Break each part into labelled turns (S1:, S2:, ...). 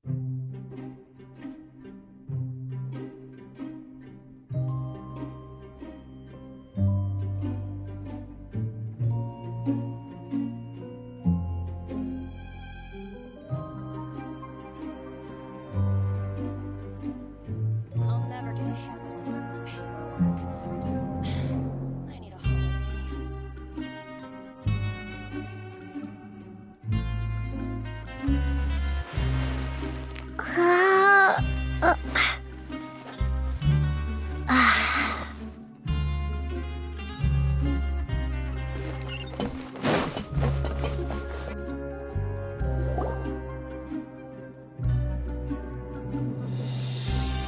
S1: I'll never get a handle on this paperwork. I need a holiday.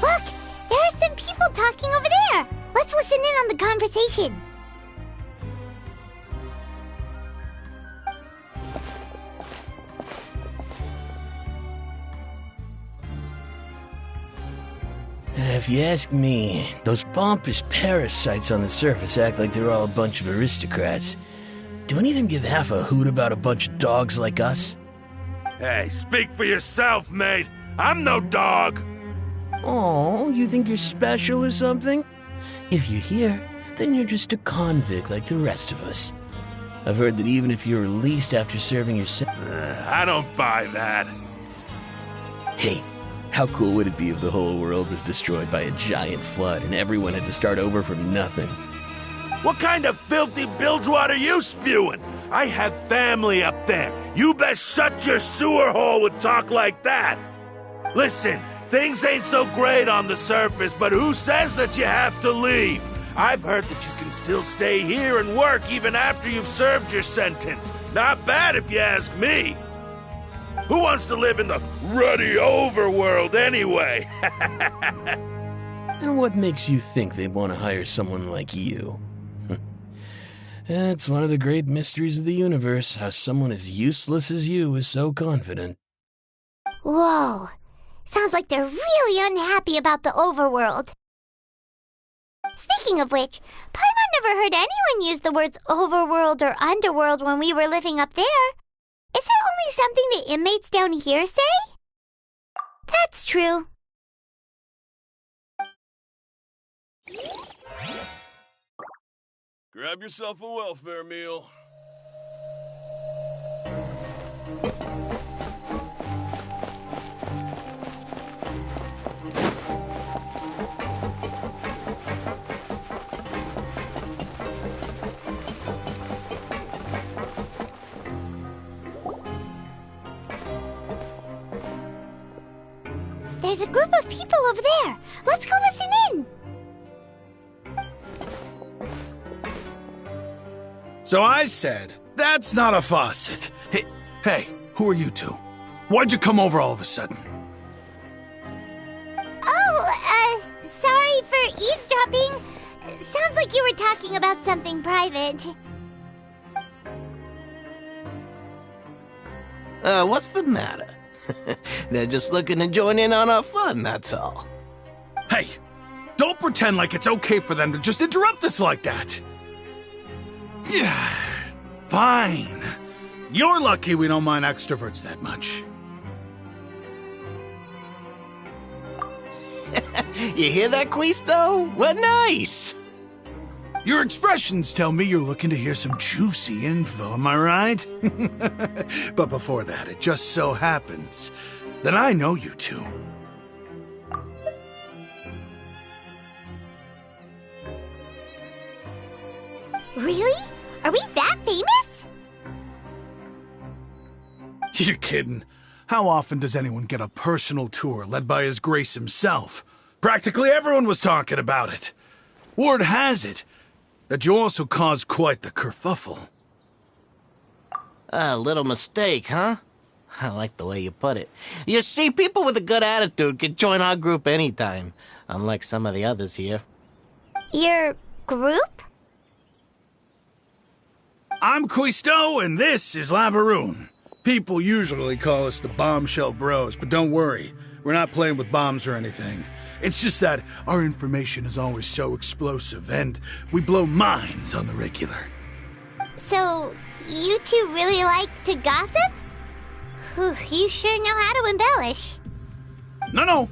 S2: Look! There are some people talking over there! Let's listen in on the conversation.
S3: If you ask me, those pompous parasites on the surface act like they're all a bunch of aristocrats. Do any of them give half a hoot about a bunch of dogs like us?
S4: Hey, speak for yourself, mate. I'm no dog.
S3: Oh, you think you're special or something? If you're here, then you're just a convict like the rest of us. I've heard that even if you're released after serving your sentence...
S4: I don't buy that.
S3: Hey, how cool would it be if the whole world was destroyed by a giant flood and everyone had to start over from nothing?
S4: What kind of filthy bilgewater are you spewing? I have family up there. You best shut your sewer hole with talk like that. Listen, things ain't so great on the surface, but who says that you have to leave? I've heard that you can still stay here and work even after you've served your sentence. Not bad if you ask me. Who wants to live in the ruddy overworld anyway?
S3: And what makes you think they want to hire someone like you? It's one of the great mysteries of the universe, how someone as useless as you is so confident.
S2: Whoa. Sounds like they're really unhappy about the overworld. Speaking of which, Paimon never heard anyone use the words overworld or underworld when we were living up there. Is it only something the inmates down here say? That's true.
S3: Grab yourself a welfare meal.
S2: There's a group of people over there. Let's go listen in.
S5: So I said, that's not a faucet. Hey, who are you two? Why'd you come over all of a sudden?
S2: Oh, sorry for eavesdropping. Sounds like you were talking about something private.
S6: What's the matter? They're just looking to join in on our fun, that's all.
S5: Hey, don't pretend like it's okay for them to just interrupt us like that. Yeah, fine. You're lucky we don't mind extroverts that much.
S6: You hear that, Quisto? What nice!
S5: Your expressions tell me you're looking to hear some juicy info, am I right? But before that, it just so happens that I know you two.
S2: Really? Are we that famous?
S5: You're kidding. How often does anyone get a personal tour led by His Grace himself? Practically everyone was talking about it. Word has it that you also caused quite the kerfuffle.
S6: A little mistake, huh? I like the way you put it. You see, people with a good attitude can join our group anytime, unlike some of the others here.
S2: Your group?
S5: I'm Quisto, and this is Lavaroon. People usually call us the Bombshell Bros, but don't worry, we're not playing with bombs or anything. It's just that our information is always so explosive, and we blow minds on the regular.
S2: So, you two really like to gossip? Whew, you sure know how to embellish.
S5: No.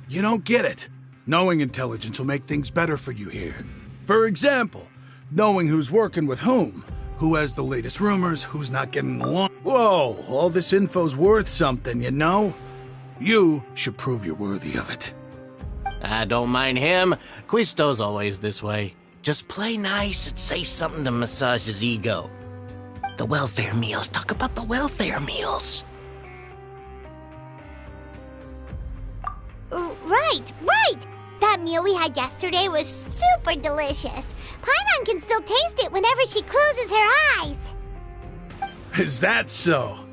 S5: You don't get it. Knowing intelligence will make things better for you here. For example, knowing who's working with whom, who has the latest rumors, who's not getting along. Whoa, all this info's worth something, you know? You should prove you're worthy of it.
S6: I don't mind him. Quisto's always this way. Just play nice and say something to massage his ego. The welfare meals. Talk about the welfare meals.
S2: Right! That meal we had yesterday was super delicious. Paimon can still taste it whenever she closes her eyes.
S5: Is that so?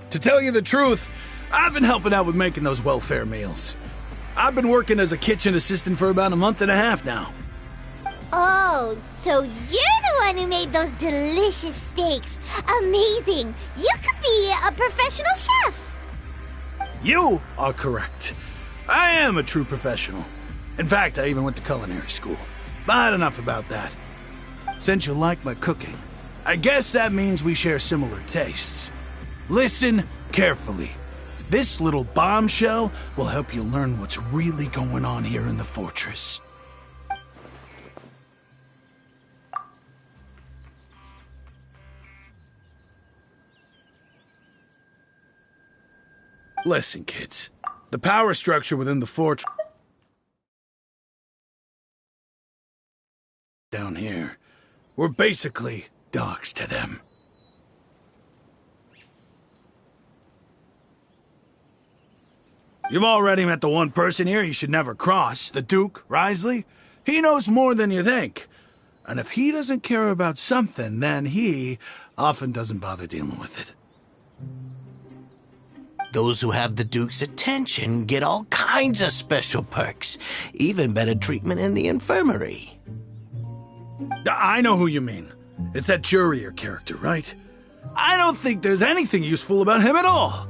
S5: To tell you the truth, I've been helping out with making those welfare meals. I've been working as a kitchen assistant for about a month and a half now.
S2: Oh, so you're the one who made those delicious steaks. Amazing! You could be a professional chef.
S5: You are correct. I am a true professional. In fact, I even went to culinary school. But enough about that. Since you like my cooking, I guess that means we share similar tastes. Listen carefully. This little bombshell will help you learn what's really going on here in the fortress. Listen, kids. The power structure within the fortress down here, we're basically dogs to them. You've already met the one person here you should never cross, the Duke, Risley. He knows more than you think. And if he doesn't care about something, then he often doesn't bother dealing with it.
S6: Those who have the Duke's attention get all kinds of special perks, even better treatment in the infirmary.
S5: I know who you mean. It's that Jurier character, right? I don't think there's anything useful about him at all.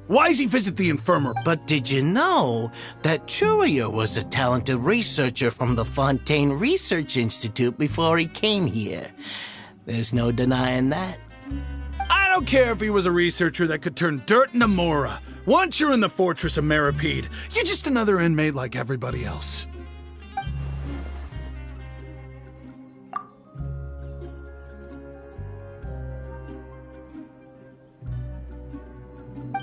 S5: Why does he visit the infirmary?
S6: But did you know that Jurier was a talented researcher from the Fontaine Research Institute before he came here? There's no denying that.
S5: I don't care if he was a researcher that could turn dirt into Mora. Once you're in the fortress of Meripede, you're just another inmate like everybody else.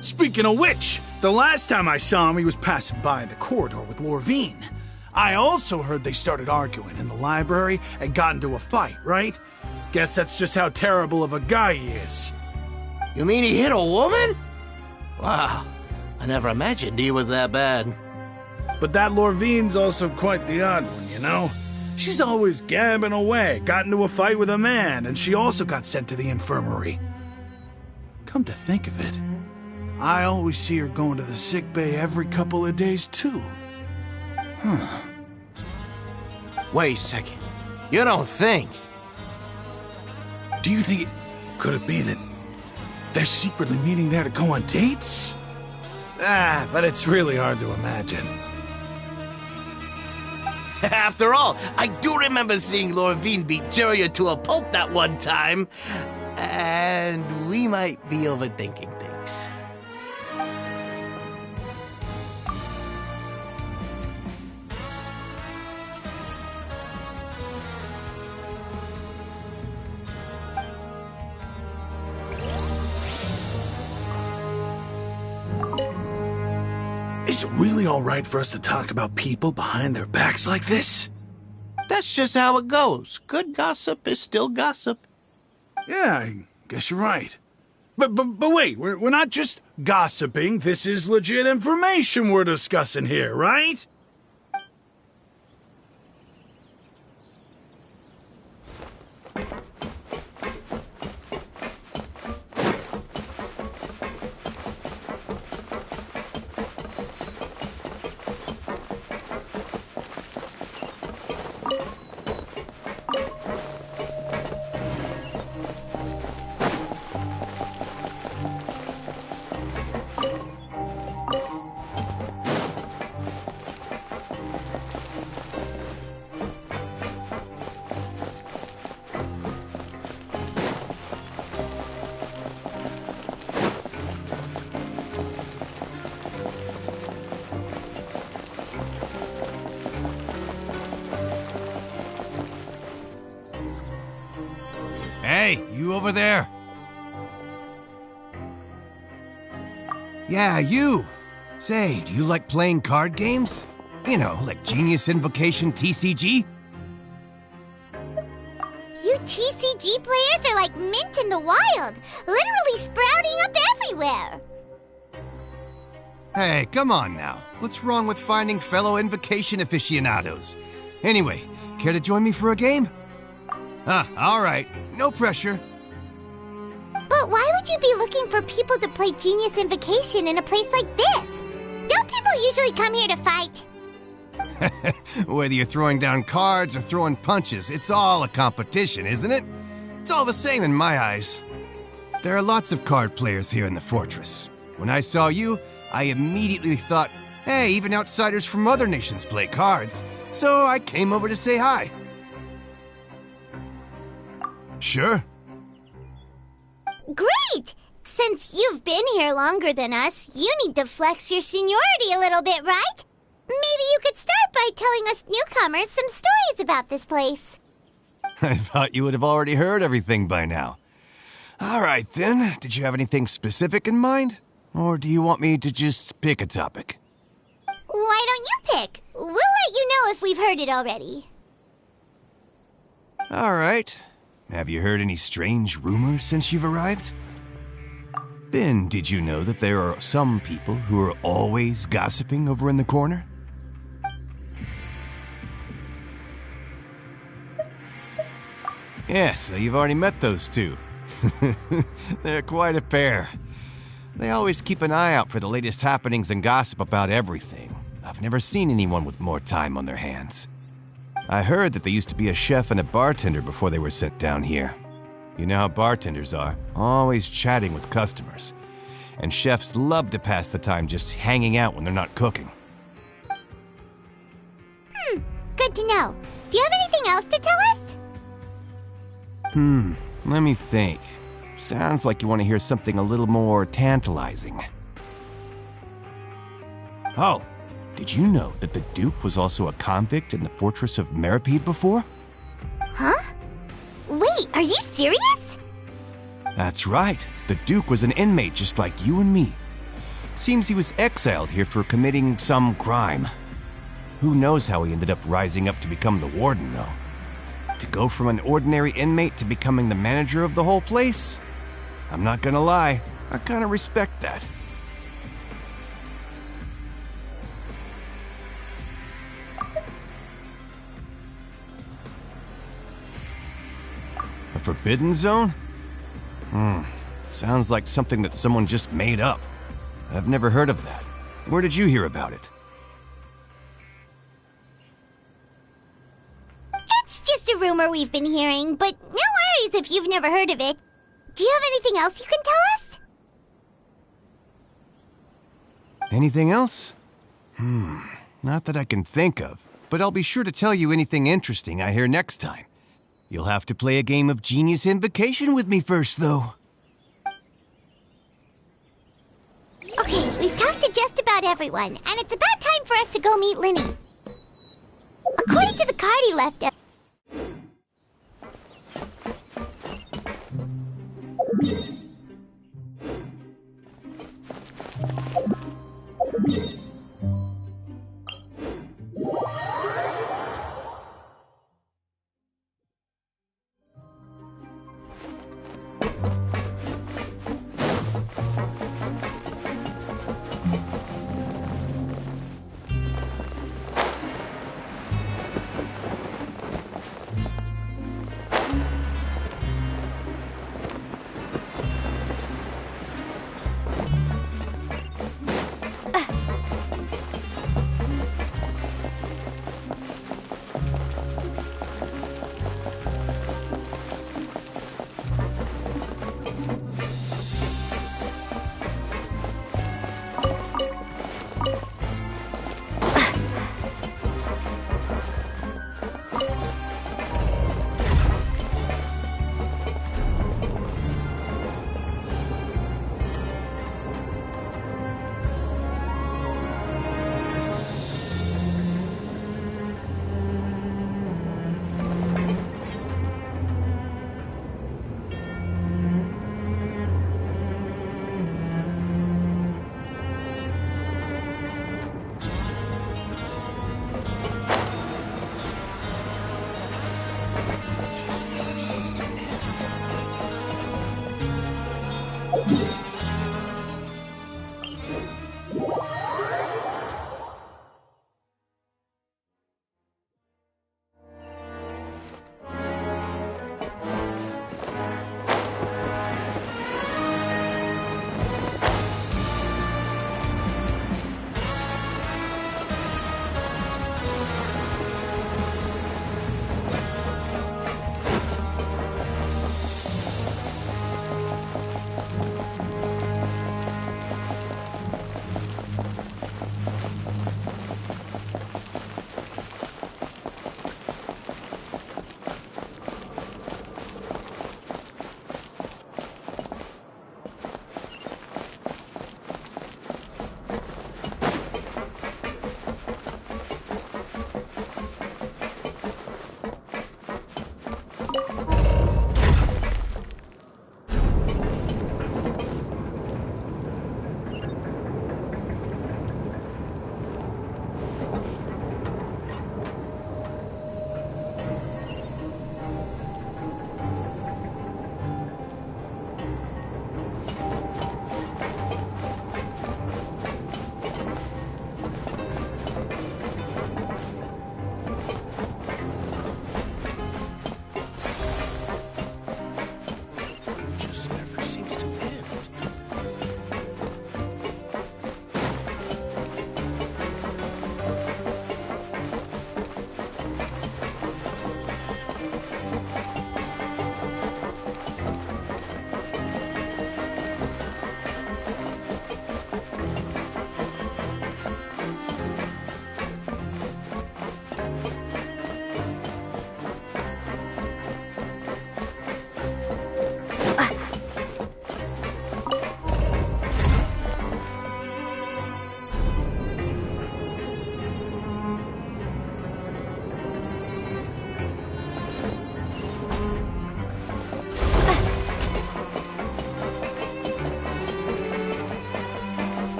S5: Speaking of which, the last time I saw him, he was passing by in the corridor with Lorvine. I also heard they started arguing in the library and got into a fight, right? Guess that's just how terrible of a guy he is.
S6: You mean he hit a woman? Wow, I never imagined he was that bad.
S5: But that Lorvine's also quite the odd one, you know? She's always gabbing away, got into a fight with a man, and she also got sent to the infirmary. Come to think of it, I always see her going to the sick bay every couple of days, too. Huh.
S6: Wait a second. You don't think?
S5: Do you think could it be that they're secretly meeting there to go on dates? But it's really hard to imagine.
S6: After all, I do remember seeing Lorvine beat Jurier to a pulp that one time. And we might be overthinking things.
S5: Is it really all right for us to talk about people behind their backs like this?
S6: That's just how it goes. Good gossip is still gossip.
S5: Yeah, I guess you're right. But wait, we're not just gossiping. This is legit information we're discussing here, right?
S7: Hey, you over there? Yeah, you. Say, do you like playing card games? You know, like Genius Invocation TCG?
S2: You TCG players are like mint in the wild, literally sprouting up everywhere.
S7: Hey, come on now. What's wrong with finding fellow Invocation aficionados? Anyway, care to join me for a game? All right. No pressure.
S2: But why would you be looking for people to play Genius Invocation in a place like this? Don't people usually come here to fight?
S7: Whether you're throwing down cards or throwing punches, it's all a competition, isn't it? It's all the same in my eyes. There are lots of card players here in the fortress. When I saw you, I immediately thought, hey, even outsiders from other nations play cards. So I came over to say hi. Sure.
S2: Great! Since you've been here longer than us, you need to flex your seniority a little bit, right? Maybe you could start by telling us newcomers some stories about this place.
S7: I thought you would have already heard everything by now. All right, then. Did you have anything specific in mind? Or do you want me to just pick a topic?
S2: Why don't you pick? We'll let you know if we've heard it already.
S7: All right. Have you heard any strange rumors since you've arrived? Then, did you know that there are some people who are always gossiping over in the corner? Yes, so you've already met those two. They're quite a pair. They always keep an eye out for the latest happenings and gossip about everything. I've never seen anyone with more time on their hands. I heard that they used to be a chef and a bartender before they were sent down here. You know how bartenders are, always chatting with customers. And chefs love to pass the time just hanging out when they're not cooking.
S2: Good to know. Do you have anything else to tell us?
S7: Let me think. Sounds like you want to hear something a little more tantalizing. Oh, did you know that the Duke was also a convict in the fortress of Meripede before?
S2: Huh? Wait, are you serious?
S7: That's right. The Duke was an inmate just like you and me. Seems he was exiled here for committing some crime. Who knows how he ended up rising up to become the warden, though. To go from an ordinary inmate to becoming the manager of the whole place? I'm not gonna lie, I kinda respect that. A forbidden zone? Sounds like something that someone just made up. I've never heard of that. Where did you hear about it?
S2: It's just a rumor we've been hearing, but no worries if you've never heard of it. Do you have anything else you can tell us?
S7: Anything else? Not that I can think of, but I'll be sure to tell you anything interesting I hear next time. You'll have to play a game of Genius Invocation with me first, though.
S2: Okay, we've talked to just about everyone, and it's about time for us to go meet Linny. According to the card he left us,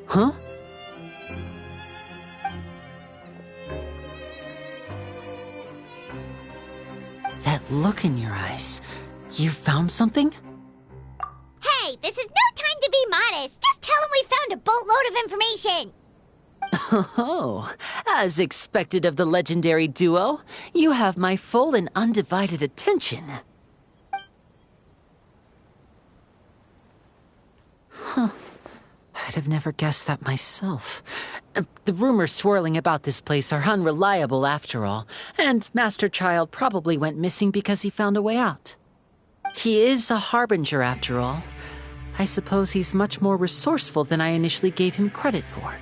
S8: Huh? That look in your eyes. You found something?
S2: Hey, this is no time to be modest. Just tell him we found a boatload of information.
S8: Oh, as expected of the legendary duo, you have my full and undivided attention. Huh. I'd have never guessed that myself. The rumors swirling about this place are unreliable after all, and Master Child probably went missing because he found a way out. He is a harbinger after all. I suppose he's much more resourceful than I initially gave him credit for.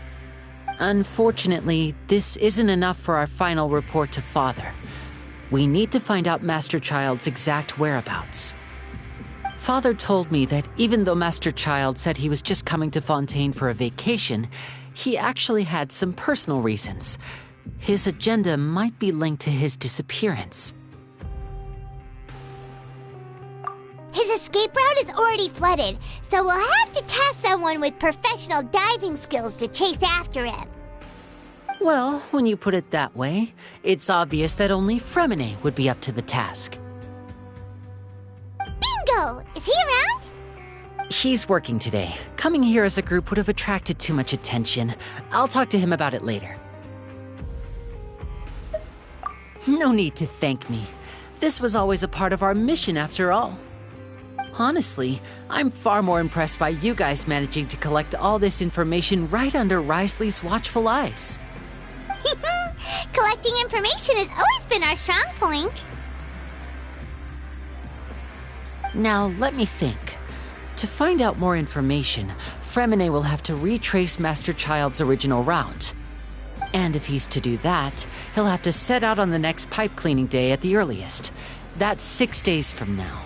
S8: Unfortunately, this isn't enough for our final report to Father. We need to find out Master Child's exact whereabouts. Father told me that even though Master Child said he was just coming to Fontaine for a vacation, he actually had some personal reasons. His agenda might be linked to his disappearance.
S2: His escape route is already flooded, so we'll have to task someone with professional diving skills to chase after him.
S8: Well, when you put it that way, it's obvious that only Fremine would be up to the task.
S2: Bingo! Is he around?
S8: He's working today. Coming here as a group would have attracted too much attention. I'll talk to him about it later. No need to thank me. This was always a part of our mission after all. Honestly, I'm far more impressed by you guys managing to collect all this information right under Risley's watchful eyes.
S2: Collecting information has always been our strong point.
S8: Now, let me think. To find out more information, Fremine will have to retrace Master Child's original route. And if he's to do that, he'll have to set out on the next pipe cleaning day at the earliest. That's 6 days from now.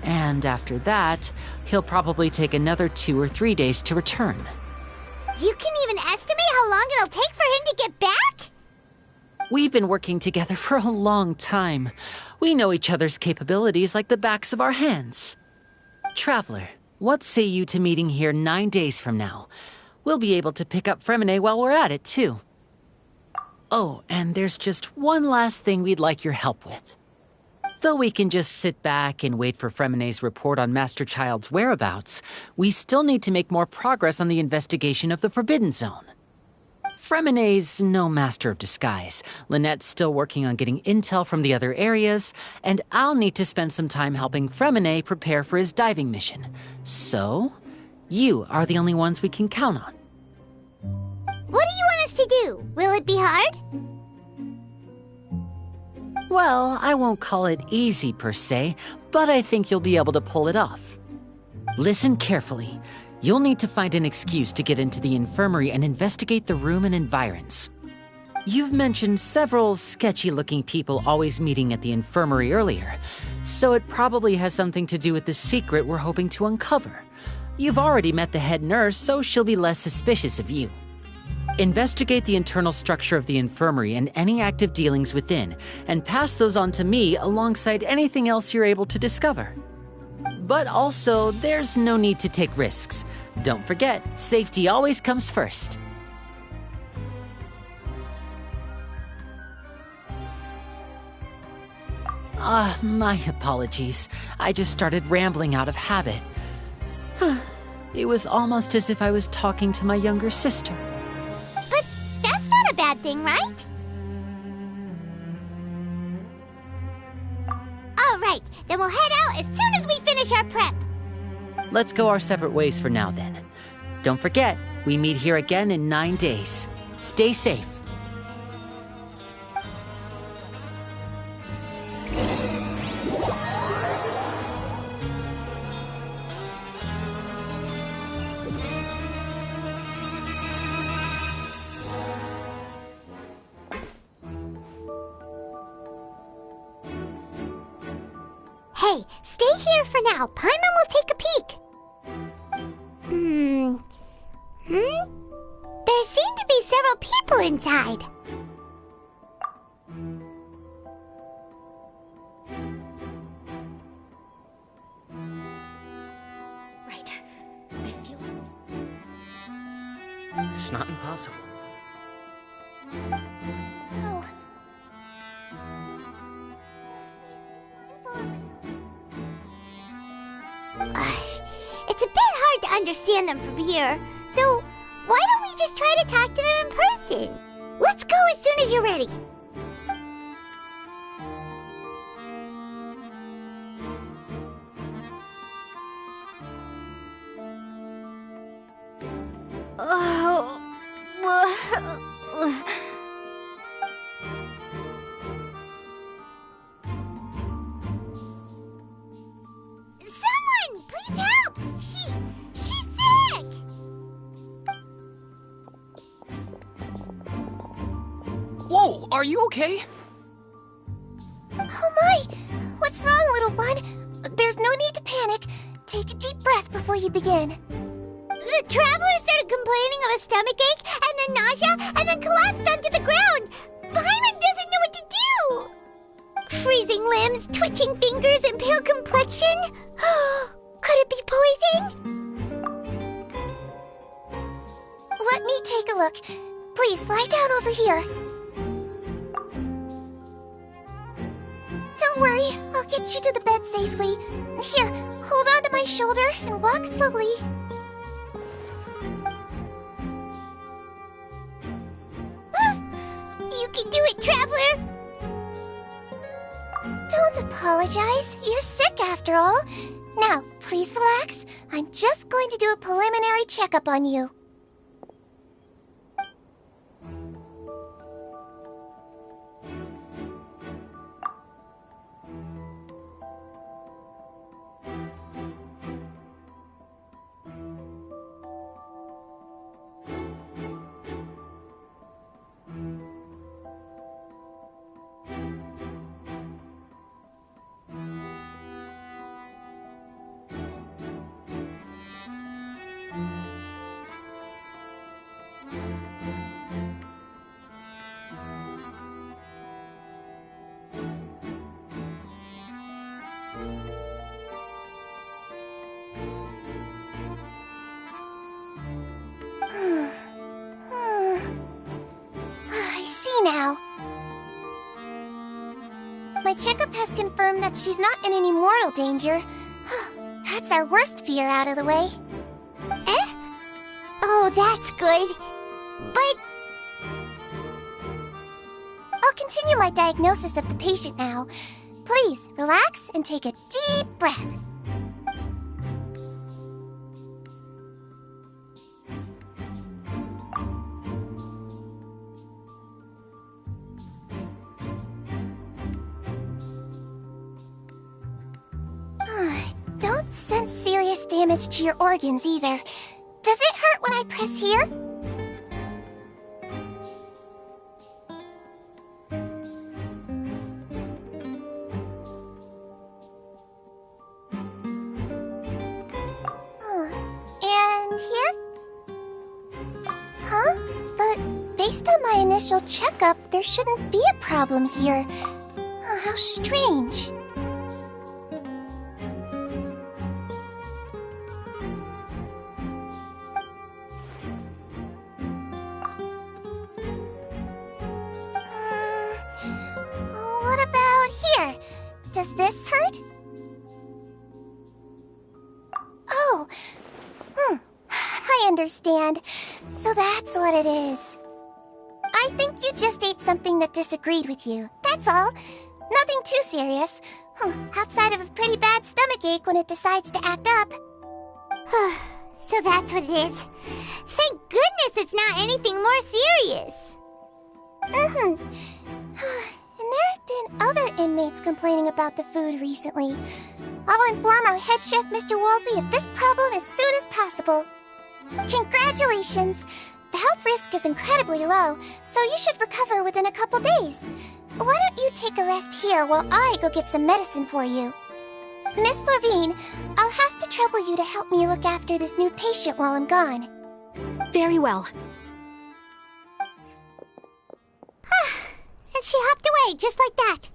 S8: And after that, he'll probably take another 2 or 3 days to return.
S2: You can even estimate how long it'll take for him to get back?
S8: We've been working together for a long time. We know each other's capabilities like the backs of our hands. Traveler, what say you to meeting here 9 days from now? We'll be able to pick up Fremine while we're at it, too. Oh, and there's just one last thing we'd like your help with. Though we can just sit back and wait for Fremine's report on Master Child's whereabouts, we still need to make more progress on the investigation of the Forbidden Zone. Fremine's no master of disguise. Lynette's still working on getting intel from the other areas, and I'll need to spend some time helping Fremine prepare for his diving mission. So, you are the only ones we can count on.
S2: What do you want us to do? Will it be hard?
S8: Well, I won't call it easy per se, but I think you'll be able to pull it off. Listen carefully. You'll need to find an excuse to get into the infirmary and investigate the room and environs. You've mentioned several sketchy-looking people always meeting at the infirmary earlier, so it probably has something to do with the secret we're hoping to uncover. You've already met the head nurse, so she'll be less suspicious of you. Investigate the internal structure of the infirmary and any active dealings within, and pass those on to me alongside anything else you're able to discover. But also, there's no need to take risks. Don't forget, safety always comes first. My apologies. I just started rambling out of habit. It was almost as if I was talking to my younger sister.
S2: But that's not a bad thing, right? All right, then we'll head out as soon as we finish our prep.
S8: Let's go our separate ways for now, then. Don't forget, we meet here again in 9 days. Stay safe.
S2: Hey, stay here for now. Paimon will take a peek. There seem to be several people inside.
S8: It's not impossible.
S2: So... It's a bit hard to understand them from here, so why don't we just try to talk to them in person? Let's go as soon as you're ready. Someone, please help! She's sick!
S8: Whoa, are you okay?
S2: Oh my! What's wrong, little one? There's no need to panic. Take a deep breath before you begin. The traveler started complaining of a stomachache, and then nausea, and then collapsed onto the ground. Paimon doesn't know what to do! Freezing limbs, twitching fingers, and pale complexion? Could it be poison? Let me take a look. Please, lie down over here. Don't worry, I'll get you to the bed safely. Here, hold on to my shoulder and walk slowly. You can do it, Traveler! Don't apologize. You're sick after all. Now, please relax. I'm just going to do a preliminary checkup on you. I see now. My checkup has confirmed that she's not in any mortal danger. That's our worst fear out of the way. Eh? Oh, that's good. But... I'll continue my diagnosis of the patient now. Please, relax and take a deep breath. Don't sense serious damage to your organs either. Does it hurt when I press here? And here? Huh? But based on my initial checkup, there shouldn't be a problem here. How strange. What about here? Does this hurt? Oh, I understand. So that's what it is. I think you just ate something that disagreed with you. That's all. Nothing too serious. Outside of a pretty bad stomachache when it decides to act up. So that's what it is. Thank goodness it's not anything more serious. And there have been other inmates complaining about the food recently. I'll inform our head chef, Mr. Woolsey, of this problem as soon as possible. Congratulations! The health risk is incredibly low, so you should recover within a couple days. Why don't you take a rest here while I go get some medicine for you? Miss Levine, I'll have to trouble you to help me look after this new patient while I'm gone.
S9: Very well.
S2: And she hopped away just like that.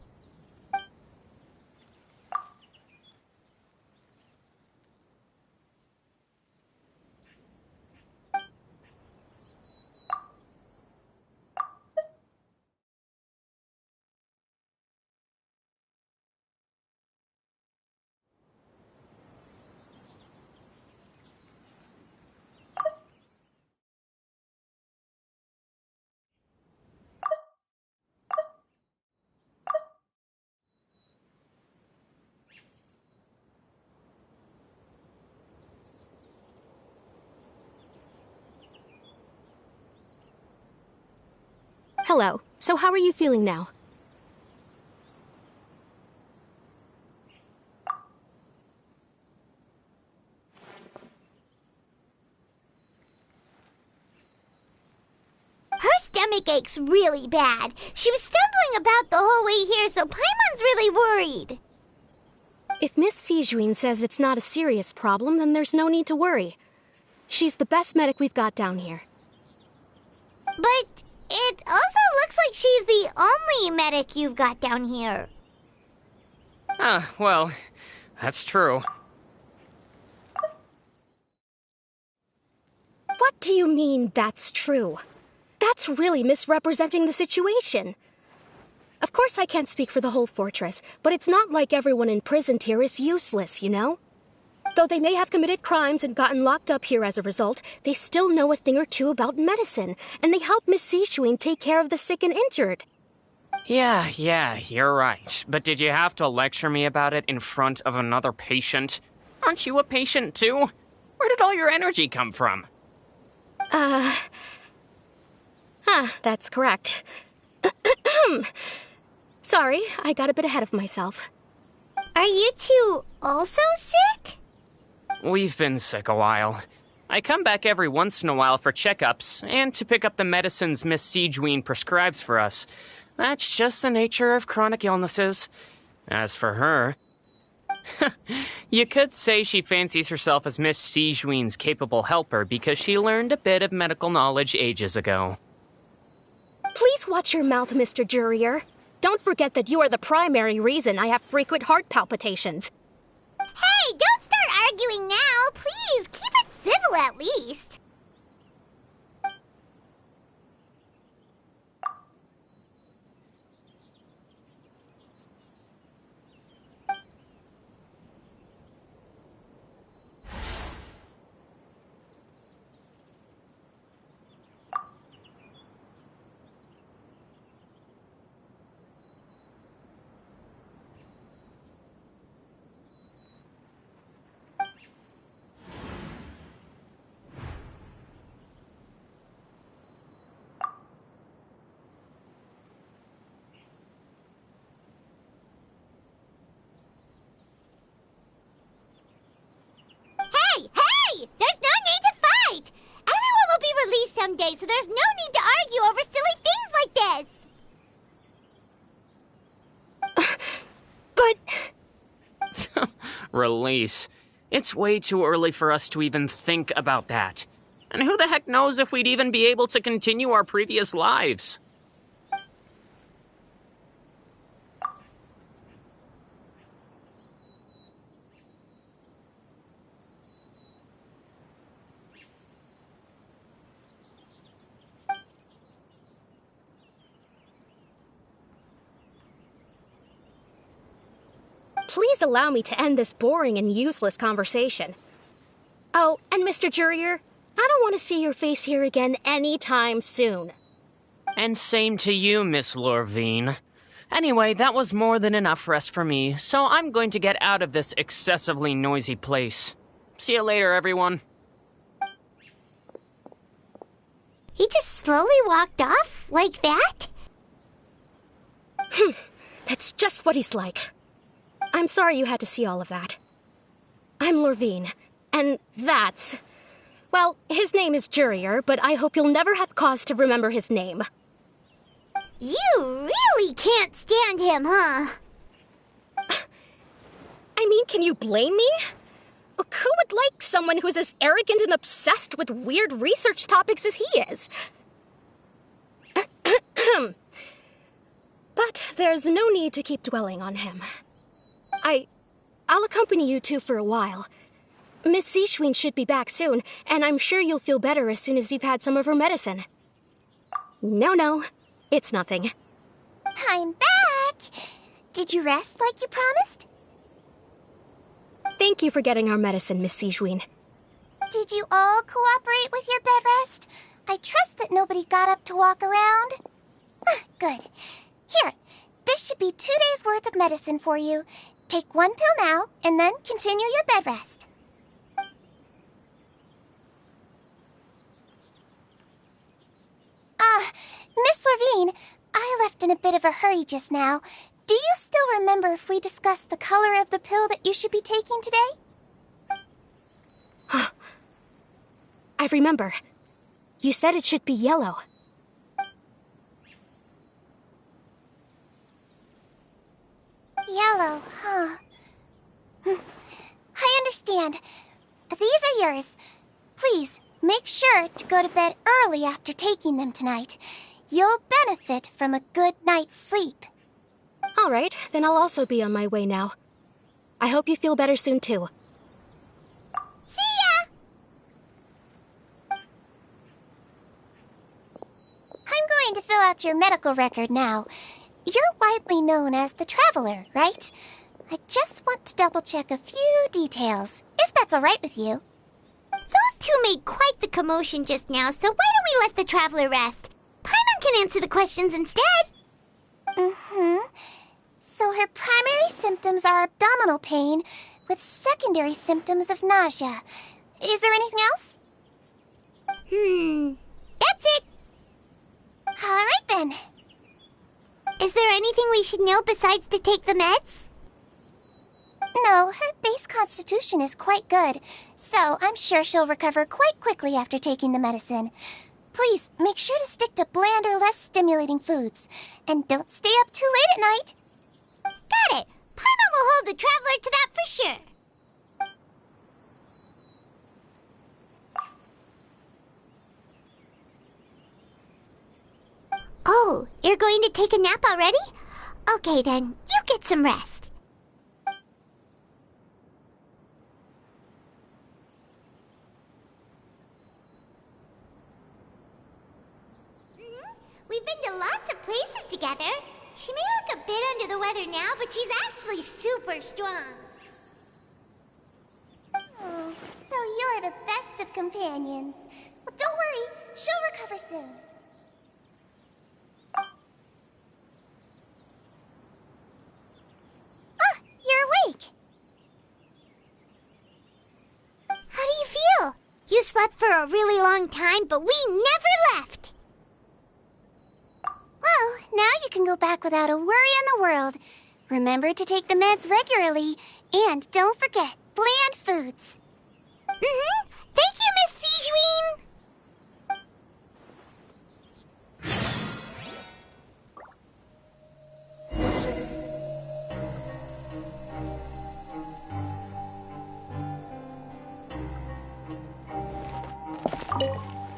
S9: Hello. So how are you feeling now?
S2: Her stomach aches really bad. She was stumbling about the whole way here, so Paimon's really worried.
S9: If Miss Sijuin says it's not a serious problem, then there's no need to worry. She's the best medic we've got down here.
S2: But it also looks like she's the only medic you've got down here.
S10: Well, that's true.
S9: What do you mean, that's true? That's really misrepresenting the situation. Of course I can't speak for the whole fortress, but it's not like everyone imprisoned here is useless, you know? Though they may have committed crimes and gotten locked up here as a result, they still know a thing or two about medicine, and they help Miss Sishuin take care of the sick and injured.
S10: Yeah, you're right. But did you have to lecture me about it in front of another patient? Aren't you a patient too? Where did all your energy come from?
S9: That's correct. Sorry, I got a bit ahead of myself.
S2: Are you two also sick?
S10: We've been sick a while. I come back every once in a while for checkups, and to pick up the medicines Miss Sijuin prescribes for us. That's just the nature of chronic illnesses. As for her... you could say she fancies herself as Miss Sijuin's capable helper because she learned a bit of medical knowledge ages ago.
S9: Please watch your mouth, Mr. Jurier. Don't forget that you are the primary reason I have frequent heart palpitations.
S2: Hey, don't start arguing now. Please, keep it civil at least. Hey! There's no need to fight! Everyone will be released someday, so there's no need to argue over silly things like this!
S9: But...
S10: Release. It's way too early for us to even think about that. And who the heck knows if we'd even be able to continue our previous lives?
S9: Please allow me to end this boring and useless conversation. Oh, and Mr. Jurier, I don't want to see your face here again anytime soon.
S10: And same to you, Miss Lorvine. Anyway, that was more than enough rest for me, so I'm going to get out of this excessively noisy place. See you later, everyone.
S2: He just slowly walked off like that?
S9: That's just what he's like. I'm sorry you had to see all of that. I'm Lorvine, and that's... Well, his name is Jurier, but I hope you'll never have cause to remember his name.
S2: You really can't stand him, huh?
S9: I mean, can you blame me? Look, who would like someone who's as arrogant and obsessed with weird research topics as he is? But there's no need to keep dwelling on him. I'll accompany you two for a while. Miss Sishuin should be back soon, and I'm sure you'll feel better as soon as you've had some of her medicine. No, it's nothing.
S2: I'm back! Did you rest like you promised?
S9: Thank you for getting our medicine, Miss Sishuin.
S2: Did you all cooperate with your bed rest? I trust that nobody got up to walk around. Good. Here, this should be 2 days' worth of medicine for you. Take 1 pill now, and then continue your bed rest. Miss Levine, I left in a bit of a hurry just now. Do you still remember if we discussed the color of the pill that you should be taking today?
S9: I remember. You said it should be yellow.
S2: Yellow, huh? I understand. These are yours. Please, make sure to go to bed early after taking them tonight. You'll benefit from a good night's sleep.
S9: All right, then I'll also be on my way now. I hope you feel better soon, too.
S2: See ya! I'm going to fill out your medical record now. You're widely known as the Traveler, right? I just want to double-check a few details, if that's all right with you.
S11: Those two made quite the commotion just now, so why don't we let the Traveler rest? Paimon can answer the questions instead.
S2: So her primary symptoms are abdominal pain, with secondary symptoms of nausea. Is there anything else?
S11: That's it.
S2: All right, then.
S11: Is there anything we should know besides to take the meds?
S2: No, her base constitution is quite good, so I'm sure she'll recover quite quickly after taking the medicine. Please, make sure to stick to bland or less stimulating foods. And don't stay up too late at night.
S11: Got it. Paimon will hold the Traveler to that for sure. Oh, you're going to take a nap already? Okay then, you get some rest. We've been to lots of places together. She may look a bit under the weather now, but she's actually super strong.
S2: Oh, so you're the best of companions. Well, don't worry, she'll recover soon. Ah, you're awake.
S11: How do you feel? You slept for a really long time, but we never left.
S2: Well, now you can go back without a worry in the world. Remember to take the meds regularly, and don't forget, bland foods.
S11: Thank you, Miss Sijuin.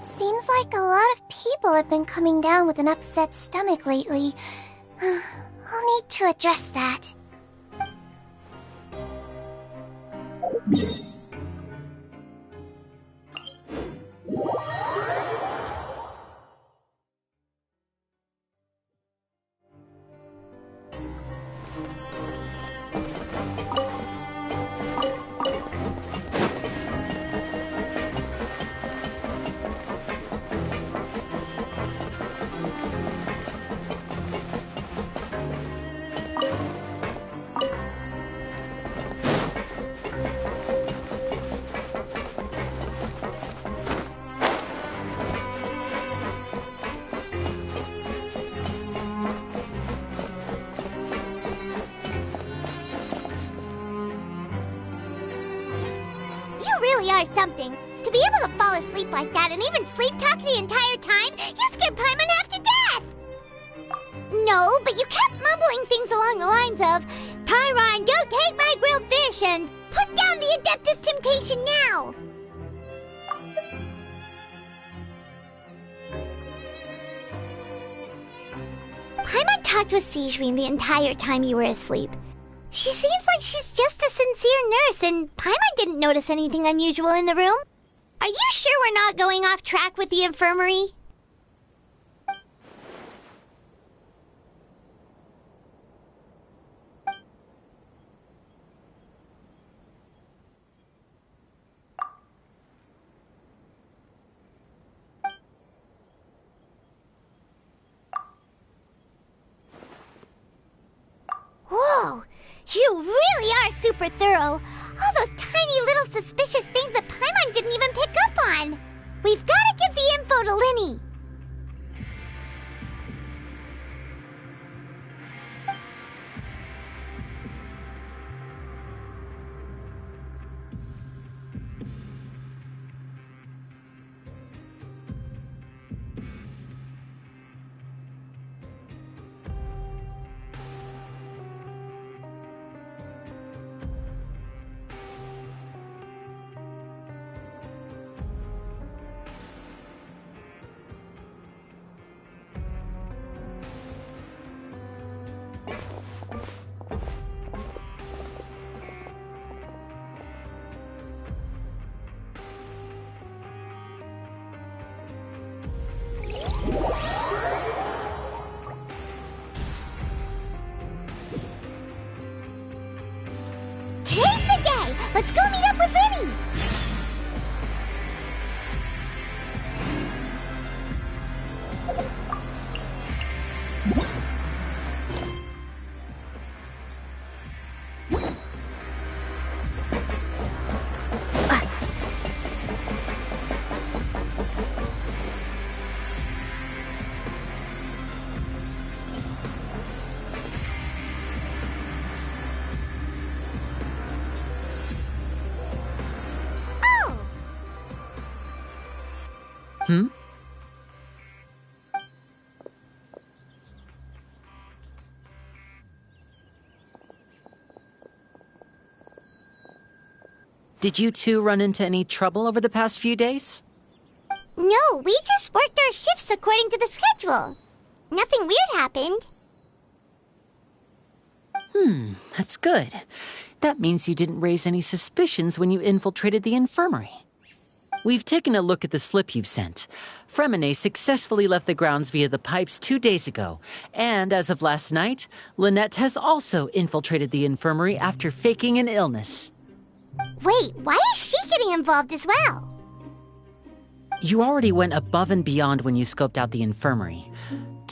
S2: Seems like a lot of people have been coming down with an upset stomach lately. I'll need to address that.
S11: Are something. To be able to fall asleep like that and even sleep talk the entire time, you scared Paimon half to death! No, but you kept mumbling things along the lines of, Pyron, don't take my grilled fish, and put down the Adeptus Temptation now! Paimon talked with Sijuin the entire time you were asleep. She seems like she's just a sincere nurse, and Paimon didn't notice anything unusual in the room. Are you sure we're not going off track with the infirmary? Whoa! You really are super thorough. All those tiny little suspicious things that Paimon didn't even pick up on. We've got to give the info to Linny. Today's the day! Let's go meet up with Vinny!
S8: Hmm? Did you two run into any trouble over the past few days?
S11: No, we just worked our shifts according to the schedule. Nothing weird happened.
S8: That's good. That means you didn't raise any suspicions when you infiltrated the infirmary. We've taken a look at the slip you've sent. Fremine successfully left the grounds via the pipes 2 days ago, and as of last night, Lynette has also infiltrated the infirmary after faking an illness.
S11: Wait, why is she getting involved as well?
S8: You already went above and beyond when you scoped out the infirmary.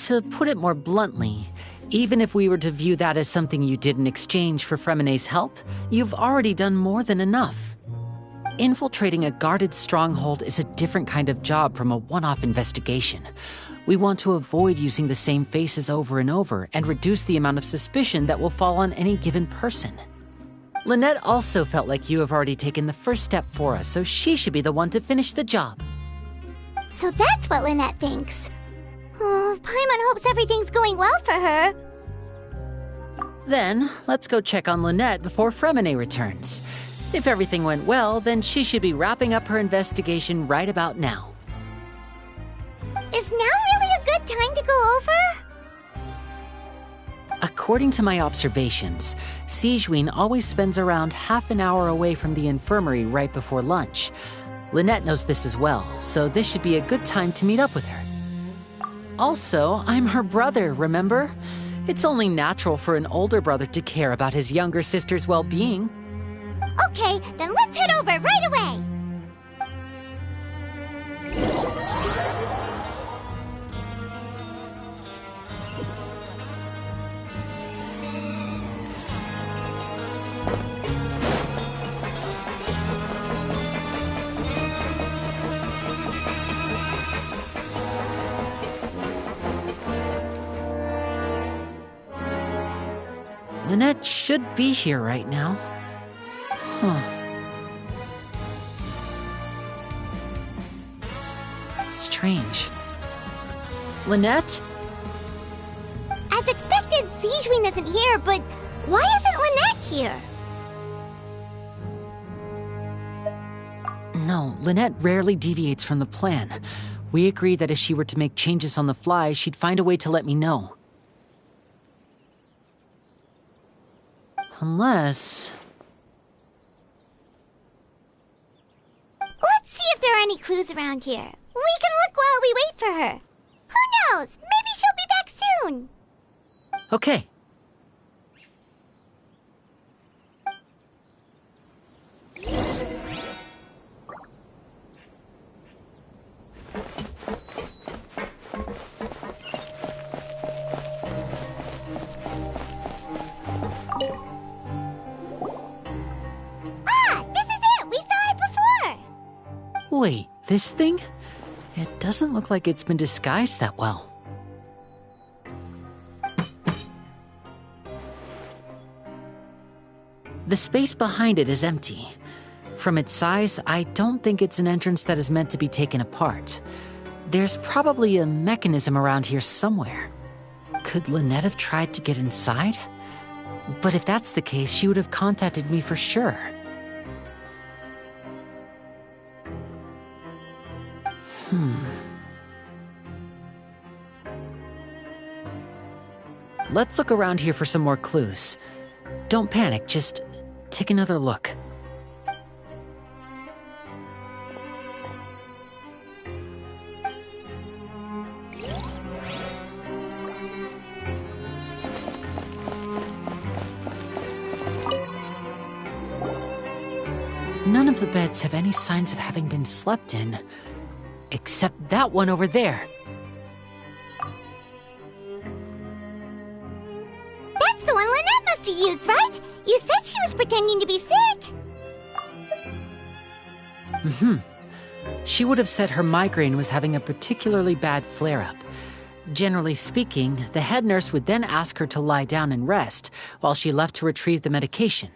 S8: To put it more bluntly, even if we were to view that as something you did in exchange for Fremine's help, you've already done more than enough. Infiltrating a guarded stronghold is a different kind of job from a one-off investigation. We want to avoid using the same faces over and over and reduce the amount of suspicion that will fall on any given person. Lynette also felt like you have already taken the first step for us, so she should be the one to finish the job.
S11: So that's what Lynette thinks. Oh, Paimon hopes everything's going well for her.
S8: Then, let's go check on Lynette before Fremine returns. If everything went well, then she should be wrapping up her investigation right about now.
S11: Is now really a good time to go over?
S8: According to my observations, Sigewinne always spends around half an hour away from the infirmary right before lunch. Lynette knows this as well, so this should be a good time to meet up with her. Also, I'm her brother, remember? It's only natural for an older brother to care about his younger sister's well-being.
S11: Okay, then let's head over right away!
S8: Lynette should be here right now. Huh. Strange. Lynette?
S11: As expected, Sigewinne isn't here, but why isn't Lynette here?
S8: No, Lynette rarely deviates from the plan. We agreed that if she were to make changes on the fly, she'd find a way to let me know. Unless...
S11: Let's see if there are any clues around here. We can look while we wait for her. Who knows? Maybe she'll be back soon.
S8: Okay.
S11: Ah, this is it! We saw it before!
S8: Wait, this thing? It doesn't look like it's been disguised that well. The space behind it is empty. From its size, I don't think it's an entrance that is meant to be taken apart. There's probably a mechanism around here somewhere. Could Lynette have tried to get inside? But if that's the case, she would have contacted me for sure. let's look around here for some more clues. Don't panic, just take another look. None of the beds have any signs of having been slept in, except that one over there.
S11: That's the one Lynette must have used, right? You said she was pretending to be sick.
S8: She would have said her migraine was having a particularly bad flare-up. Generally speaking, the head nurse would then ask her to lie down and rest, while she left to retrieve the medication.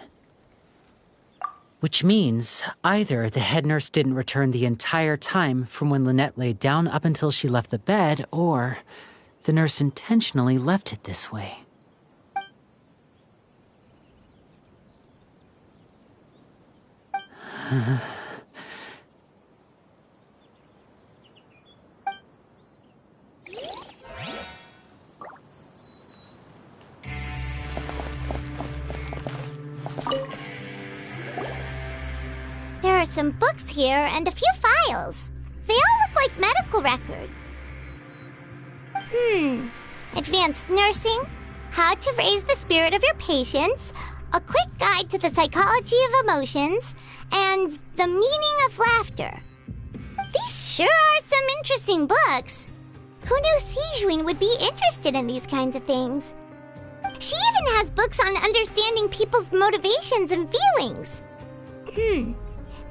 S8: Which means either the head nurse didn't return the entire time from when Lynette laid down up until she left the bed, or the nurse intentionally left it this way.
S11: There are some books here and a few files. They all look like medical records. Advanced nursing, how to raise the spirit of your patients, a quick guide to the psychology of emotions, and the meaning of laughter. These sure are some interesting books. Who knew Sijuin would be interested in these kinds of things? She even has books on understanding people's motivations and feelings.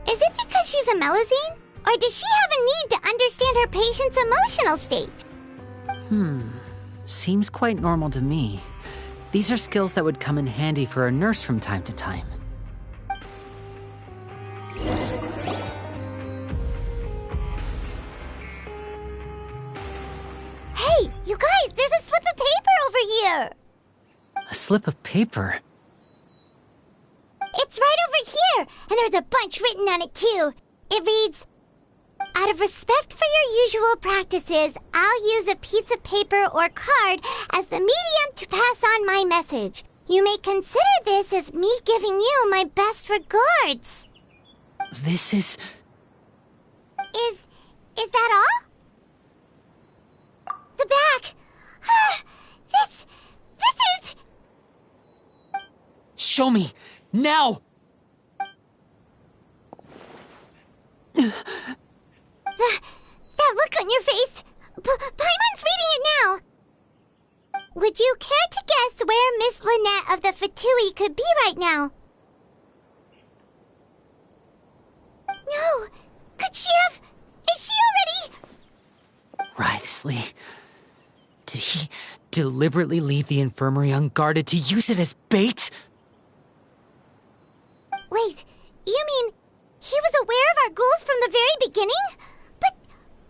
S11: Is it because she's a Melusine? Or does she have a need to understand her patient's emotional state?
S8: Seems quite normal to me. These are skills that would come in handy for a nurse from time to time.
S11: Hey, you guys, there's a slip of paper over here!
S8: A slip of paper?
S11: It's right over here, and there's a bunch written on it too. It reads, "Out of respect for your usual practices, I'll use a piece of paper or card as the medium to pass on my message. You may consider this as me giving you my best regards."
S8: This is...
S11: Is that all? The back. This is...
S8: Show me! Now!
S11: That look on your face. Paimon's reading it now. Would you care to guess where Miss Lynette of the Fatui could be right now? No. Could she have... Is she already...
S8: Wriothesley. Did he deliberately leave the infirmary unguarded to use it as bait?
S11: Wait, you mean he was aware of our goals from the very beginning? But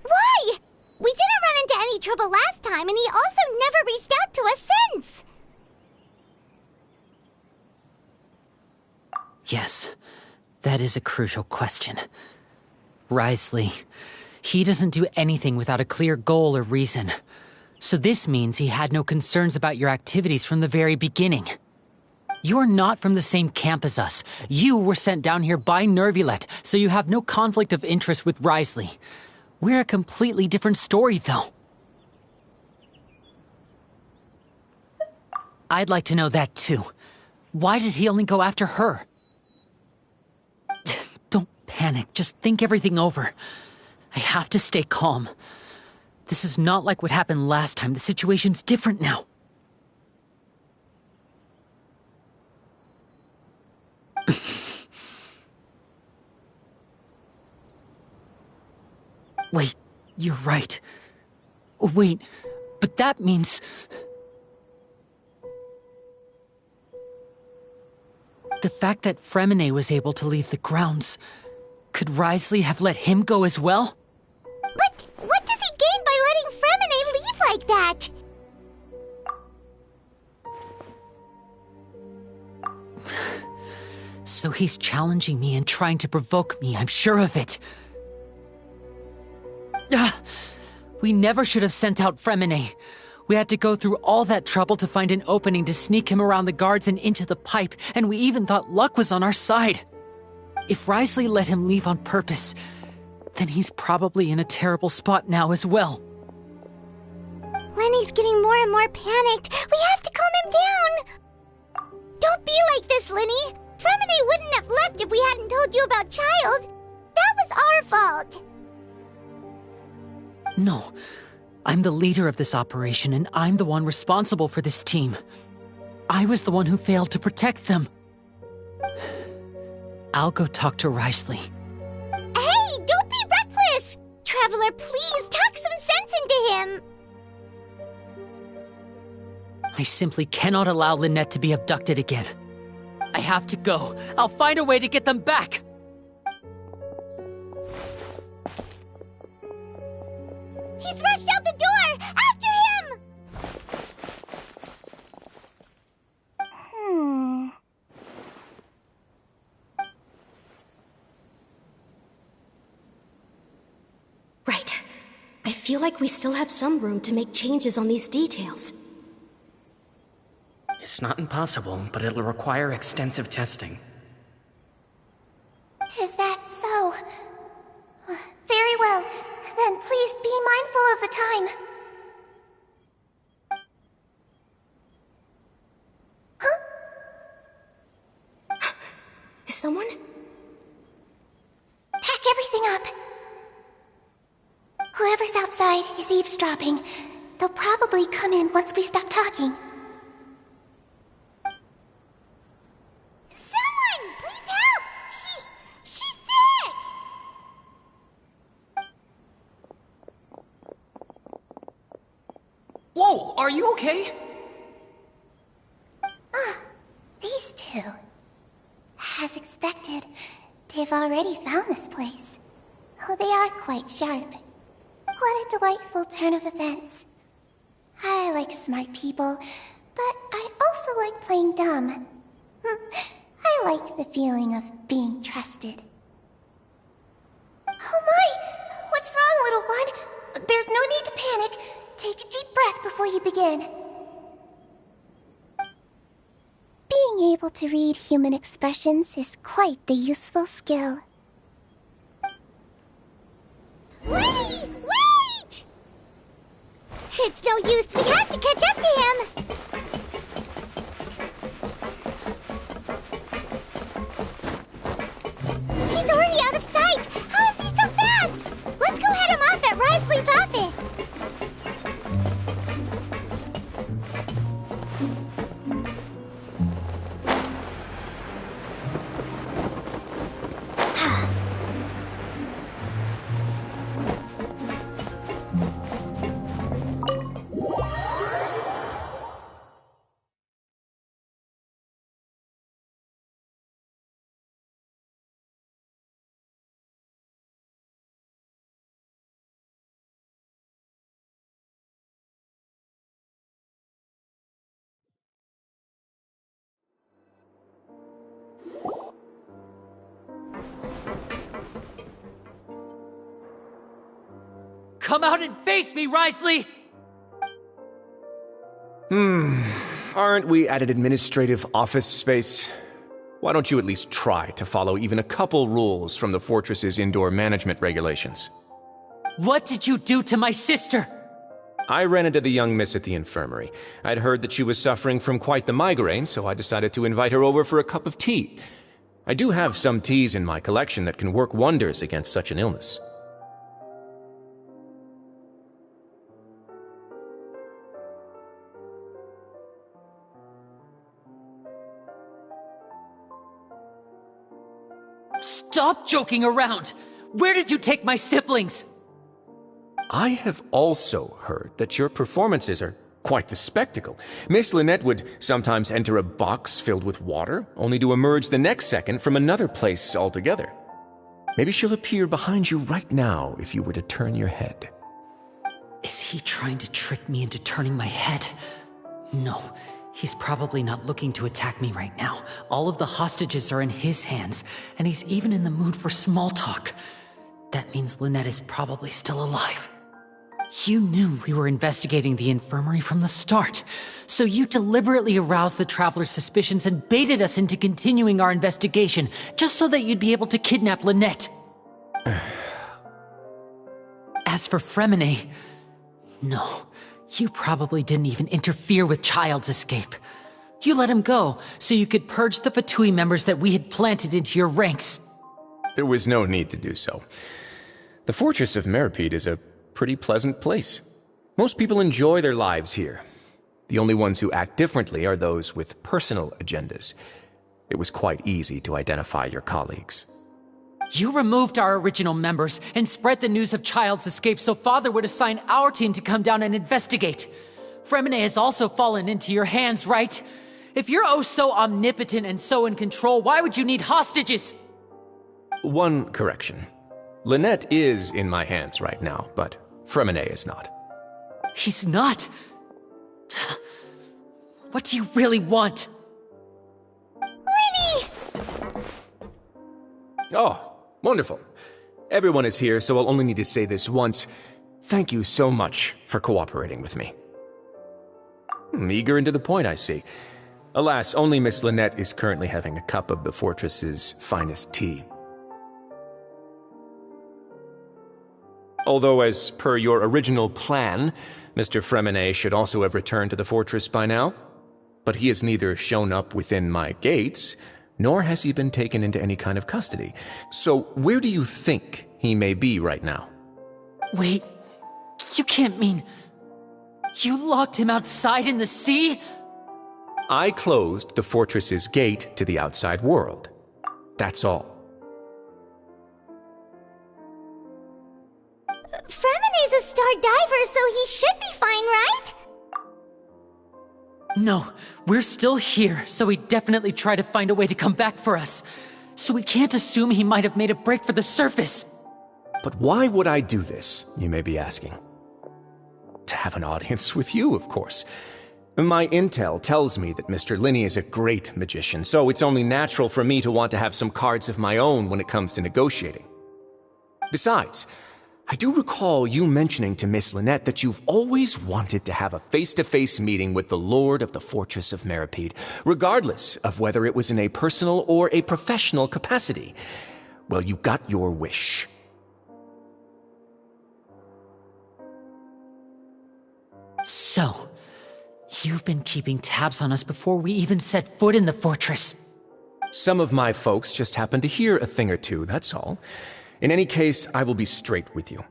S11: why? We didn't run into any trouble last time, and he also never reached out to us since.
S8: Yes, that is a crucial question. Wriothesley, he doesn't do anything without a clear goal or reason. So this means he had no concerns about your activities from the very beginning. You're not from the same camp as us. You were sent down here by Nervulet, so you have no conflict of interest with Wriothesley. We're a completely different story, though. I'd like to know that, too. Why did he only go after her? Don't panic. Just think everything over. I have to stay calm. This is not like what happened last time. The situation's different now. Wait, you're right. Wait, but that means... The fact that Fremine was able to leave the grounds... Could Wriothesley have let him go as well?
S11: But what does he gain by letting Fremine leave like that?
S8: So he's challenging me and trying to provoke me, I'm sure of it. We never should have sent out Fremine. We had to go through all that trouble to find an opening to sneak him around the guards and into the pipe, and we even thought luck was on our side. If Risley let him leave on purpose, then he's probably in a terrible spot now as well.
S11: Lenny's getting more and more panicked. We have to calm him down. Don't be like this, Lenny. Fremine wouldn't have left if we hadn't told you about Child. That was our fault.
S8: No, I'm the leader of this operation, and I'm the one responsible for this team. I was the one who failed to protect them. I'll go talk to Risley.
S11: Hey, don't be reckless! Traveler, please talk some sense into him.
S8: I simply cannot allow Lynette to be abducted again. I have to go. I'll find a way to get them back.
S11: He's rushed out the door! After him!
S9: Right. I feel like we still have some room to make changes on these details.
S10: It's not impossible, but it'll require extensive testing.
S2: Is that so? Very well. Then please be mindful of the time. Huh?
S9: Is someone?
S2: Pack everything up. Whoever's outside is eavesdropping. They'll probably come in once we stop talking.
S11: Someone! Please help! She's sick!
S10: Whoa, are you okay?
S2: These two. As expected, they've already found this place. Oh, they are quite sharp. What a delightful turn of events. I like smart people, but I also like playing dumb. I like the feeling of being trusted. Oh my! What's wrong, little one? There's no need to panic. Take a deep breath before you begin. Being able to read human expressions is quite the useful skill.
S11: Wait! Wait! It's no use. We have to catch up to him. He's already out of sight. How is he so fast? Let's go head him off at Risley's office.
S8: Come out and face me, Risley!
S12: Aren't we at an administrative office space? Why don't you at least try to follow even a couple rules from the fortress's indoor management regulations?
S8: What did you do to my sister?
S12: I ran into the young miss at the infirmary. I'd heard that she was suffering from quite the migraine, so I decided to invite her over for a cup of tea. I do have some teas in my collection that can work wonders against such an illness.
S8: Stop joking around! Where did you take my siblings?
S12: I have also heard that your performances are quite the spectacle. Miss Lynette would sometimes enter a box filled with water, only to emerge the next second from another place altogether. Maybe she'll appear behind you right now if you were to turn your head.
S8: Is he trying to trick me into turning my head? No. He's probably not looking to attack me right now. All of the hostages are in his hands, and he's even in the mood for small talk. That means Lynette is probably still alive. You knew we were investigating the infirmary from the start, so you deliberately aroused the Traveler's suspicions and baited us into continuing our investigation, just so that you'd be able to kidnap Lynette. As for Fremine, no, you probably didn't even interfere with Child's escape. You let him go, so you could purge the Fatui members that we had planted into your ranks.
S12: There was no need to do so. The Fortress of Meripede is a pretty pleasant place. Most people enjoy their lives here. The only ones who act differently are those with personal agendas. It was quite easy to identify your colleagues.
S8: You removed our original members and spread the news of Child's escape so Father would assign our team to come down and investigate. Fremine has also fallen into your hands, right? If you're oh so omnipotent and so in control, why would you need hostages?
S12: One correction. Lynette is in my hands right now, but Fremine is not.
S8: He's not? What do you really want?
S11: Lenny!
S12: Oh, wonderful. Everyone is here, so I'll only need to say this once. Thank you so much for cooperating with me. Eager and to the point, I see. Alas, only Miss Lynette is currently having a cup of the fortress's finest tea. Although, as per your original plan, Mr. Fremine should also have returned to the fortress by now. But he has neither shown up within my gates, nor has he been taken into any kind of custody. So where do you think he may be right now?
S8: Wait, you can't mean... You locked him outside in the sea?
S12: I closed the fortress's gate to the outside world. That's all.
S11: Fremine's a star diver, so he should be fine, right?
S8: No, we're still here, so he definitely tried to find a way to come back for us. So we can't assume he might have made a break for the surface.
S12: But why would I do this, you may be asking? To have an audience with you, of course. My intel tells me that Mr. Linney is a great magician, so it's only natural for me to want to have some cards of my own when it comes to negotiating. Besides, I do recall you mentioning to Miss Lynette that you've always wanted to have a face-to-face meeting with the Lord of the Fortress of Meripede, regardless of whether it was in a personal or a professional capacity. Well, you got your wish.
S8: So, you've been keeping tabs on us before we even set foot in the fortress.
S12: Some of my folks just happened to hear a thing or two, that's all. In any case, I will be straight with you.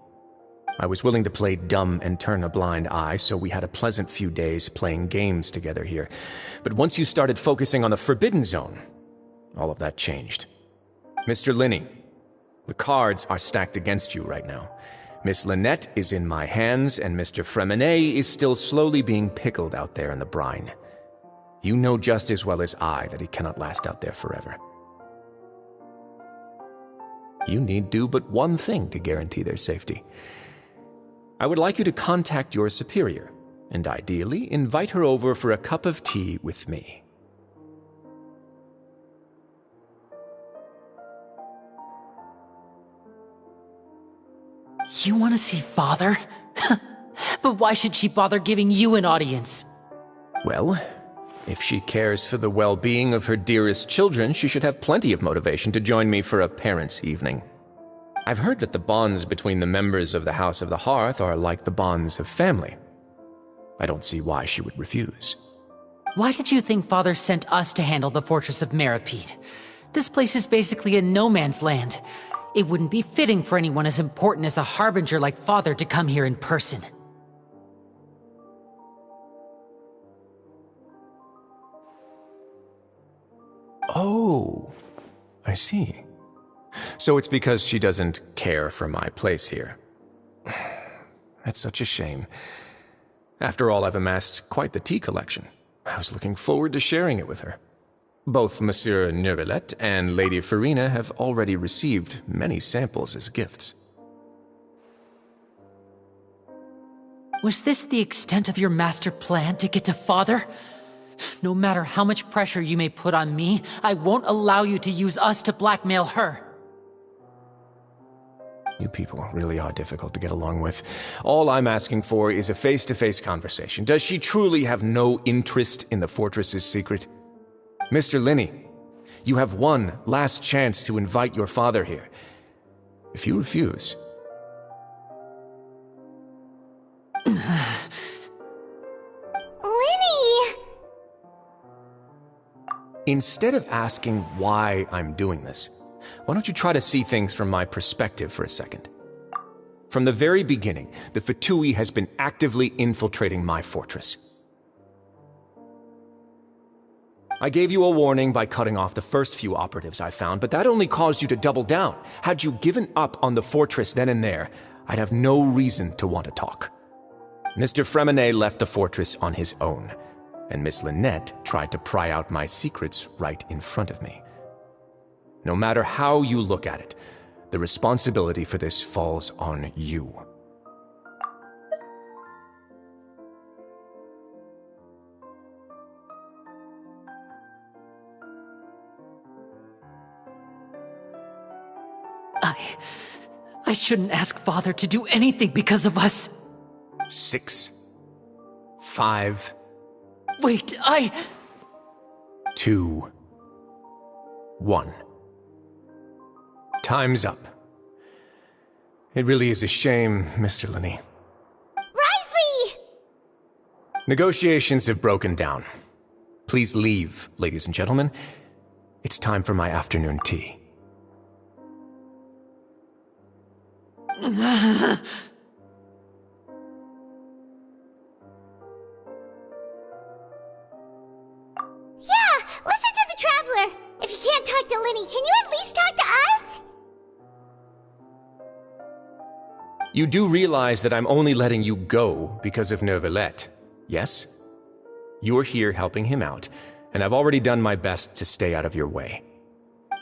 S12: I was willing to play dumb and turn a blind eye, so we had a pleasant few days playing games together here. But once you started focusing on the Forbidden Zone, all of that changed. Mr. Linney, the cards are stacked against you right now. Miss Lynette is in my hands, and Mr. Fremine is still slowly being pickled out there in the brine. You know just as well as I that he cannot last out there forever. You need do but one thing to guarantee their safety. I would like you to contact your superior, and ideally invite her over for a cup of tea with me.
S8: You want to see Father? But why should she bother giving you an audience?
S12: Well, if she cares for the well-being of her dearest children, she should have plenty of motivation to join me for a parents' evening. I've heard that the bonds between the members of the House of the Hearth are like the bonds of family. I don't see why she would refuse.
S8: Why did you think Father sent us to handle the Fortress of Meripede? This place is basically a no-man's land. It wouldn't be fitting for anyone as important as a harbinger like Father to come here in person.
S12: Oh, I see. So it's because she doesn't care for my place here. That's such a shame. After all, I've amassed quite the tea collection. I was looking forward to sharing it with her. Both Monsieur Neuvillette and Lady Farina have already received many samples as gifts.
S8: Was this the extent of your master plan to get to Father? No matter how much pressure you may put on me, I won't allow you to use us to blackmail her.
S12: You people really are difficult to get along with. All I'm asking for is a face-to-face conversation. Does she truly have no interest in the fortress's secret? Mr. Linney, you have one last chance to invite your father here. If you refuse...
S11: Linny!
S12: Instead of asking why I'm doing this, why don't you try to see things from my perspective for a second? From the very beginning, the Fatui has been actively infiltrating my fortress. I gave you a warning by cutting off the first few operatives I found, but that only caused you to double down. Had you given up on the fortress then and there, I'd have no reason to want to talk. Mr. Fremenet left the fortress on his own, and Miss Lynette tried to pry out my secrets right in front of me. No matter how you look at it, the responsibility for this falls on you.
S8: I shouldn't ask Father to do anything because of us.
S12: 6, 5...
S8: Wait,
S12: 2, 1. Time's up. It really is a shame, Mr. Linney.
S11: Risley!
S12: Negotiations have broken down. Please leave, ladies and gentlemen. It's time for my afternoon tea.
S11: Yeah, listen to the Traveler! If you can't talk to Linny, can you at least talk to us?
S12: You do realize that I'm only letting you go because of Neuvillette, yes? You're here helping him out, and I've already done my best to stay out of your way.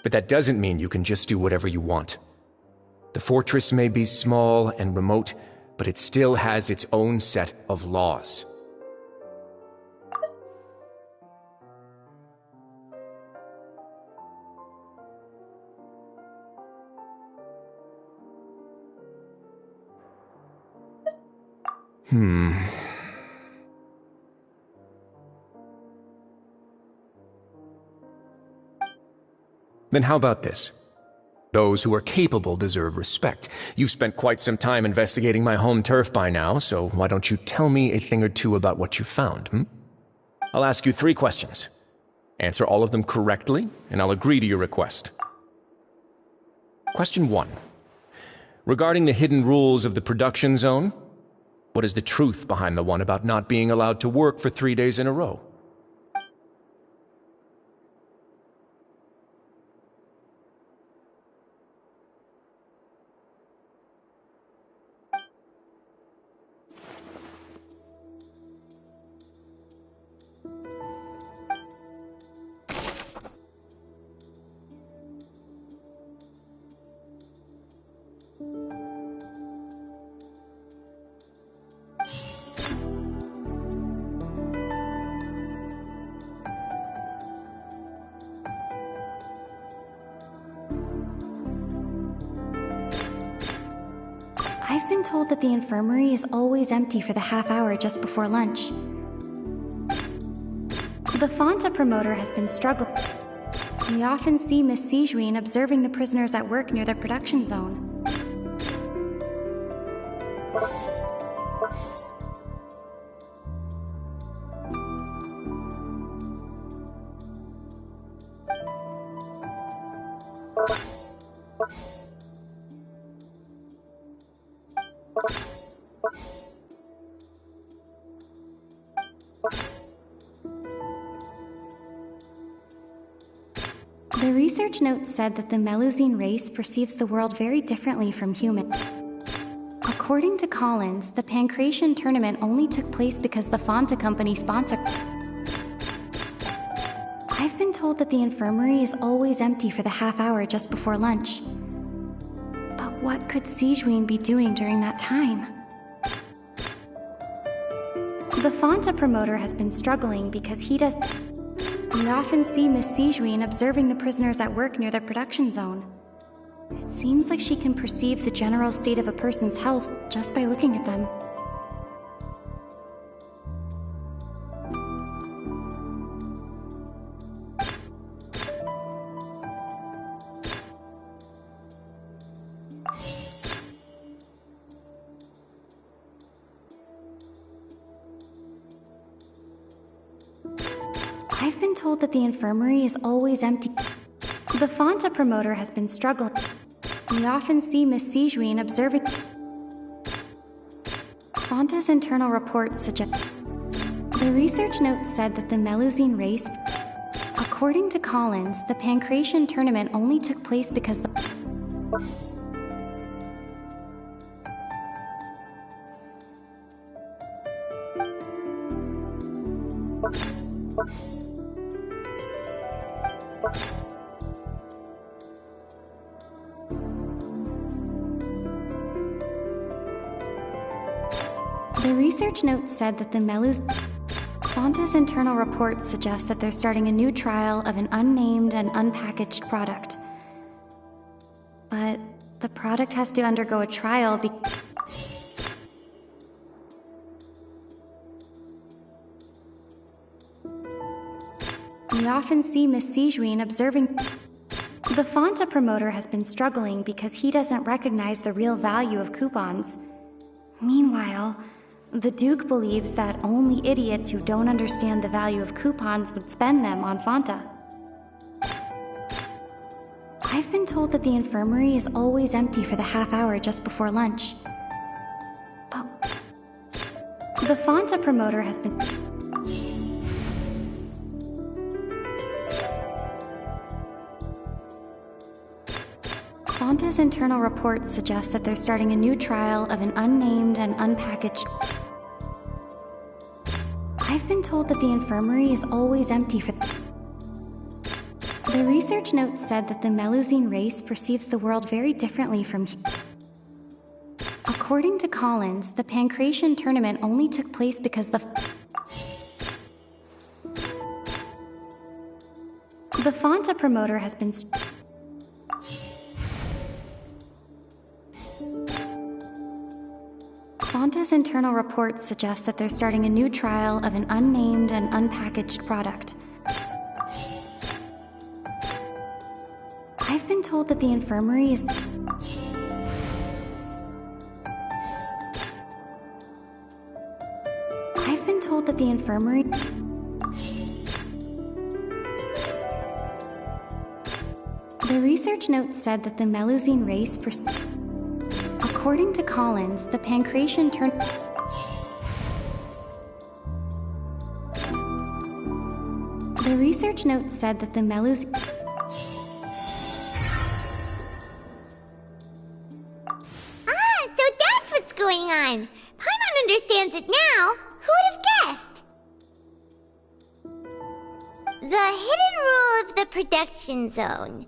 S12: But that doesn't mean you can just do whatever you want. The fortress may be small and remote, but it still has its own set of laws. Then how about this? Those who are capable deserve respect. You've spent quite some time investigating my home turf by now, so why don't you tell me a thing or two about what you found, I'll ask you 3 questions. Answer all of them correctly, and I'll agree to your request. Question 1. Regarding the hidden rules of the production zone, what is the truth behind the one about not being allowed to work for 3 days in a row?
S13: I've been told that the infirmary is always empty for the half hour just before lunch. The Fonta promoter has been struggling. We often see Miss Sijuin observing the prisoners at work near the production zone. The research note said that the Melusine race perceives the world very differently from humans. According to Collins, the Pancration tournament only took place because the Fonta company sponsored. I've been told that the infirmary is always empty for the half hour just before lunch. But what could Sijuin be doing during that time? The Fonta promoter has been struggling because he does... We often see Miss Sijuin observing the prisoners at work near the production zone. It seems like she can perceive the general state of a person's health just by looking at them. I've been told that the infirmary is always empty. The Fanta promoter has been struggling. We often see Miss Sijuin observing. Fanta's internal reports suggest. The research note said that the Melusine race. According to Collins, the Pancration tournament only took place because the. The research note said that the Fanta's internal reports suggest that they're starting a new trial of an unnamed and unpackaged product. But the product has to undergo a trial We often see Miss Sijuin observing. The Fanta promoter has been struggling because he doesn't recognize the real value of coupons. Meanwhile, the Duke believes that only idiots who don't understand the value of coupons would spend them on Fanta. I've been told that the infirmary is always empty for the half hour just before lunch. But the Fanta promoter has been. Fanta's internal reports suggest that they're starting a new trial of an unnamed and unpackaged. I've been told that the infirmary is always empty for. The research note said that the Melusine race perceives the world very differently from. According to Collins, the Pancration tournament only took place because the Fanta promoter has been. Fanta's internal reports suggest that they're starting a new trial of an unnamed and unpackaged product. I've been told that the infirmary is. I've been told that the infirmary. The research note said that the Melusine race. According to Collins, the Pancration The research note said that the Melusine.
S11: Ah, so that's what's going on. Paimon understands it now. Who would have guessed? The hidden rule of the production zone.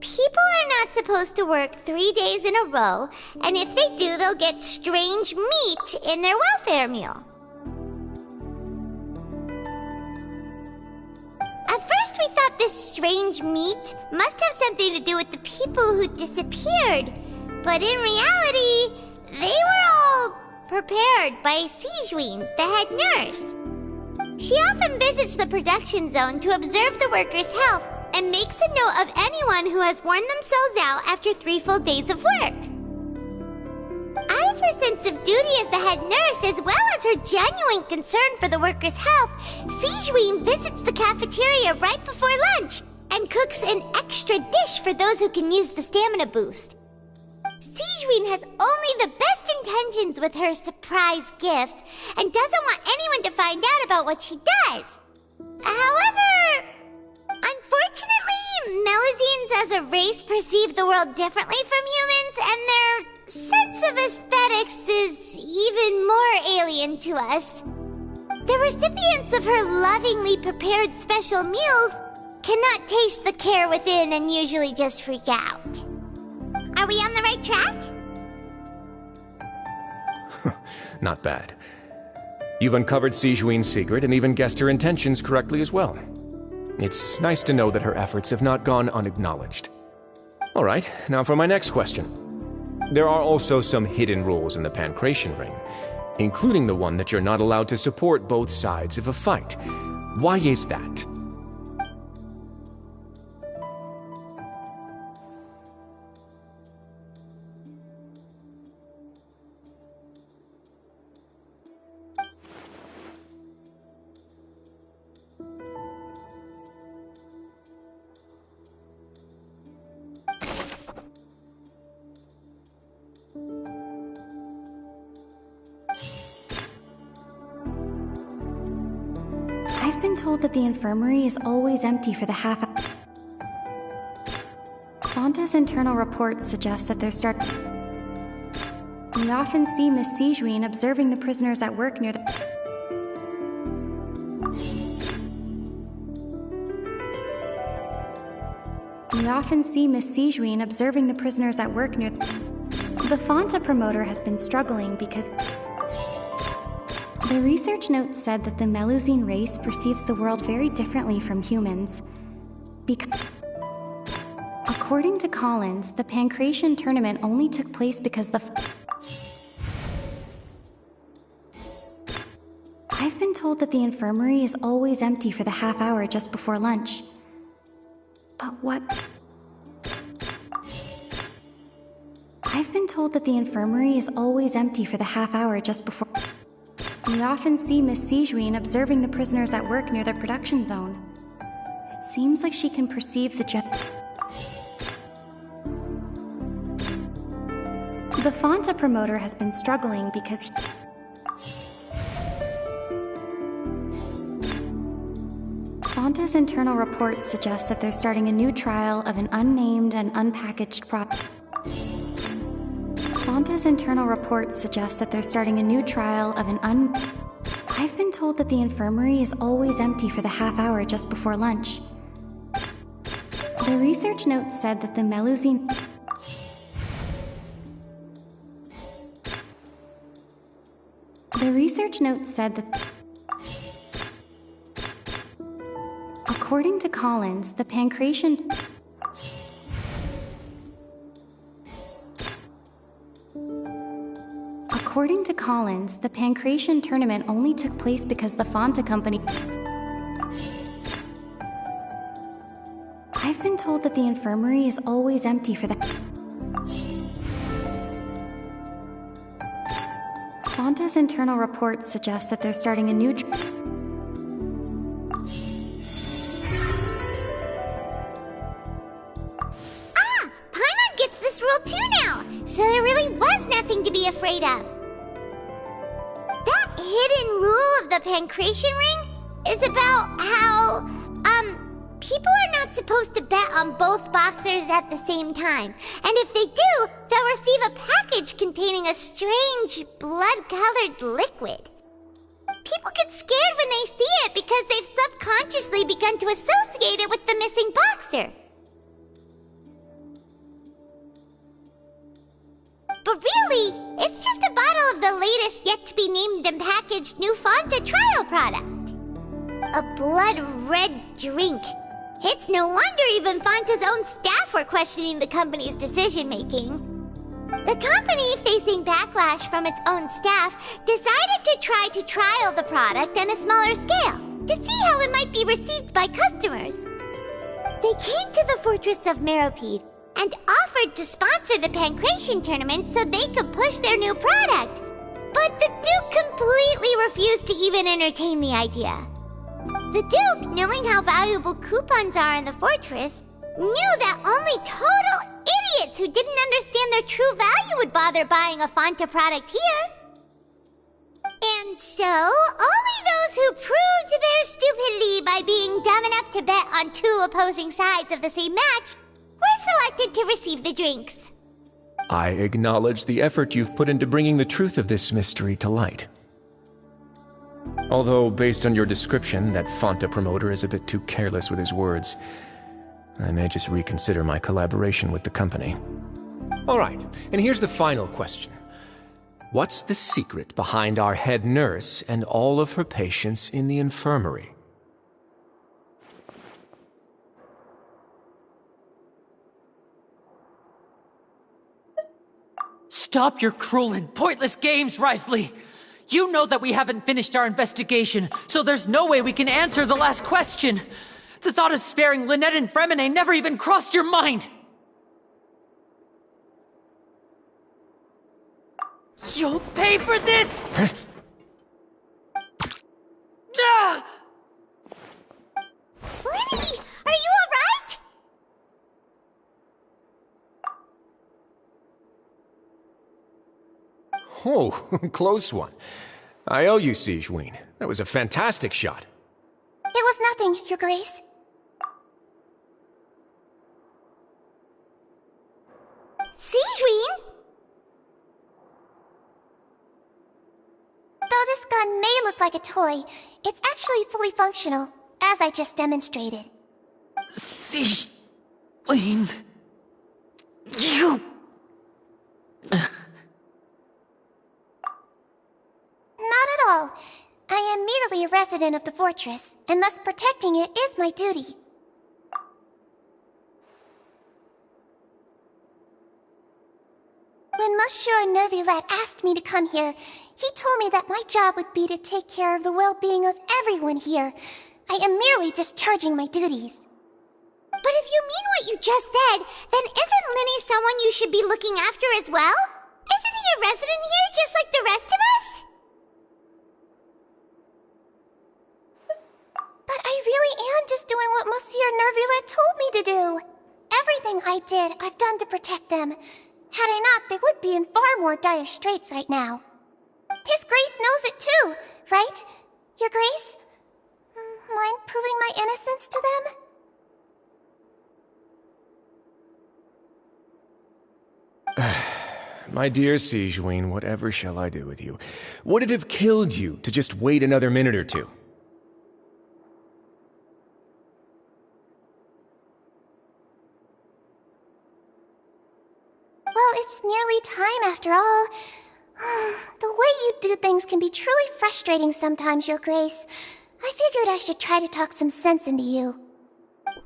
S11: People are not supposed to work 3 days in a row, and if they do, they'll get strange meat in their welfare meal. At first we thought this strange meat must have something to do with the people who disappeared, but in reality, they were all prepared by Sijuin, the head nurse. She often visits the production zone to observe the workers' health and makes a note of anyone who has worn themselves out after 3 full days of work. Out of her sense of duty as the head nurse, as well as her genuine concern for the workers' health, Sijuin visits the cafeteria right before lunch and cooks an extra dish for those who can use the stamina boost. Sijuin has only the best intentions with her surprise gift and doesn't want anyone to find out about what she does. However, unfortunately, Melusines as a race perceive the world differently from humans, and their sense of aesthetics is even more alien to us. The recipients of her lovingly prepared special meals cannot taste the care within and usually just freak out. Are we on the right track?
S12: Not bad. You've uncovered Sijuin's secret and even guessed her intentions correctly as well. It's nice to know that her efforts have not gone unacknowledged. All right, now for my next question. There are also some hidden rules in the Pancration Ring, including the one that you're not allowed to support both sides of a fight. Why is that?
S13: I've been told that the infirmary is always empty for the half hour. Fonta's internal reports suggest that there's We often see Miss Sijuin observing the prisoners at work near the... We often see Miss Sijuin observing the prisoners at work near... The Fonta promoter has been struggling because... The research note said that the Melusine race perceives the world very differently from humans. Because... According to Collins, the Pancration tournament only took place because I've been told that the infirmary is always empty for the half hour just before lunch. But what... I've been told that the infirmary is always empty for the half hour just before... We often see Miss Sijuin observing the prisoners at work near the production zone. It seems like she can perceive the The Fonta promoter has been struggling because Fonta's internal reports suggest that they're starting a new trial of an unnamed and unpackaged product. Fonta's internal reports suggest that they're starting a new trial of an I've been told that the infirmary is always empty for the half hour just before lunch. The research note said that the Melusine... The research note said that... According to Collins, the Pancration... According to Collins, the Pancration tournament only took place because the Fonta company... I've been told that the infirmary is always empty for the... Fonta's internal reports suggest that they're starting a new...
S11: Paimon gets this rule too now, so there really was nothing to be afraid of. That hidden rule of the Pancration Ring is about how, people are not supposed to bet on both boxers at the same time. And if they do, they'll receive a package containing a strange, blood-colored liquid. People get scared when they see it because they've subconsciously begun to associate it with the missing boxer. But really, it's just a bottle of the latest yet-to-be-named and packaged new Fonta trial product. A blood-red drink. It's no wonder even Fonta's own staff were questioning the company's decision-making. The company, facing backlash from its own staff, decided to try to trial the product on a smaller scale, to see how it might be received by customers. They came to the fortress of Meropide and offered to sponsor the Pancration tournament so they could push their new product. But the Duke completely refused to even entertain the idea. The Duke, knowing how valuable coupons are in the fortress, knew that only total idiots who didn't understand their true value would bother buying a Fonta product here. And so, only those who proved their stupidity by being dumb enough to bet on two opposing sides of the same match were selected to receive the drinks.
S12: I acknowledge the effort you've put into bringing the truth of this mystery to light. Although, based on your description, that Fonta promoter is a bit too careless with his words, I may just reconsider my collaboration with the company. All right, and here's the final question. What's the secret behind our head nurse and all of her patients in the infirmary?
S8: Stop your cruel and pointless games, Risley! You know that we haven't finished our investigation, so there's no way we can answer the last question. The thought of sparing Lynette and Fremine never even crossed your mind! You'll pay for this! Ah!
S11: Lenny, are you alright?
S12: Oh, close one. I owe you, Sigewinne. That was a fantastic shot.
S2: It was nothing, Your Grace.
S11: Sigewinne?
S2: Though this gun may look like a toy, it's actually fully functional, as I just demonstrated.
S8: Sigewinne... You...
S2: Not at all. I am merely a resident of the fortress, and thus protecting it is my duty. When Monsieur Nervulette asked me to come here, he told me that my job would be to take care of the well-being of everyone here. I am merely discharging my duties.
S11: But if you mean what you just said, then isn't Lenny someone you should be looking after as well? Isn't he a resident here just like the rest of us?
S2: But I really am just doing what Monsieur Nervulette told me to do. Everything I did, I've done to protect them. Had I not, they would be in far more dire straits right now. His Grace knows it too, right? Your Grace? Mind proving my innocence to them?
S12: My dear Sigewinne, whatever shall I do with you? Would it have killed you to just wait another minute or two?
S2: Well, it's nearly time after all. The way you do things can be truly frustrating sometimes, Your Grace. I figured I should try to talk some sense into you.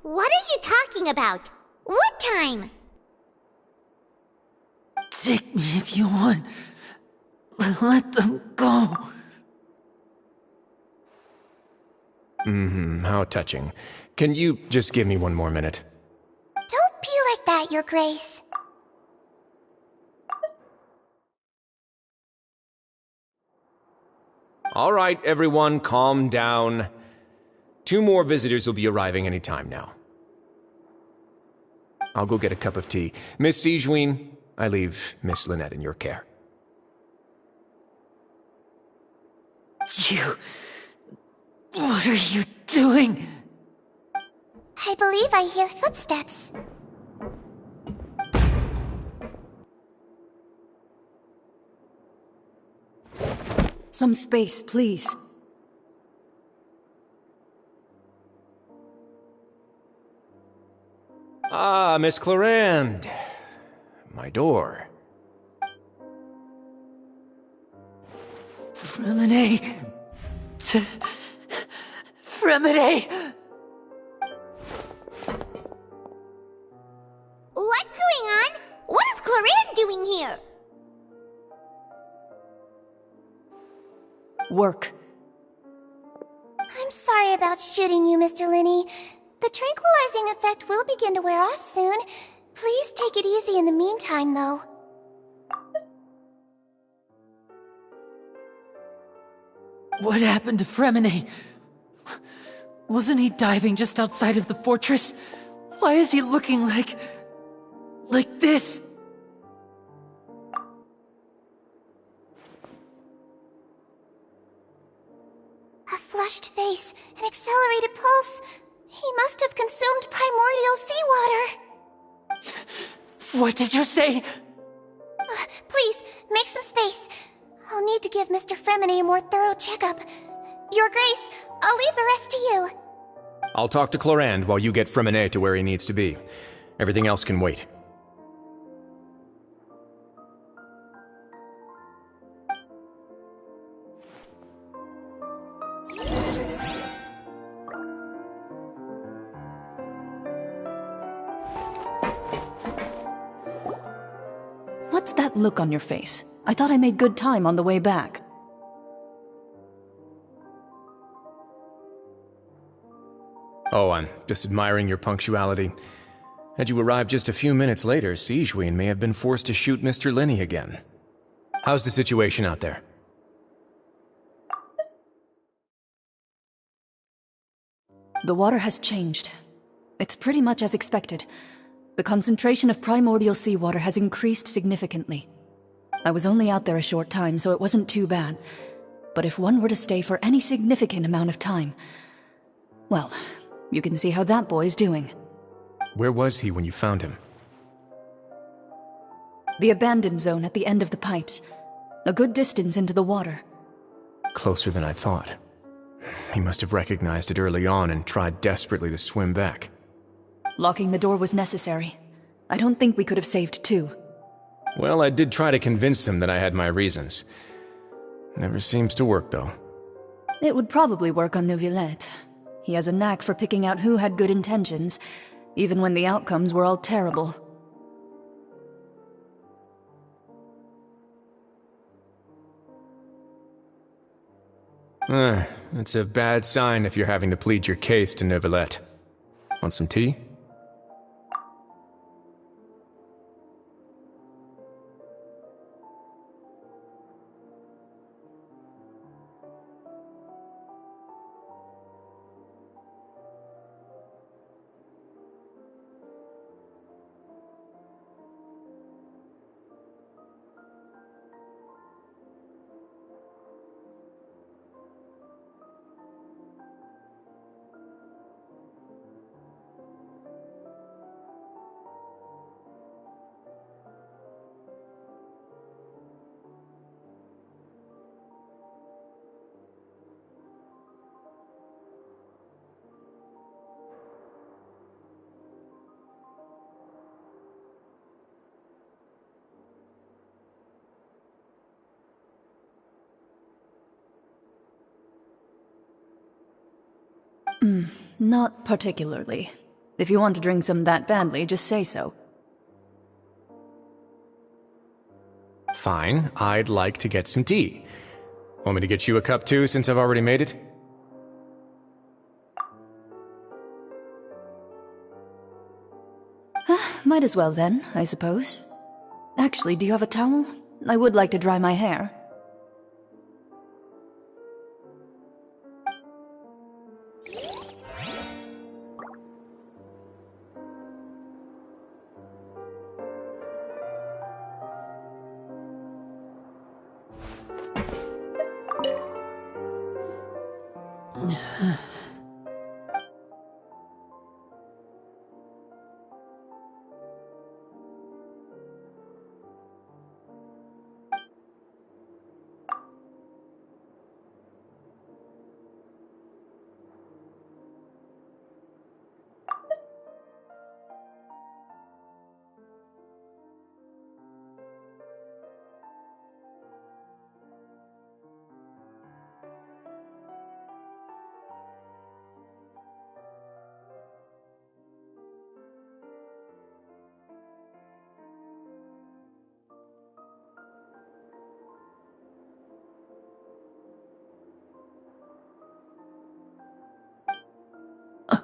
S11: What are you talking about? What time?
S8: Take me if you want. Let them go.
S12: How touching. Can you just give me one more minute?
S2: Don't be like that, Your Grace.
S12: All right, everyone, calm down. 2 more visitors will be arriving any time now. I'll go get a cup of tea. Miss Sigewinne, I leave Miss Lynette in your care.
S8: You... What are you doing?
S2: I believe I hear footsteps.
S14: Some space, please.
S12: Ah, Miss Clarande. My door.
S8: Fremine... Fremine...
S11: What's going on? What is Clarande doing here?
S14: Work.
S2: I'm sorry about shooting you, Mr. Linney. The tranquilizing effect will begin to wear off soon. Please take it easy in the meantime, though.
S8: What happened to Fremine? Wasn't he diving just outside of the fortress? Why is he looking like this?
S2: A flushed face, an accelerated pulse. He must have consumed primordial seawater.
S8: What did you say?
S2: Please, make some space. I'll need to give Mr. Fremine a more thorough checkup. Your Grace, I'll leave the rest to you.
S12: I'll talk to Clarande while you get Fremine to where he needs to be. Everything else can wait.
S14: What's that look on your face? I thought I made good time on the way back.
S12: Oh, I'm just admiring your punctuality. Had you arrived just a few minutes later, Sigewinne may have been forced to shoot Mr. Linney again. How's the situation out there?
S14: The water has changed. It's pretty much as expected. The concentration of primordial seawater has increased significantly. I was only out there a short time, so it wasn't too bad. But if one were to stay for any significant amount of time... well, you can see how that boy's doing.
S12: Where was he when you found him?
S14: The abandoned zone at the end of the pipes. A good distance into the water.
S12: Closer than I thought. He must have recognized it early on and tried desperately to swim back.
S14: Locking the door was necessary. I don't think we could have saved two.
S12: Well, I did try to convince him that I had my reasons. Never seems to work, though.
S14: It would probably work on Neuvillette. He has a knack for picking out who had good intentions, even when the outcomes were all terrible.
S12: It's a bad sign if you're having to plead your case to Neuvillette. Want some tea?
S14: Not particularly. If you want to drink some that badly, just say so.
S12: Fine, I'd like to get some tea. Want me to get you a cup too, since I've already made it?
S14: Might as well then, I suppose. Actually, do you have a towel? I would like to dry my hair.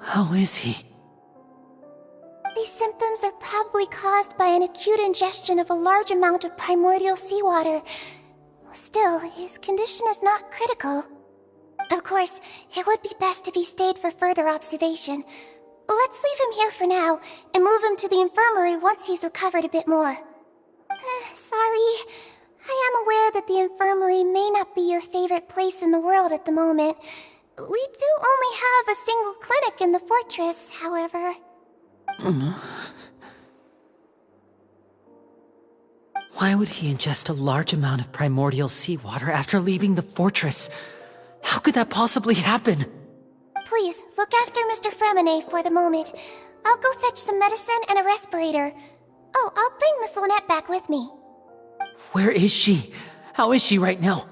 S8: How is he?
S2: These symptoms are probably caused by an acute ingestion of a large amount of primordial seawater. Still, his condition is not critical. Of course, it would be best if he stayed for further observation. Let's leave him here for now, and move him to the infirmary once he's recovered a bit more. Sorry. I am aware that the infirmary may not be your favorite place in the world at the moment. We do only have a single clinic in the fortress, however.
S8: Why would he ingest a large amount of primordial seawater after leaving the fortress? How could that possibly happen?
S2: Please, look after Mr. Fremine for the moment. I'll go fetch some medicine and a respirator. Oh, I'll bring Miss Lynette back with me.
S8: Where is she? How is she right now?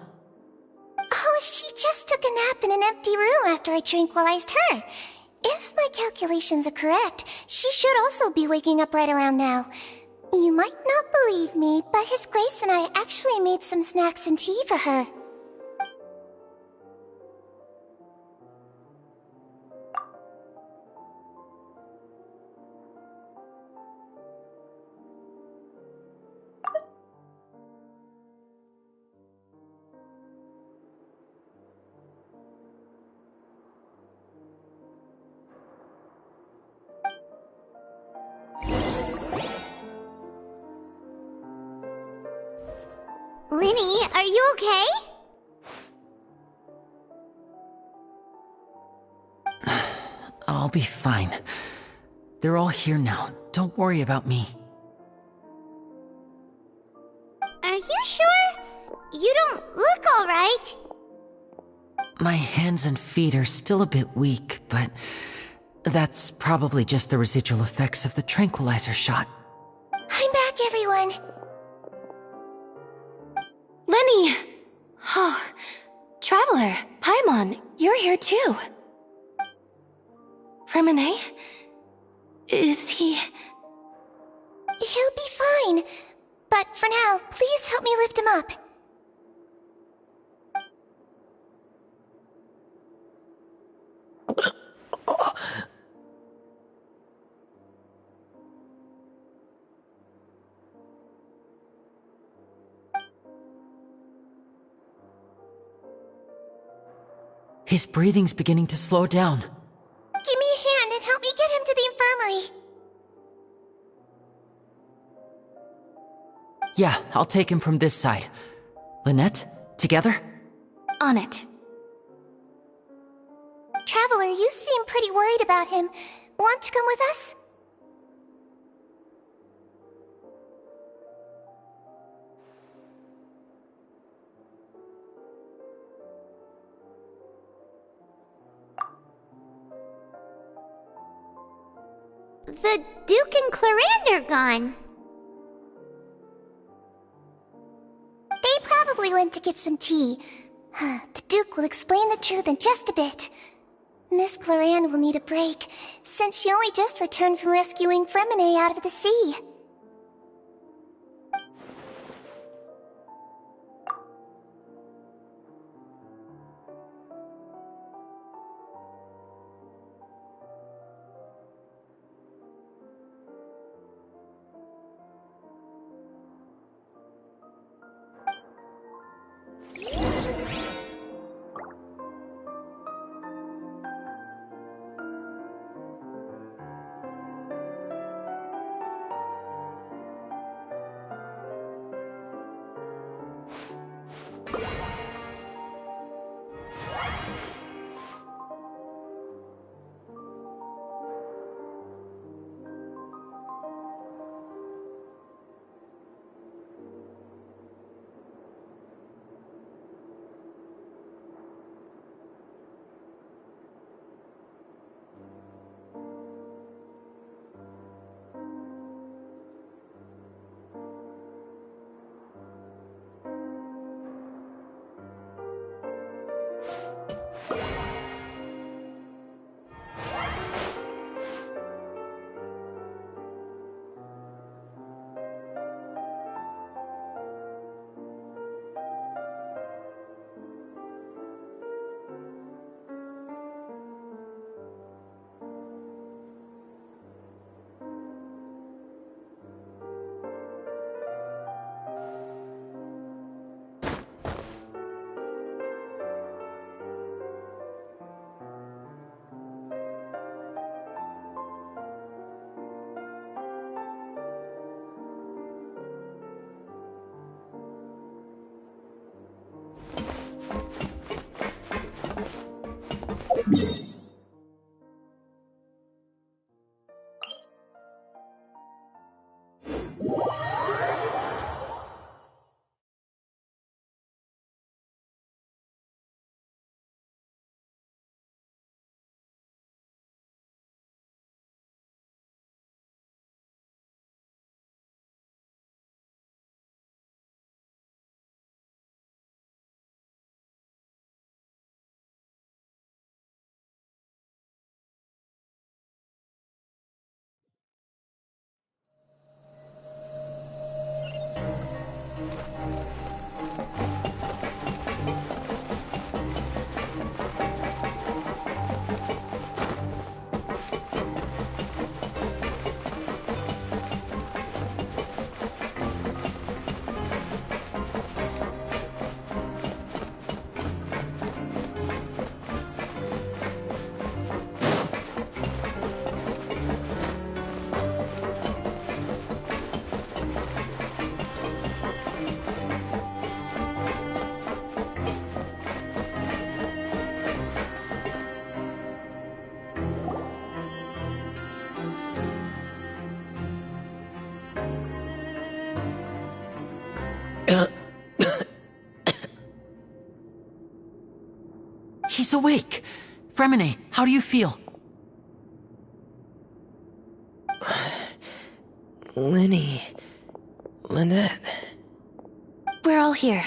S2: Oh, she just took a nap in an empty room after I tranquilized her. If my calculations are correct, she should also be waking up right around now. You might not believe me, but His Grace and I actually made some snacks and tea for her.
S11: Linny, are you okay?
S8: I'll be fine. They're all here now. Don't worry about me.
S11: Are you sure? You don't look alright.
S8: My hands and feet are still a bit weak, but that's probably just the residual effects of the tranquilizer shot.
S2: I'm back, everyone.
S9: Lenny! Oh, Traveler, Paimon, you're here too. Remine? Is he...
S2: He'll be fine. But for now, please help me lift him up.
S8: His breathing's beginning to slow down.
S2: Give me a hand and help me get him to the infirmary.
S8: Yeah, I'll take him from this side. Lynette, together?
S9: On it.
S2: Traveler, you seem pretty worried about him. Want to come with us?
S11: The Duke and Clarande are gone.
S2: They probably went to get some tea. The Duke will explain the truth in just a bit. Miss Clarande will need a break, since she only just returned from rescuing Fremine out of the sea.
S8: He's awake. Fremine, how do you feel?
S15: Lynette.
S9: We're all here.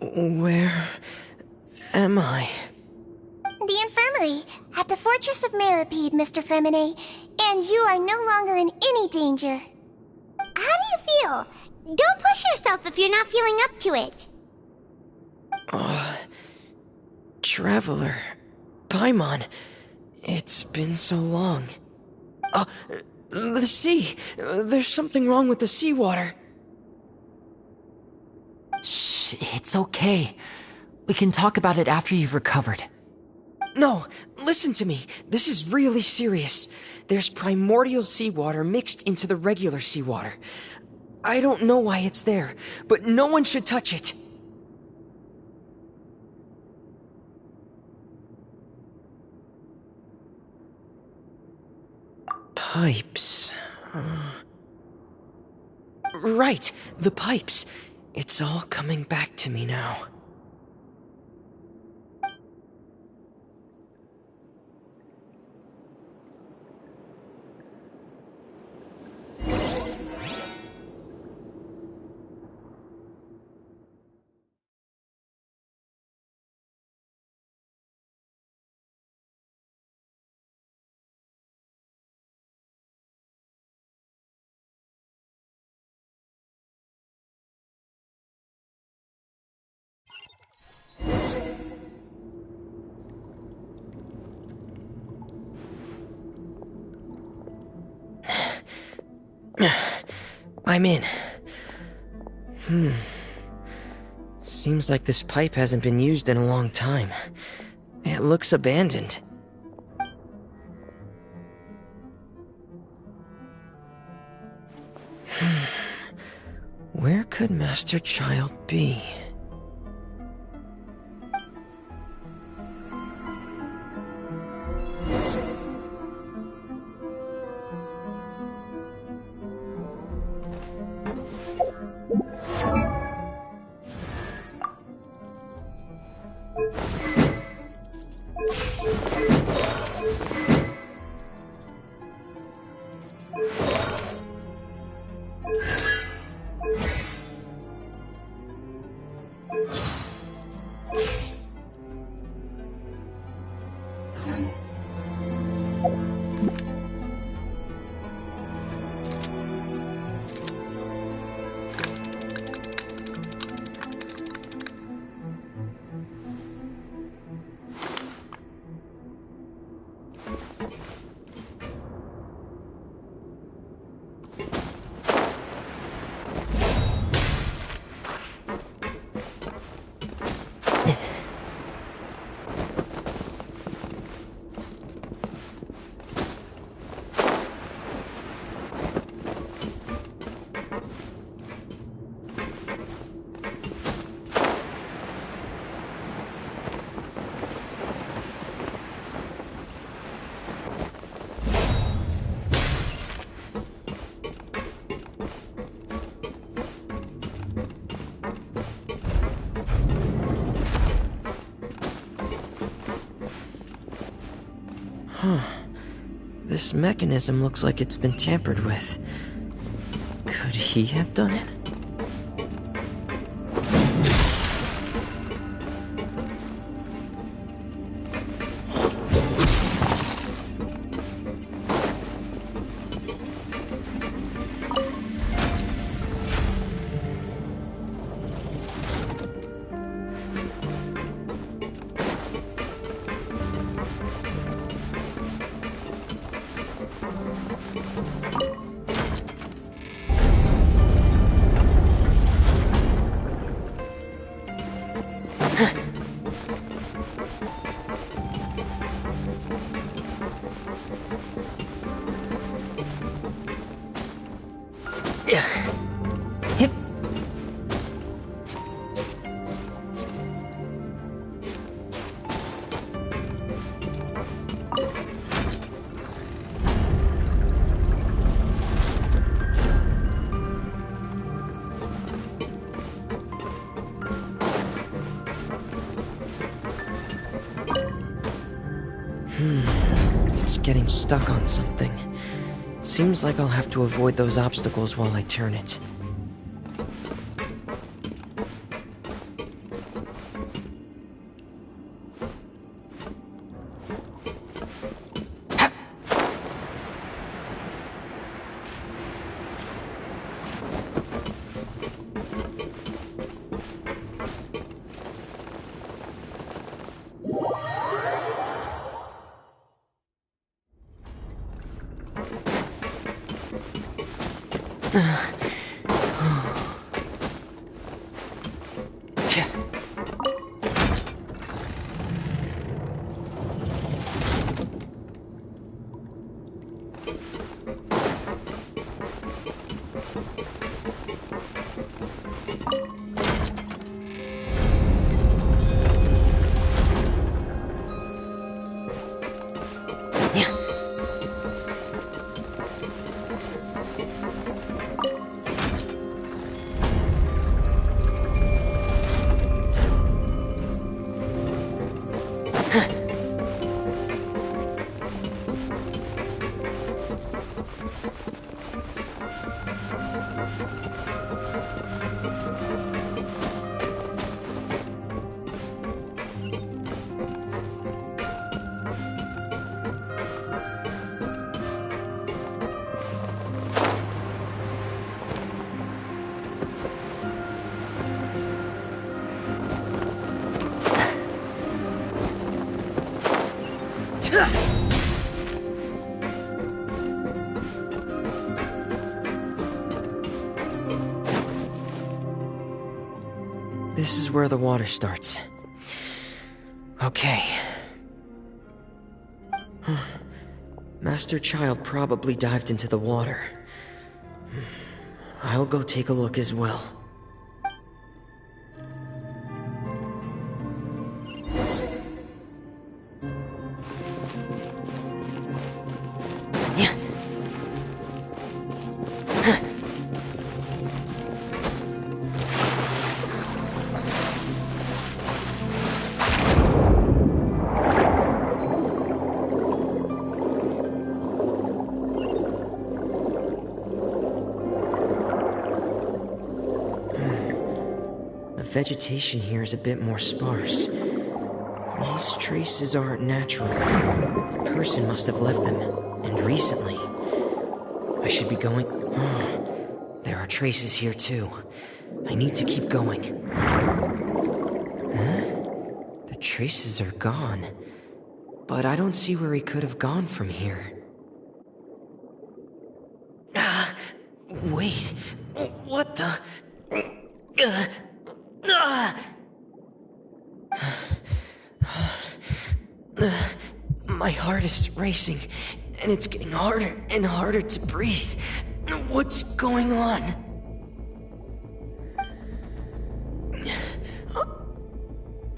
S15: Where am I?
S2: The infirmary, at the Fortress of Meripede, Mr. Fremine, and you are no longer in any danger.
S11: How do you feel? Don't push yourself if you're not feeling up to it.
S15: Traveler. Paimon. It's been so long. The sea. There's something wrong with the seawater.
S8: Shh, it's okay. We can talk about it after you've recovered.
S15: No, listen to me. This is really serious. There's primordial seawater mixed into the regular seawater. I don't know why it's there, but no one should touch it. Pipes. Right, the pipes. It's all coming back to me now. I'm in. Seems like this pipe hasn't been used in a long time. It looks abandoned. Where could Master Child be? This mechanism looks like it's been tampered with. Could he have done it? getting stuck on something. Seems like I'll have to avoid those obstacles while I turn it. This is where the water starts. Okay. Master Child probably dived into the water. I'll go take a look as well. The vegetation here is a bit more sparse. These traces aren't natural. A person must have left them, and recently. I should be going... There are traces here too. I need to keep going. The traces are gone. But I don't see where he could have gone from here. Wait. What the... My heart is racing, and it's getting harder and harder to breathe. What's going on?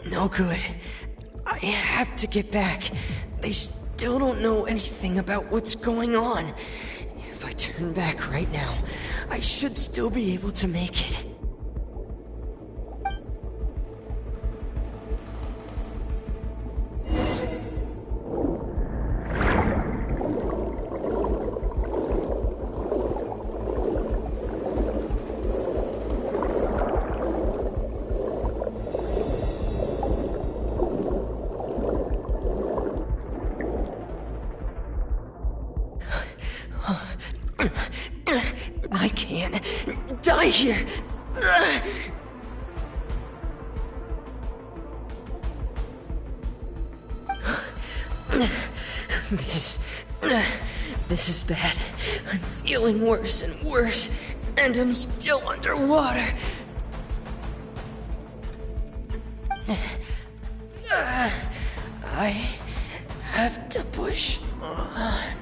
S15: No good. I have to get back. They still don't know anything about what's going on. If I turn back right now, I should still be able to make it. I can't die here. This is bad. I'm feeling worse and worse, and I'm still underwater. I have to push on.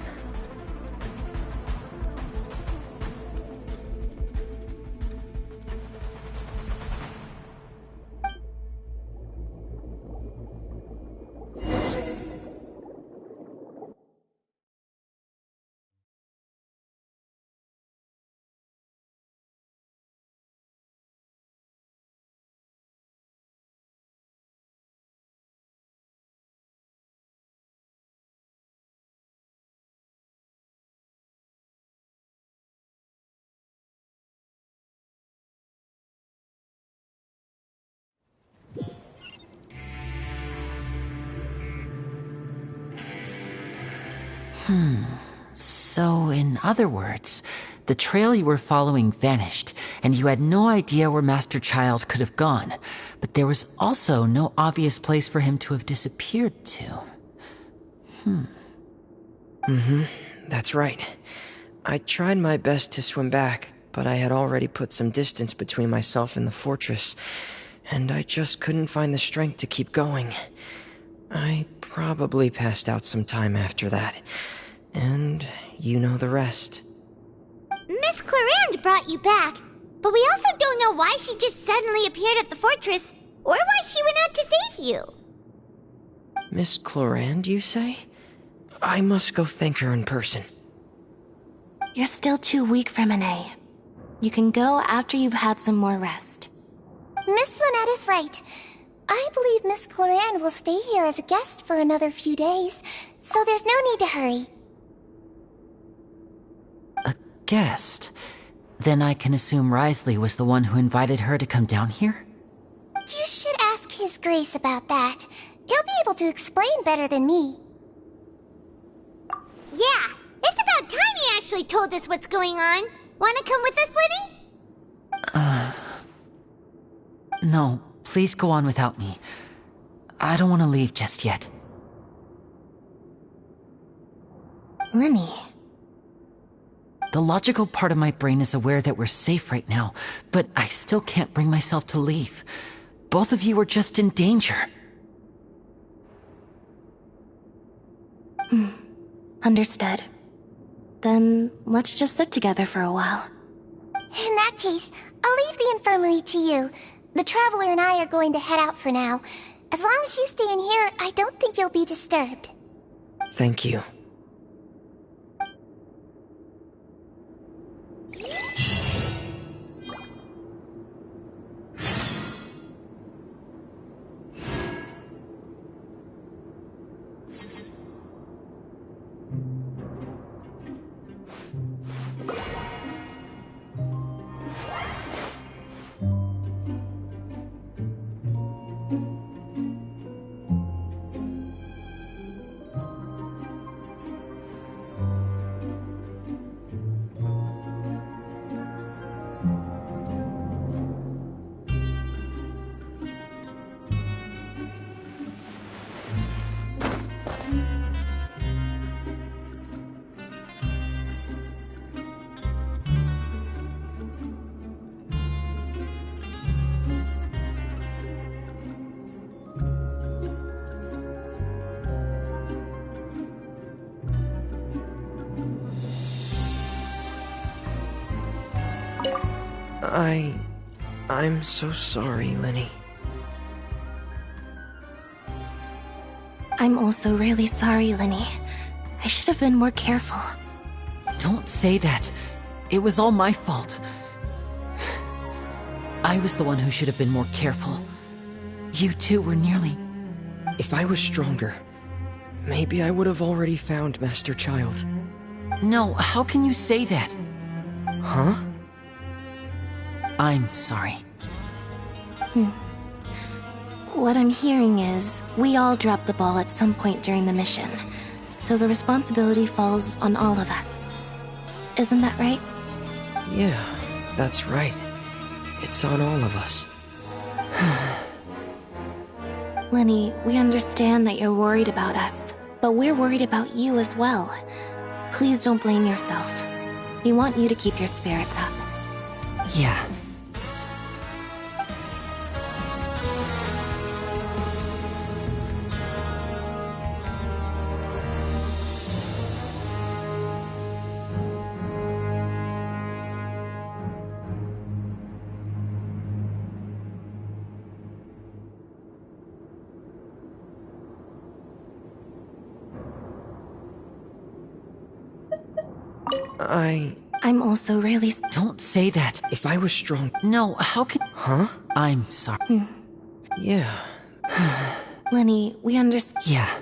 S8: So, in other words, the trail you were following vanished, and you had no idea where Master Child could have gone, but there was also no obvious place for him to have disappeared to.
S15: That's right. I tried my best to swim back, but I had already put some distance between myself and the fortress, and I just couldn't find the strength to keep going. I probably passed out some time after that, and you know the rest.
S11: Miss Clarande brought you back, but we also don't know why she just suddenly appeared at the fortress, or why she went out to save you.
S15: Miss Clarande, you say? I must go thank her in person.
S2: You're still too weak for Monet. You can go after you've had some more rest. Miss Lynette is right. I believe Miss Clarande will stay here as a guest for another few days, so there's no need to hurry.
S8: A guest? Then I can assume Risley was the one who invited her to come down here?
S2: You should ask His Grace about that. He'll be able to explain better than me.
S11: Yeah, it's about time he actually told us what's going on. Wanna come with us, Lenny?
S8: No, please go on without me. I don't want to leave just yet.
S2: Lenny.
S8: The logical part of my brain is aware that we're safe right now, but I still can't bring myself to leave. Both of you are just in danger.
S2: Understood. Then let's just sit together for a while. In that case, I'll leave the infirmary to you. The Traveler and I are going to head out for now. As long as you stay in here, I don't think you'll be disturbed.
S15: Thank you. I'm so sorry, Lenny.
S2: I'm also really sorry, Lenny. I should have been more careful.
S8: Don't say that. It was all my fault. I was the one who should have been more careful. You two were nearly...
S15: If I was stronger, maybe I would have already found Master Child.
S8: No, how can you say that?
S15: Huh?
S8: I'm sorry.
S2: What I'm hearing is, we all dropped the ball at some point during the mission, so the responsibility falls on all of us. Isn't that right?
S15: Yeah, that's right. It's on all of us.
S2: Lenny, we understand that you're worried about us, but we're worried about you as well. Please don't blame yourself. We want you to keep your spirits up.
S8: Yeah.
S2: I'm also really...
S8: Don't say that.
S15: If I was strong...
S8: No, how can...
S15: Huh?
S8: I'm sorry.
S15: Yeah.
S2: Lenny, we understand...
S8: Yeah.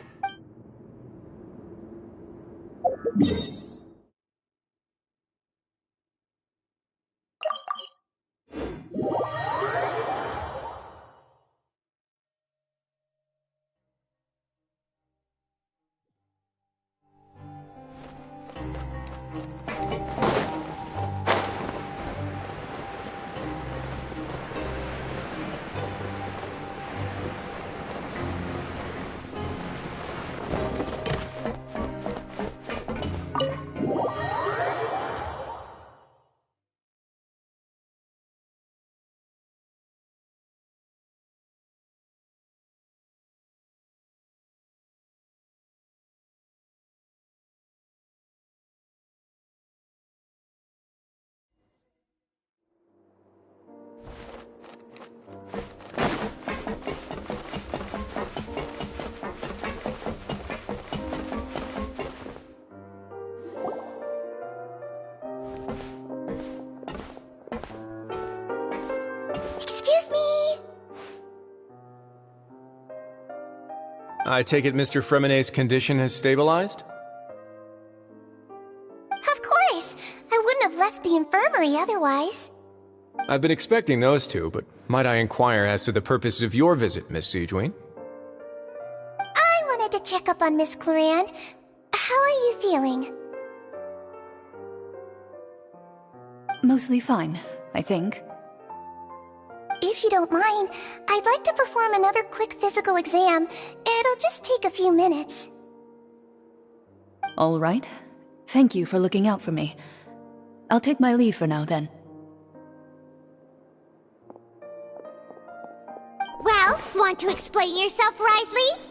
S12: I take it Mr. Fremonet's condition has stabilized?
S2: Of course! I wouldn't have left the infirmary otherwise.
S12: I've been expecting those two, but might I inquire as to the purpose of your visit, Miss Siegewien?
S2: I wanted to check up on Miss Cloran. How are you feeling?
S14: Mostly fine, I think.
S2: If you don't mind, I'd like to perform another quick physical exam. It'll just take a few minutes.
S14: All right. Thank you for looking out for me. I'll take my leave for now, then.
S11: Well, want to explain yourself, Risley?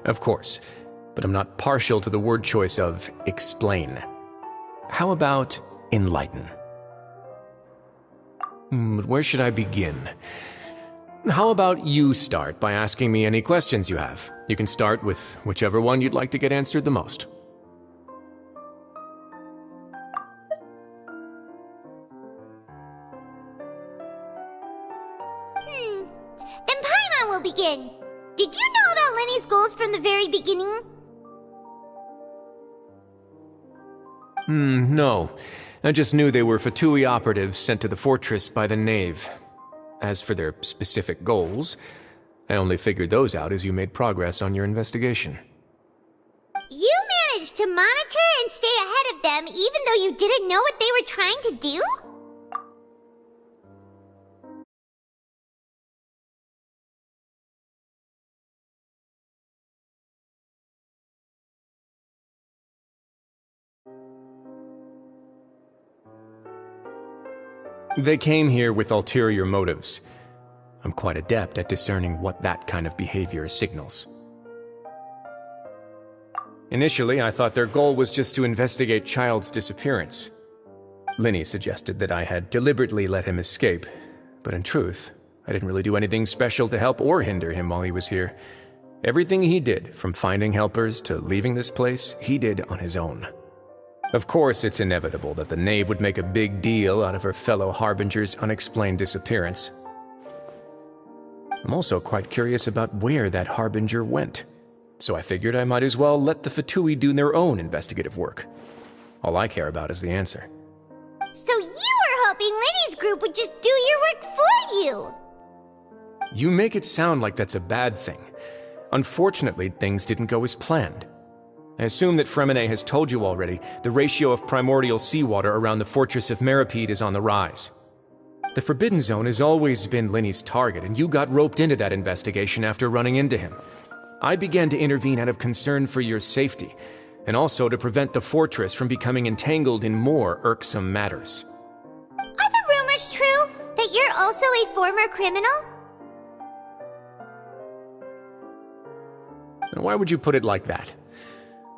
S12: Of course, but I'm not partial to the word choice of explain. How about enlighten? But where should I begin? How about you start by asking me any questions you have? You can start with whichever one you'd like to get answered the most.
S11: Then Paimon will begin. Did you know about Lenny's goals from the very beginning?
S12: No. I just knew they were Fatui operatives sent to the fortress by the Knave. As for their specific goals, I only figured those out as you made progress on your investigation.
S11: You managed to monitor and stay ahead of them even though you didn't know what they were trying to do?
S12: They came here with ulterior motives. I'm quite adept at discerning what that kind of behavior signals. Initially, I thought their goal was just to investigate Child's disappearance. Linny suggested that I had deliberately let him escape, but in truth, I didn't really do anything special to help or hinder him while he was here. Everything he did, from finding helpers to leaving this place, he did on his own. Of course, it's inevitable that the Knave would make a big deal out of her fellow Harbinger's unexplained disappearance. I'm also quite curious about where that Harbinger went, so I figured I might as well let the Fatui do their own investigative work. All I care about is the answer.
S11: So you were hoping Lenny's group would just do your work for you!
S12: You make it sound like that's a bad thing. Unfortunately, things didn't go as planned. I assume that Fremonet has told you already the ratio of primordial seawater around the fortress of Meripede is on the rise. The Forbidden Zone has always been Linny's target, and you got roped into that investigation after running into him. I began to intervene out of concern for your safety, and also to prevent the fortress from becoming entangled in more irksome matters.
S11: Are the rumors true? That you're also a former criminal?
S12: Now, why would you put it like that?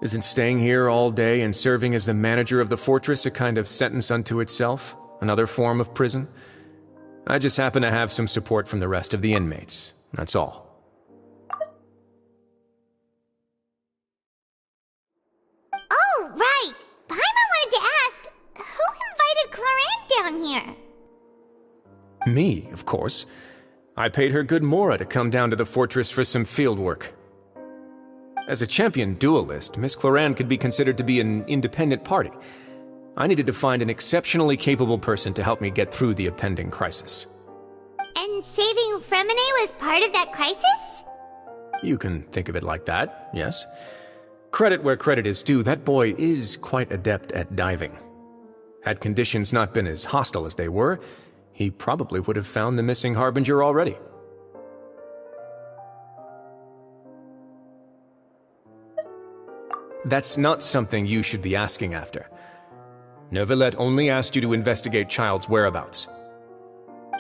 S12: Isn't staying here all day and serving as the manager of the fortress a kind of sentence unto itself? Another form of prison? I just happen to have some support from the rest of the inmates. That's all.
S11: Oh, right! Paimon wanted to ask, who invited Cloran down here?
S12: Me, of course. I paid her good Mora to come down to the fortress for some field work. As a champion duelist, Miss Cloran could be considered to be an independent party. I needed to find an exceptionally capable person to help me get through the impending crisis.
S11: And saving Fremonet was part of that crisis?
S12: You can think of it like that, yes. Credit where credit is due, that boy is quite adept at diving. Had conditions not been as hostile as they were, he probably would have found the missing Harbinger already. That's not something you should be asking after. Neuvillette only asked you to investigate Child's whereabouts.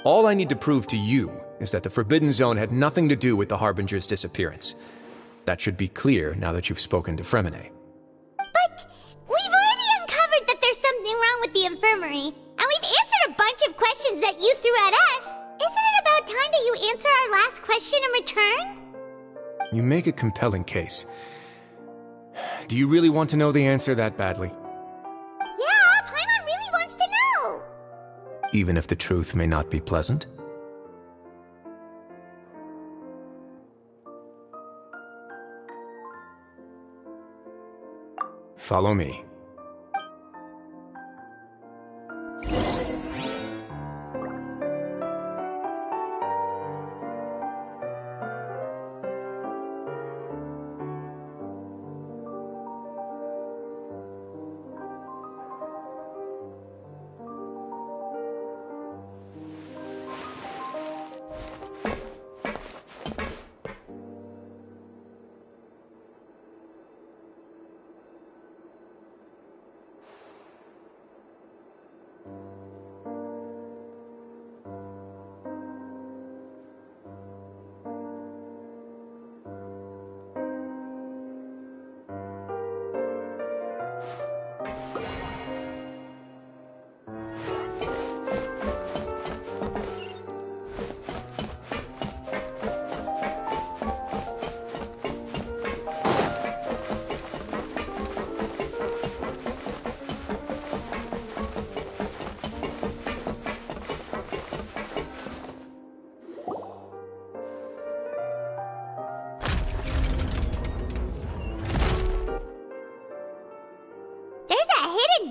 S12: All I need to prove to you is that the Forbidden Zone had nothing to do with the Harbinger's disappearance. That should be clear now that you've spoken to Fremonet.
S11: But we've already uncovered that there's something wrong with the infirmary, and we've answered a bunch of questions that you threw at us. Isn't it about time that you answer our last question in return?
S12: You make a compelling case. Do you really want to know the answer that badly?
S11: Yeah, Paimon really wants to know!
S12: Even if the truth may not be pleasant? Follow me.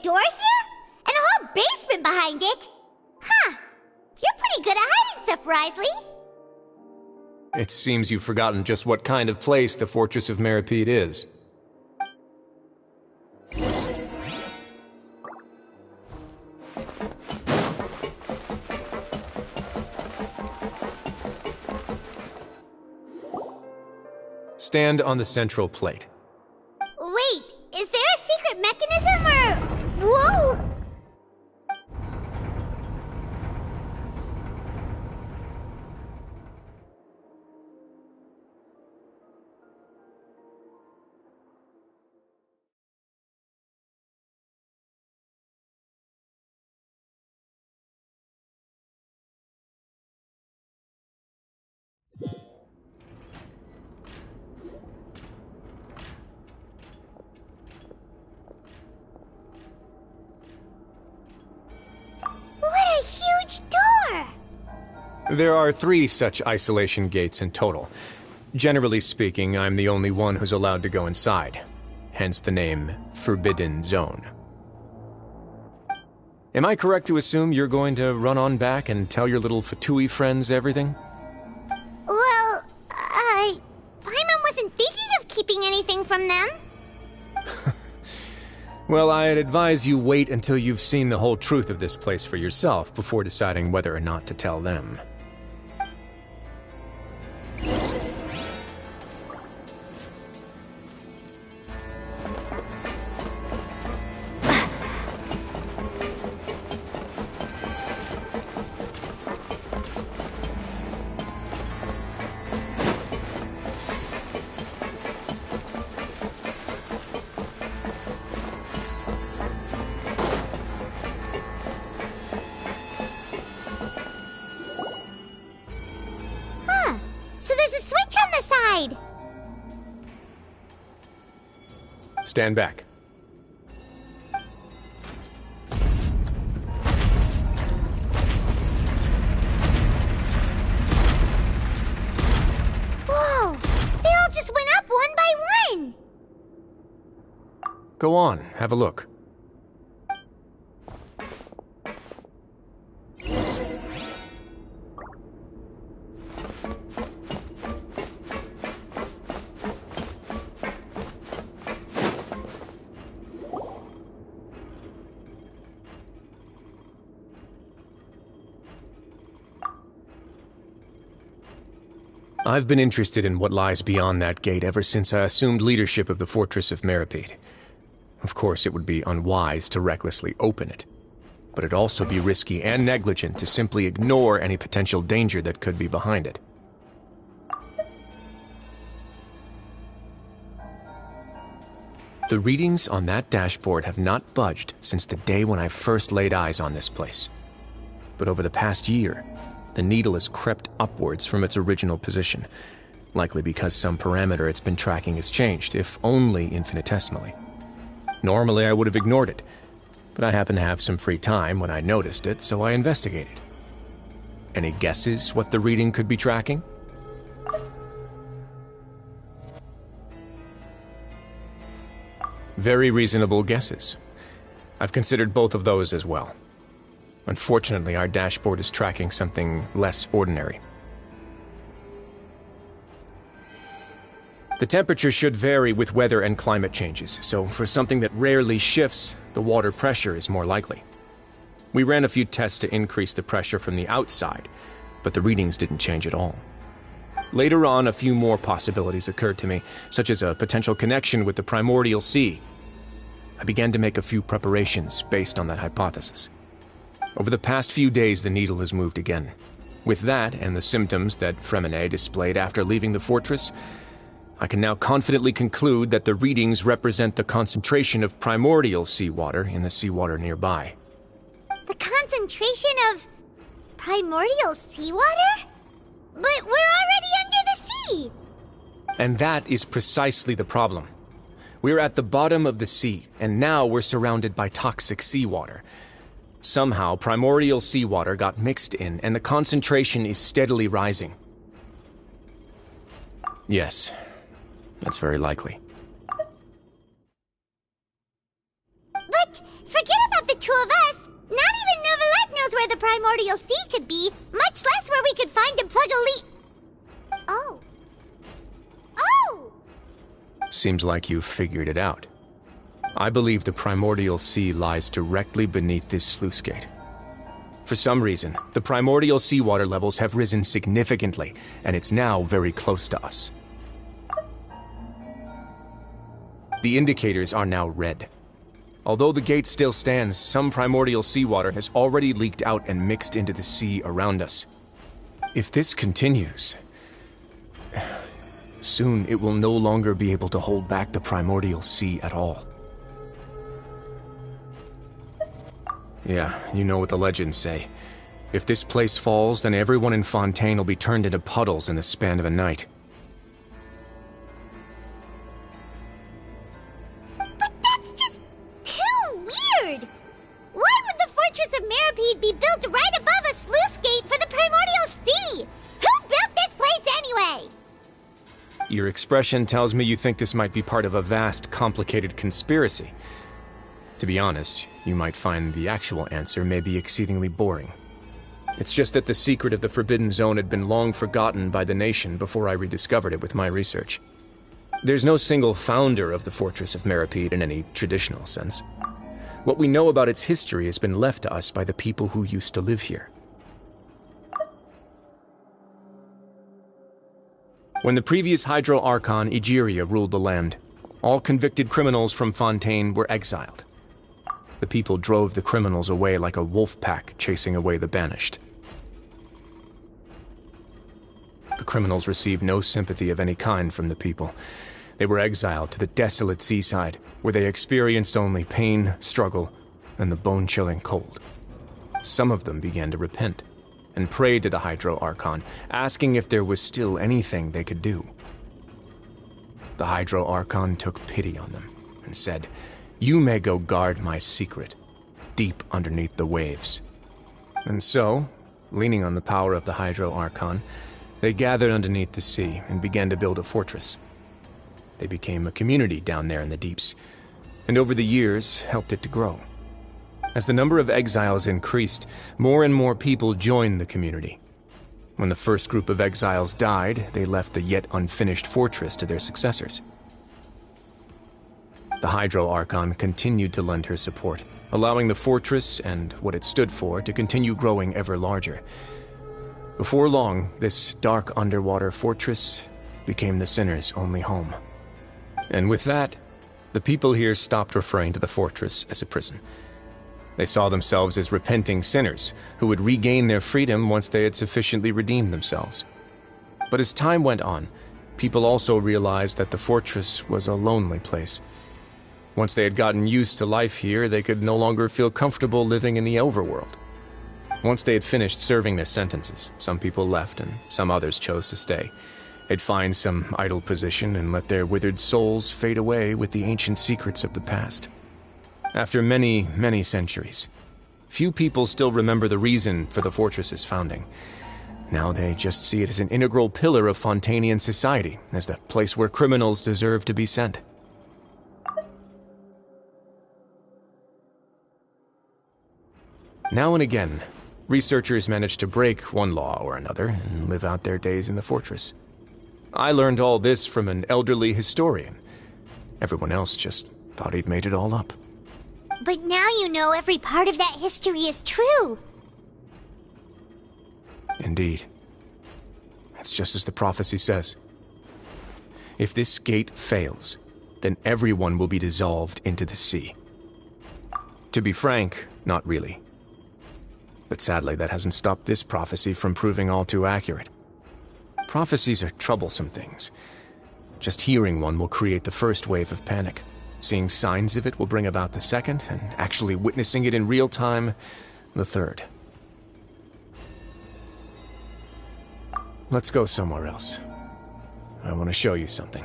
S11: Door here? And a whole basement behind it? Huh. You're pretty good at hiding stuff, Risley.
S12: It seems you've forgotten just what kind of place the Fortress of Meripede is. Stand on the central plate.
S11: Wait, is there a secret mechanism or... Whoa! What a huge door!
S12: There are 3 such isolation gates in total. Generally speaking, I'm the only one who's allowed to go inside. Hence the name Forbidden Zone. Am I correct to assume you're going to run on back and tell your little Fatui friends everything?
S11: Well, Paimon wasn't thinking of keeping anything from them.
S12: Well, I'd advise you wait until you've seen the whole truth of this place for yourself before deciding whether or not to tell them.
S11: So there's a switch on the side!
S12: Stand back.
S11: Whoa! They all just went up one by one!
S12: Go on, have a look. I've been interested in what lies beyond that gate ever since I assumed leadership of the Fortress of Meripede. Of course, it would be unwise to recklessly open it, but it'd also be risky and negligent to simply ignore any potential danger that could be behind it. The readings on that dashboard have not budged since the day when I first laid eyes on this place. But over the past year, the needle has crept upwards from its original position, likely because some parameter it's been tracking has changed, if only infinitesimally. Normally I would have ignored it, but I happened to have some free time when I noticed it, so I investigated. Any guesses what the reading could be tracking? Very reasonable guesses. I've considered both of those as well. Unfortunately, our dashboard is tracking something less ordinary. The temperature should vary with weather and climate changes, so for something that rarely shifts, the water pressure is more likely. We ran a few tests to increase the pressure from the outside, but the readings didn't change at all. Later on, a few more possibilities occurred to me, such as a potential connection with the primordial sea. I began to make a few preparations based on that hypothesis. Over the past few days, the needle has moved again. With that, and the symptoms that Fremine displayed after leaving the fortress, I can now confidently conclude that the readings represent the concentration of primordial seawater in the seawater nearby.
S11: The concentration of primordial seawater? But we're already under the sea!
S12: And that is precisely the problem. We're at the bottom of the sea, and now we're surrounded by toxic seawater. Somehow, primordial seawater got mixed in, and the concentration is steadily rising. Yes, that's very likely.
S11: But forget about the two of us! Not even Novelette knows where the primordial sea could be, much less where we could find and plug a leak. Oh. Oh!
S12: Seems like you've figured it out. I believe the primordial sea lies directly beneath this sluice gate. For some reason, the primordial seawater levels have risen significantly, and it's now very close to us. The indicators are now red. Although the gate still stands, some primordial seawater has already leaked out and mixed into the sea around us. If this continues, soon it will no longer be able to hold back the primordial sea at all. Yeah, you know what the legends say. If this place falls, then everyone in Fontaine will be turned into puddles in the span of a night.
S11: But that's just too weird! Why would the Fortress of Meripede be built right above a sluice gate for the primordial sea? Who built this place anyway?
S12: Your expression tells me you think this might be part of a vast, complicated conspiracy. To be honest, you might find the actual answer may be exceedingly boring. It's just that the secret of the Forbidden Zone had been long forgotten by the nation before I rediscovered it with my research. There's no single founder of the Fortress of Meripede in any traditional sense. What we know about its history has been left to us by the people who used to live here. When the previous Hydro Archon Egeria ruled the land, all convicted criminals from Fontaine were exiled. The people drove the criminals away like a wolf pack chasing away the banished. The criminals received no sympathy of any kind from the people. They were exiled to the desolate seaside, where they experienced only pain, struggle, and the bone-chilling cold. Some of them began to repent, and prayed to the Hydro Archon, asking if there was still anything they could do. The Hydro Archon took pity on them, and said, "You may go guard my secret, deep underneath the waves." And so, leaning on the power of the Hydro Archon, they gathered underneath the sea and began to build a fortress. They became a community down there in the deeps, and over the years helped it to grow. As the number of exiles increased, more and more people joined the community. When the first group of exiles died, they left the yet unfinished fortress to their successors. The Hydro Archon continued to lend her support, allowing the fortress and what it stood for to continue growing ever larger. Before long, this dark underwater fortress became the sinner's only home. And with that, the people here stopped referring to the fortress as a prison. They saw themselves as repenting sinners who would regain their freedom once they had sufficiently redeemed themselves. But as time went on, people also realized that the fortress was a lonely place. Once they had gotten used to life here, they could no longer feel comfortable living in the overworld. Once they had finished serving their sentences, some people left and some others chose to stay. They'd find some idle position and let their withered souls fade away with the ancient secrets of the past. After many, many centuries, few people still remember the reason for the fortress's founding. Now they just see it as an integral pillar of Fontainian society, as the place where criminals deserve to be sent. Now and again, researchers manage to break one law or another and live out their days in the fortress. I learned all this from an elderly historian. Everyone else just thought he'd made it all up.
S11: But now you know every part of that history is true.
S12: Indeed. It's just as the prophecy says. If this gate fails, then everyone will be dissolved into the sea. To be frank, not really. But sadly, that hasn't stopped this prophecy from proving all too accurate. Prophecies are troublesome things. Just hearing one will create the first wave of panic. Seeing signs of it will bring about the second, and actually witnessing it in real time, the third. Let's go somewhere else. I want to show you something.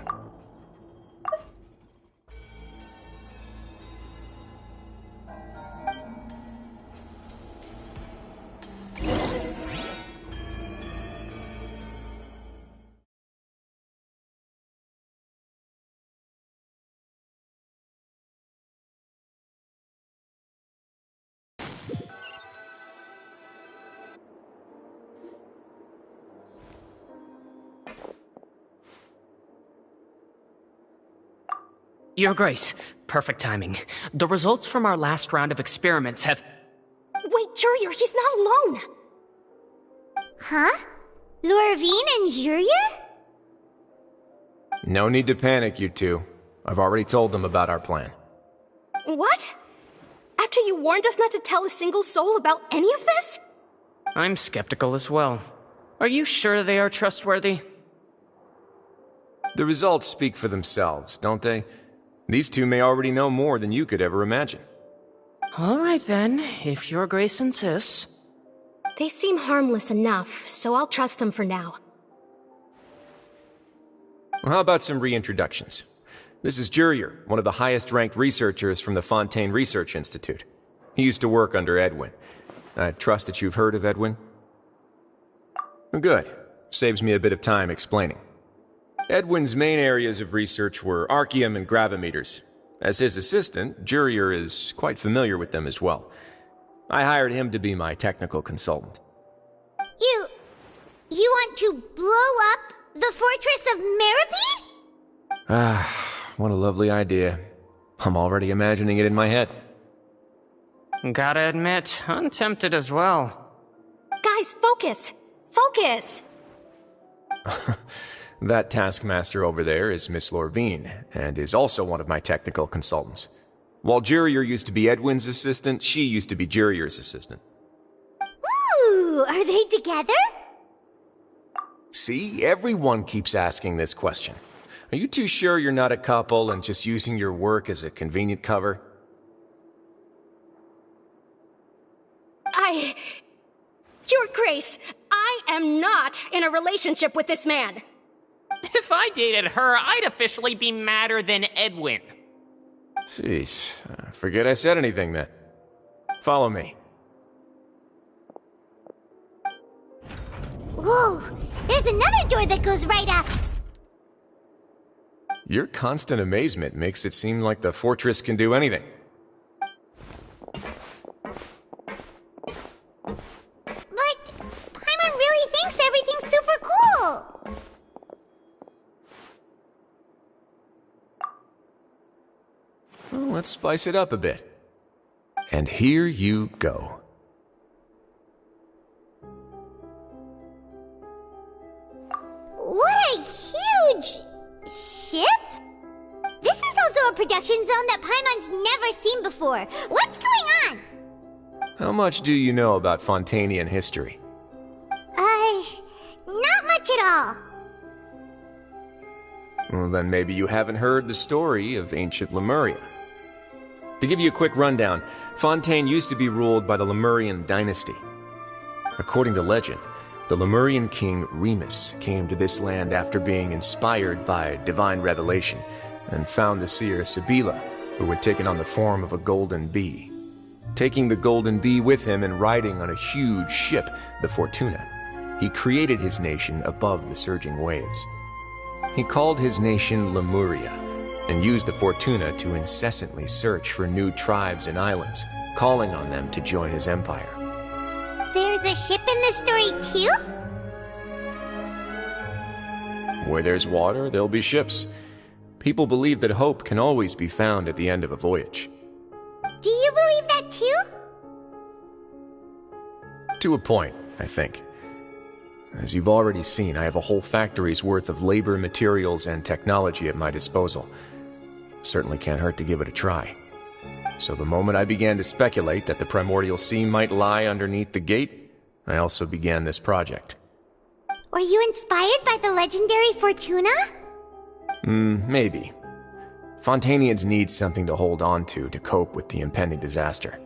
S10: Your Grace, perfect timing. The results from our last round of experiments have...
S9: Wait, Jurier, he's not alone!
S11: Huh? Lorvine and Jurier?
S12: No need to panic, you two. I've already told them about our plan.
S9: What? After you warned us not to tell a single soul about any of this?
S10: I'm skeptical as well. Are you sure they are trustworthy?
S12: The results speak for themselves, don't they? These two may already know more than you could ever imagine.
S10: All right then, if Your Grace insists.
S9: They seem harmless enough, so I'll trust them for now.
S12: Well, how about some reintroductions? This is Jurier, one of the highest-ranked researchers from the Fontaine Research Institute. He used to work under Edwin. I trust that you've heard of Edwin? Good. Saves me a bit of time explaining. Edwin's main areas of research were archaeum and gravimeters. As his assistant, Jurier is quite familiar with them as well. I hired him to be my technical consultant.
S11: You want to blow up the fortress of Meripede?
S12: Ah, what a lovely idea. I'm already imagining it in my head.
S10: Gotta admit, I'm tempted as well.
S9: Guys, focus! Focus!
S12: That taskmaster over there is Miss Lorvine, and is also one of my technical consultants. While Jurier used to be Edwin's assistant, she used to be Jurier's assistant.
S11: Ooh, are they together?
S12: See, everyone keeps asking this question. Are you too sure you're not a couple and just using your work as a convenient cover?
S9: Your Grace, I am not in a relationship with this man.
S10: If I dated her, I'd officially be madder than Edwin.
S12: Jeez, forget I said anything then. Follow me.
S11: Whoa, there's another door that goes right up.
S12: Your constant amazement makes it seem like the fortress can do anything.
S11: But Paimon really thinks everything's super cool.
S12: Well, let's spice it up a bit. And here you go.
S11: What a huge ship? This is also a production zone that Paimon's never seen before. What's going on?
S12: How much do you know about Fontainian history?
S11: Not much at all.
S12: Well, then maybe you haven't heard the story of ancient Lemuria. To give you a quick rundown, Fontaine used to be ruled by the Lemurian dynasty. According to legend, the Lemurian king Remus came to this land after being inspired by divine revelation and found the seer Sibila, who had taken on the form of a golden bee. Taking the golden bee with him and riding on a huge ship, the Fortuna, he created his nation above the surging waves. He called his nation Lemuria, and used the Fortuna to incessantly search for new tribes and islands, calling on them to join his empire.
S11: There's a ship in this story too?
S12: Where there's water, there'll be ships. People believe that hope can always be found at the end of a voyage.
S11: Do you believe that too?
S12: To a point, I think. As you've already seen, I have a whole factory's worth of labor, materials, and technology at my disposal. Certainly can't hurt to give it a try. So the moment I began to speculate that the primordial sea might lie underneath the gate, I also began this project.
S11: Were you inspired by the legendary Fortuna?
S12: Maybe. Fontanians need something to hold on to cope with the impending disaster.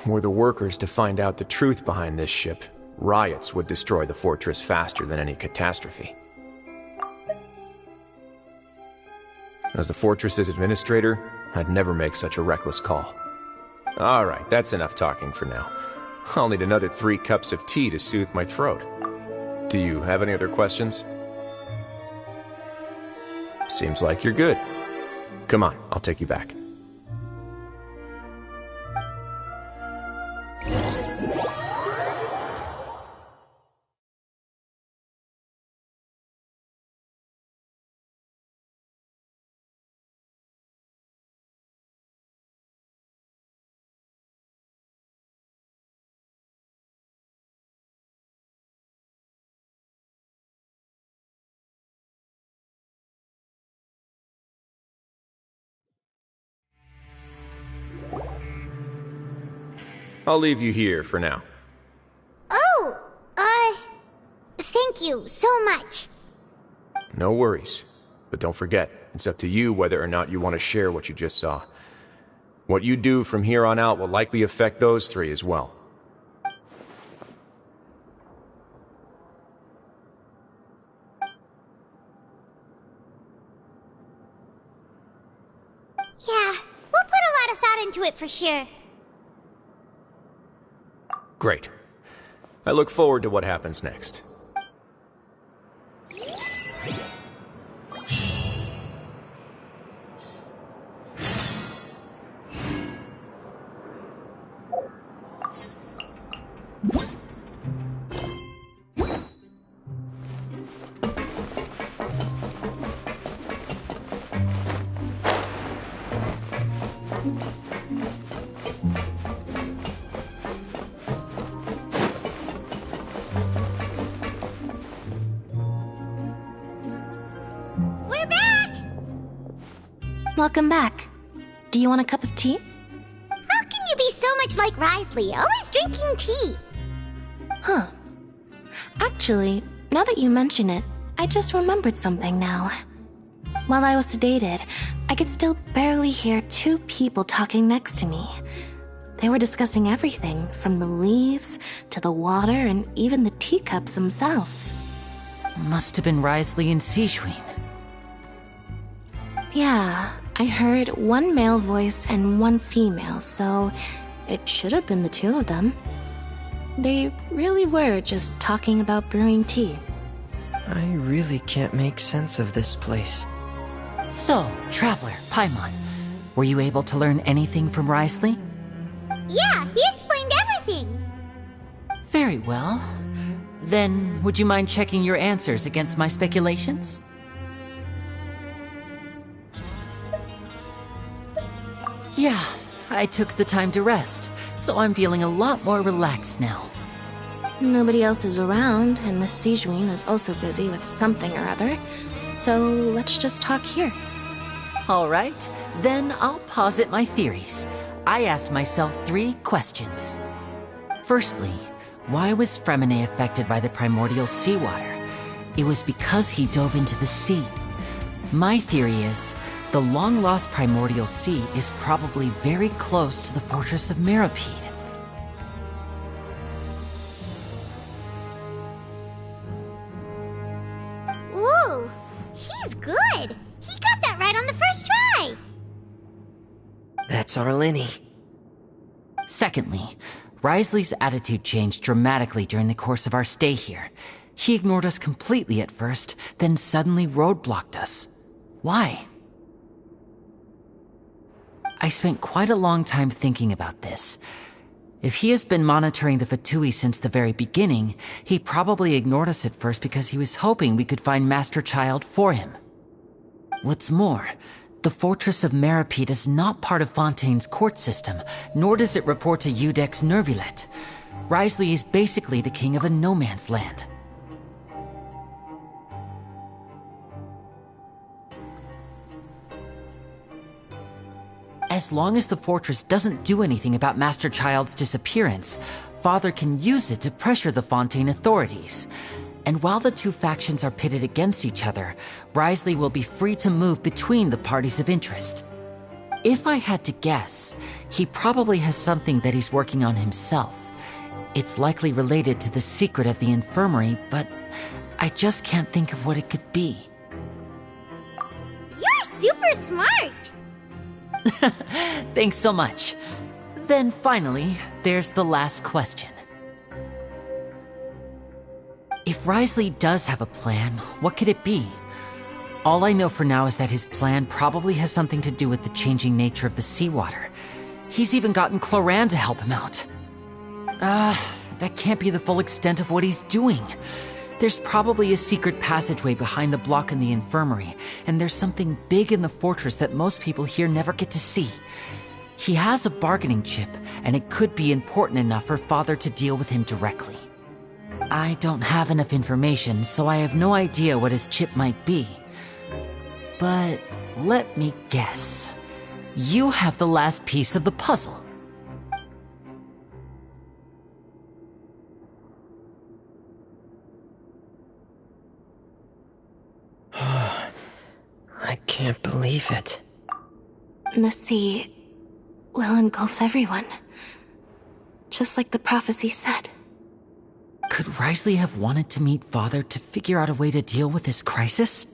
S12: Were the workers to find out the truth behind this ship, riots would destroy the fortress faster than any catastrophe. As the fortress's administrator, I'd never make such a reckless call. Alright, that's enough talking for now. I'll need another 3 cups of tea to soothe my throat. Do you have any other questions? Seems like you're good. Come on, I'll take you back. I'll leave you here for now.
S11: Oh, thank you so much.
S12: No worries. But don't forget, it's up to you whether or not you want to share what you just saw. What you do from here on out will likely affect those 3 as well.
S11: Yeah, we'll put a lot of thought into it for sure.
S12: Great. I look forward to what happens next.
S2: Welcome back. Do you want a cup of tea?
S11: How can you be so much like Risley, always drinking tea?
S2: Huh. Actually, now that you mention it, I just remembered something now. While I was sedated, I could still barely hear 2 people talking next to me. They were discussing everything, from the leaves to the water and even the teacups themselves.
S8: Must have been Risley and Sijuin.
S2: Yeah, I heard 1 male voice and 1 female, so it should have been the 2 of them. They really were just talking about brewing tea.
S15: I really can't make sense of this place.
S8: So, Traveler, Paimon, were you able to learn anything from Risley?
S11: Yeah, he explained everything.
S8: Very well. Then, would you mind checking your answers against my speculations? Yeah, I took the time to rest, so I'm feeling a lot more relaxed now.
S2: Nobody else is around, and Miss Sijuin is also busy with something or other, so let's just talk here.
S8: All right, then I'll posit my theories. I asked myself 3 questions. Firstly, why was Fremine affected by the primordial seawater? It was because he dove into the sea. My theory is, the long-lost primordial sea is probably very close to the fortress of Mirapede.
S11: Ooh, he's good. He got that right on the first try.
S15: That's Arlini.
S8: Secondly, Risley's attitude changed dramatically during the course of our stay here. He ignored us completely at first, then suddenly roadblocked us. Why? I spent quite a long time thinking about this. If he has been monitoring the Fatui since the very beginning, he probably ignored us at first because he was hoping we could find Master Child for him. What's more, the Fortress of Meripede is not part of Fontaine's court system, nor does it report to Udex Nervulet. Wriothesley is basically the king of a no-man's land. As long as the fortress doesn't do anything about Master Child's disappearance, Father can use it to pressure the Fontaine authorities. And while the two factions are pitted against each other, Wriothesley will be free to move between the parties of interest. If I had to guess, he probably has something that he's working on himself. It's likely related to the secret of the infirmary, but I just can't think of what it could be.
S11: You're super smart!
S8: Thanks so much. Then finally, there's the last question. If Wriothesley does have a plan, what could it be? All I know for now is that his plan probably has something to do with the changing nature of the seawater. He's even gotten Cloran to help him out. That can't be the full extent of what he's doing. There's probably a secret passageway behind the block in the infirmary, and there's something big in the fortress that most people here never get to see. He has a bargaining chip, and it could be important enough for Father to deal with him directly. I don't have enough information, so I have no idea what his chip might be. But let me guess. You have the last piece of the puzzle.
S15: I can't believe it.
S9: The sea will engulf everyone. Just like the prophecy said.
S8: Could Wriothesley have wanted to meet Father to figure out a way to deal with this crisis?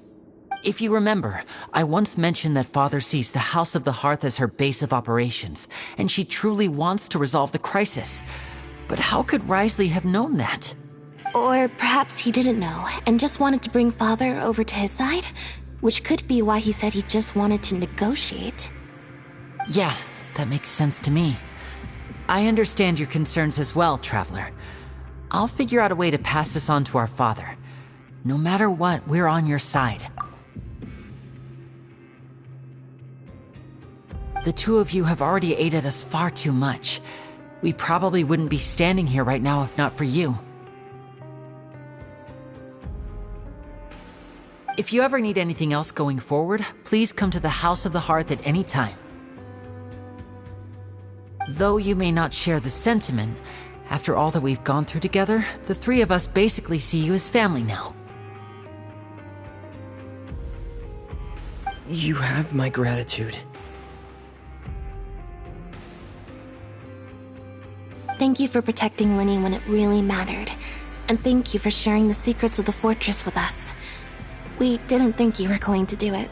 S8: If you remember, I once mentioned that Father sees the House of the Hearth as her base of operations, and she truly wants to resolve the crisis. But how could Wriothesley have known that?
S9: Or perhaps he didn't know, and just wanted to bring Father over to his side? Which could be why he said he just wanted to negotiate.
S8: Yeah, that makes sense to me. I understand your concerns as well, Traveler. I'll figure out a way to pass this on to our father. No matter what, we're on your side. The two of you have already aided us far too much. We probably wouldn't be standing here right now if not for you. If you ever need anything else going forward, please come to the House of the Hearth at any time. Though you may not share the sentiment, after all that we've gone through together, the three of us basically see you as family now.
S15: You have my gratitude.
S9: Thank you for protecting Linny when it really mattered. And thank you for sharing the secrets of the fortress with us. We didn't think you were going to do it.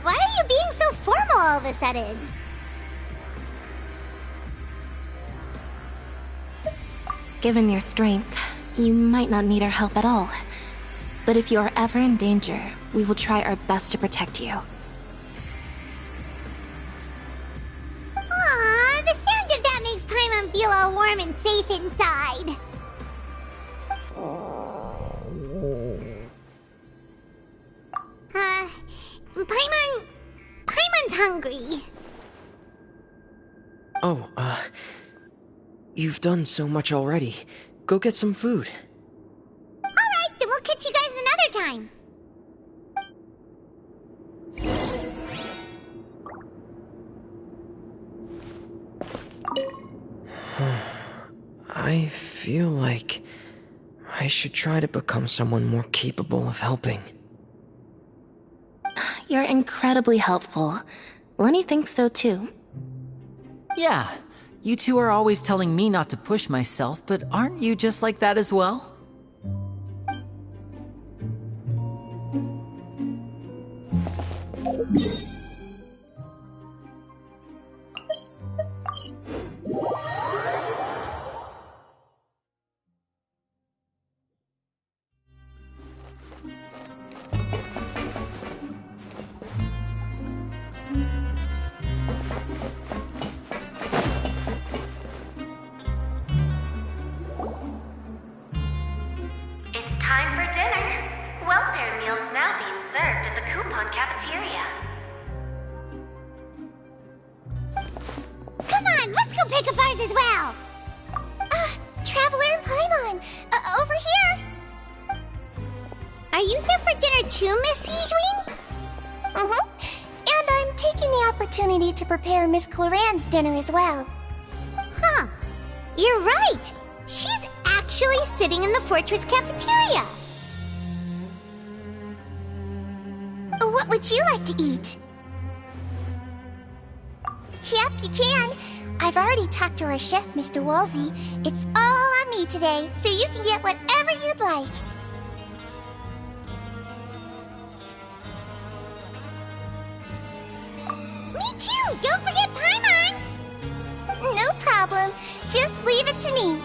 S11: Why are you being so formal all of a sudden?
S9: Given your strength, you might not need our help at all. But if you are ever in danger, we will try our best to protect you.
S11: Aww, the sound of that makes Paimon feel all warm and safe inside. Paimon's hungry.
S15: Oh, you've done so much already. Go get some food.
S11: Alright, then we'll catch you guys another time.
S15: I feel like I should try to become someone more capable of helping.
S9: You're incredibly helpful. Lenny thinks so too.
S8: Yeah, you two are always telling me not to push myself, but aren't you just like that as well?
S16: welfare meals now being served at the coupon cafeteria.
S11: Come on, let's go pick up ours as well!
S2: Traveler and Paimon! Over here!
S11: Are you here for dinner too, Miss Sijween?
S2: Mm-hmm. And I'm taking the opportunity to prepare Miss Cloran's dinner as well.
S11: Huh. You're right! She's actually sitting in the fortress cafeteria!
S2: What would you like to eat? Yep, you can. I've already talked to our chef, Mr. Wolsey. It's all on me today, so you can get whatever you'd like.
S11: Me too! Don't forget Paimon!
S2: No problem. Just leave it to me.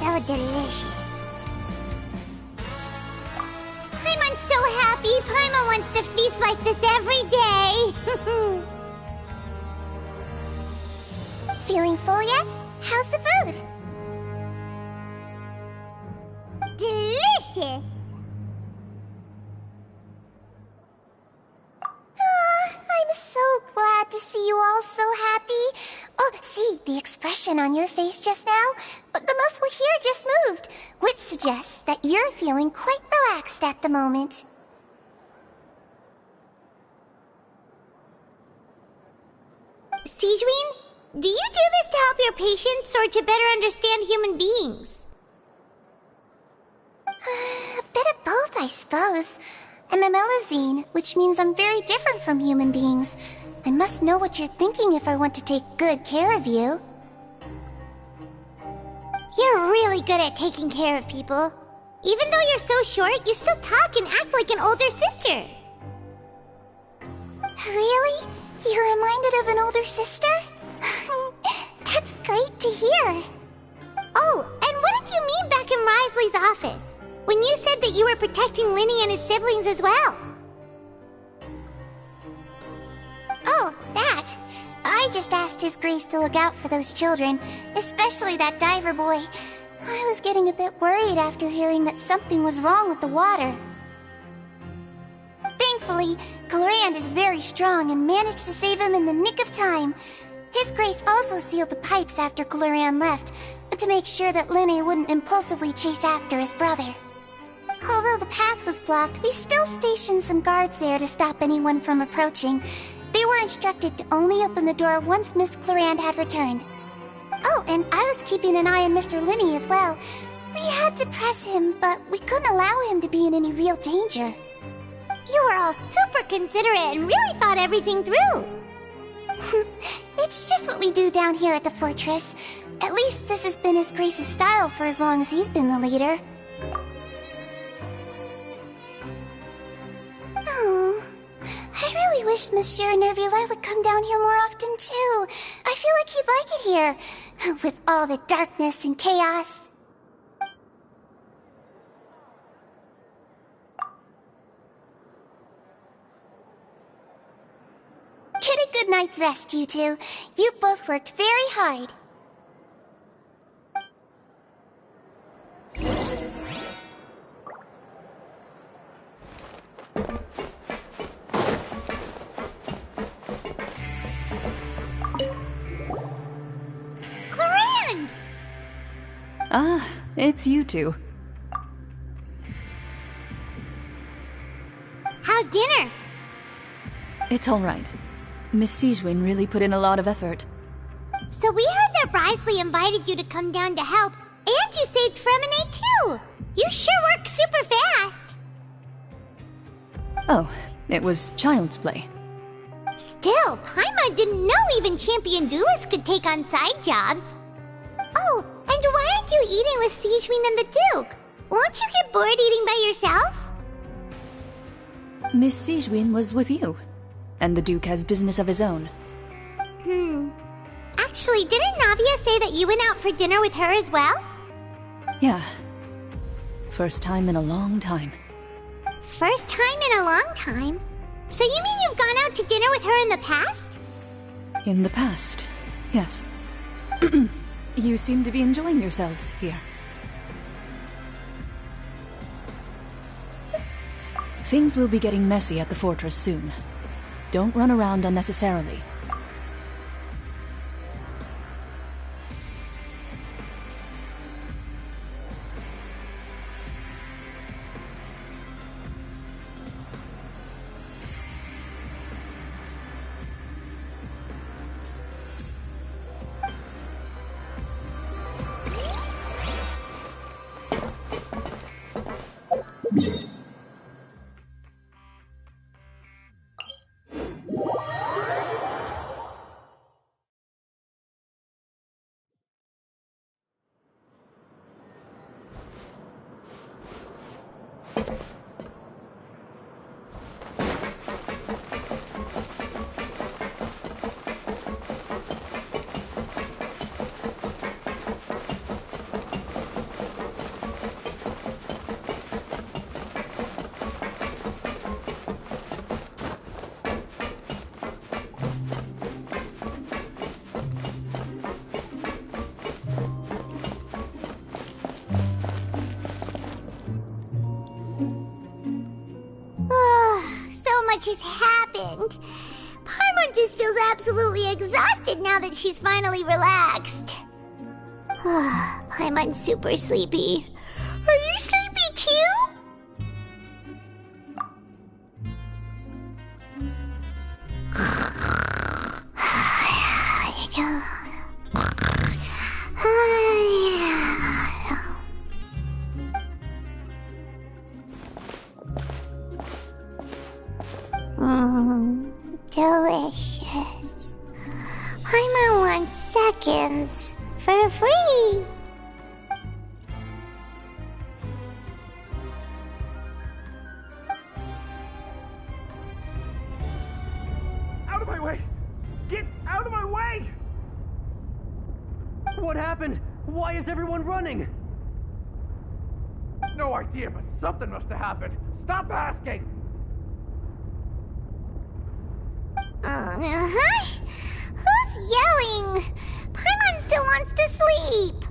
S11: So delicious. Paimon's so happy. Paimon wants to feast like this every day.
S2: Feeling full yet? How's the food?
S11: Delicious.
S2: I'm so glad to see you all so happy. Oh, see, the expression on your face just now? The muscle here just moved, which suggests that you're feeling quite relaxed at the moment.
S11: Sijween, do you do this to help your patients or to better understand human beings?
S2: A bit of both, I suppose. I'm a Melazine, which means I'm very different from human beings. I must know what you're thinking if I want to take good care of you.
S11: You're really good at taking care of people. Even though you're so short, you still talk and act like an older sister.
S2: Really? You're reminded of an older sister? That's great to hear.
S11: Oh, and what did you mean back in Risley's office? When you said that you were protecting Linny and his siblings as well.
S2: Oh, that. I just asked His Grace to look out for those children, especially that diver boy. I was getting a bit worried after hearing that something was wrong with the water. Thankfully, Cloran is very strong and managed to save him in the nick of time. His Grace also sealed the pipes after Cloran left, to make sure that Linny wouldn't impulsively chase after his brother. Although the path was blocked, we still stationed some guards there to stop anyone from approaching. They were instructed to only open the door once Miss Cloran had returned. Oh, and I was keeping an eye on Mr. Linny as well. We had to press him, but we couldn't allow him to be in any real danger.
S11: You were all super considerate and really thought everything through.
S2: It's just what we do down here at the fortress. At least this has been His Grace's style for as long as he's been the leader. Oh, I really wish Monsieur Nervula would come down here more often too. I feel like he'd like it here, with all the darkness and chaos. Get a good night's rest, you two. You both worked very hard.
S11: Cloran!
S14: Ah, it's you two.
S11: How's dinner?
S14: It's all right. Miss Sijween really put in a lot of effort.
S11: So we heard that Risley invited you to come down to help, and you saved Fremine too! You sure work super fast!
S14: Oh, it was child's play.
S11: Still, Paimon didn't know even champion duelists could take on side jobs. Oh, and why aren't you eating with Sijween and the Duke? Won't you get bored eating by yourself?
S14: Miss Sijween was with you, and the Duke has business of his own.
S11: Actually, didn't Navia say that you went out for dinner with her as well?
S14: Yeah. First time in a long time.
S11: First time in a long time. So you mean you've gone out to dinner with her in the past?
S14: In the past, yes. You seem to be enjoying yourselves here. Things will be getting messy at the fortress soon. Don't run around unnecessarily.
S11: Has happened. Paimon just feels absolutely exhausted now that she's finally relaxed. Paimon's super sleepy. Are you sleepy too? Delicious. Paimon wants seconds for free.
S17: Out of my way! Get out of my way! What happened? Why is everyone running? No idea, but something must have happened. Stop asking!
S11: Who's yelling? Paimon still wants to sleep.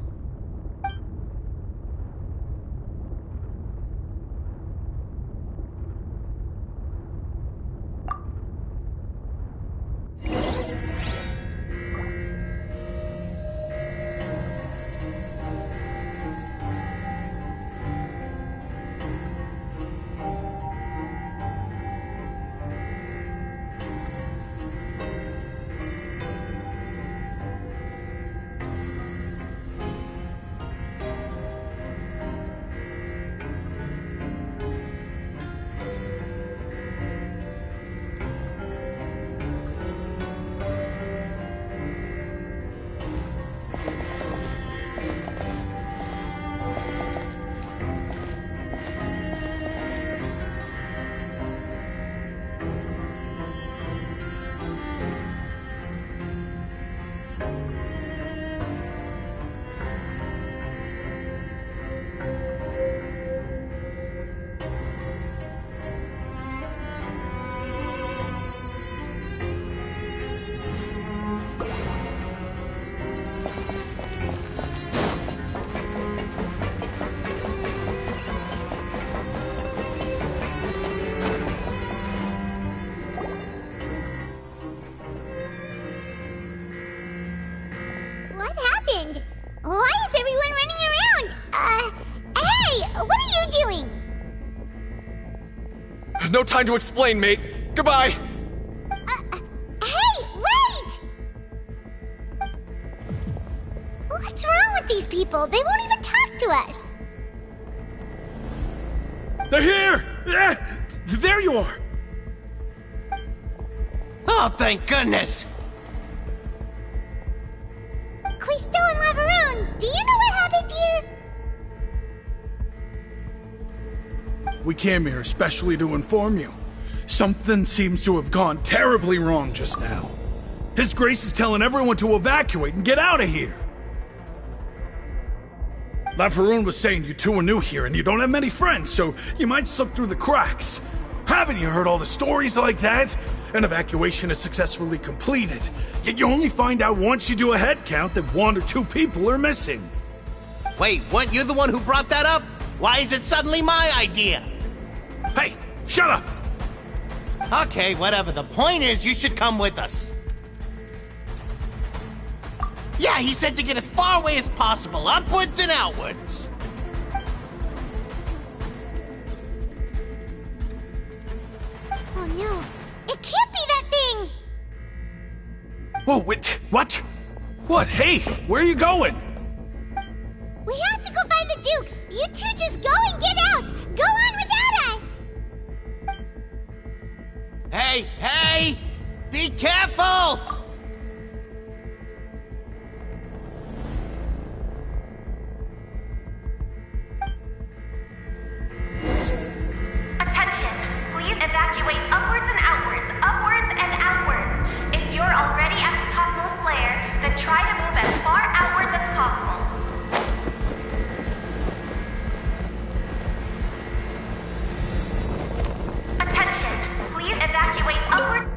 S11: Why is everyone running around? Hey! What are you doing?
S12: No time to explain, mate. Goodbye!
S11: Hey! Wait! What's wrong with these people? They won't even talk to us.
S5: They're here! There you are!
S6: Oh, thank goodness!
S11: Quisto and Lavaroon, do you know what happened here?
S5: We came here especially to inform you. Something seems to have gone terribly wrong just now. His Grace is telling everyone to evacuate and get out of here. Lafaroon was saying you two are new here and you don't have many friends, so you might slip through the cracks. Haven't you heard all the stories like that? An evacuation is successfully completed, yet you only find out once you do a head count that 1 or 2 people are missing.
S6: Wait, weren't you the one who brought that up? Why is it suddenly my idea?
S5: Hey, shut up!
S6: Okay, whatever. The point is, you should come with us. Yeah, he said to get as far away as possible, upwards and outwards.
S11: Oh no, it can't be that thing!
S5: Whoa, wait, what? What? Hey, where are you going?
S11: We have to go find the Duke! You two just go and get out! Go on without us!
S6: Hey, hey! Be careful!
S16: Attention! Please evacuate upwards and outwards, upwards and outwards. If you're already at the topmost layer, then try to move as far outwards as possible. Attention! Please evacuate upwards.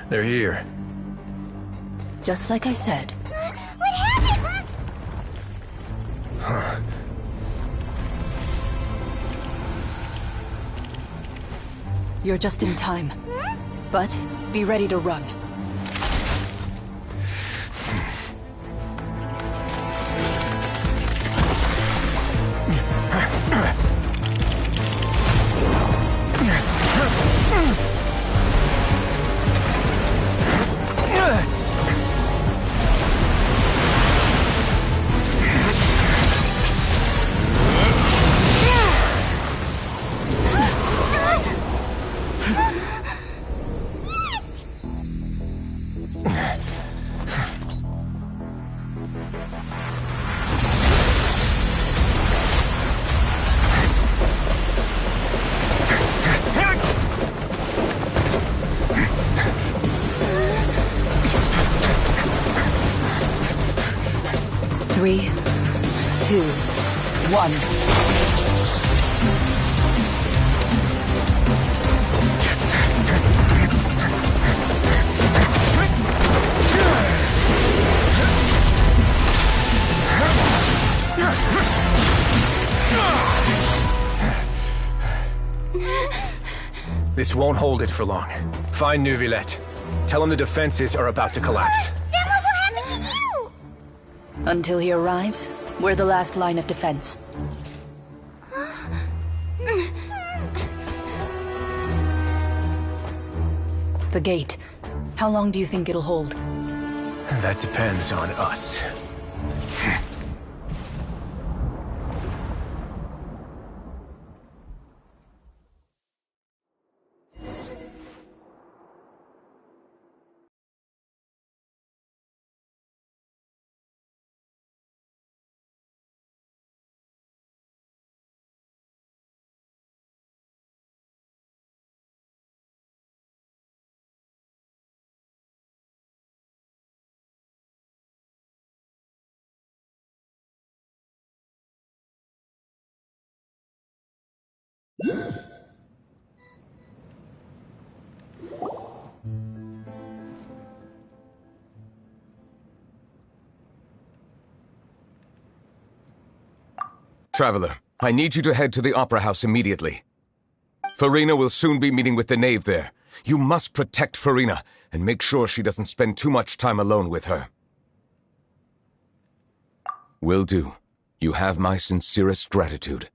S3: They're here.
S14: Just like I said.
S11: What happened?
S3: Huh.
S14: You're just in time. But be ready to run. Three, 2, 1.
S3: This won't hold it for long. Find Neuvillette. Tell him the defenses are about to collapse.
S11: Then what will happen to you?
S14: Until he arrives, we're the last line of defense. The gate. How long do you think it'll hold?
S3: That depends on us.
S18: Traveler, I need you to head to the Opera House immediately. Farina will soon be meeting with the knave there. You must protect Farina and make sure she doesn't spend too much time alone with her. Will do. You have my sincerest gratitude.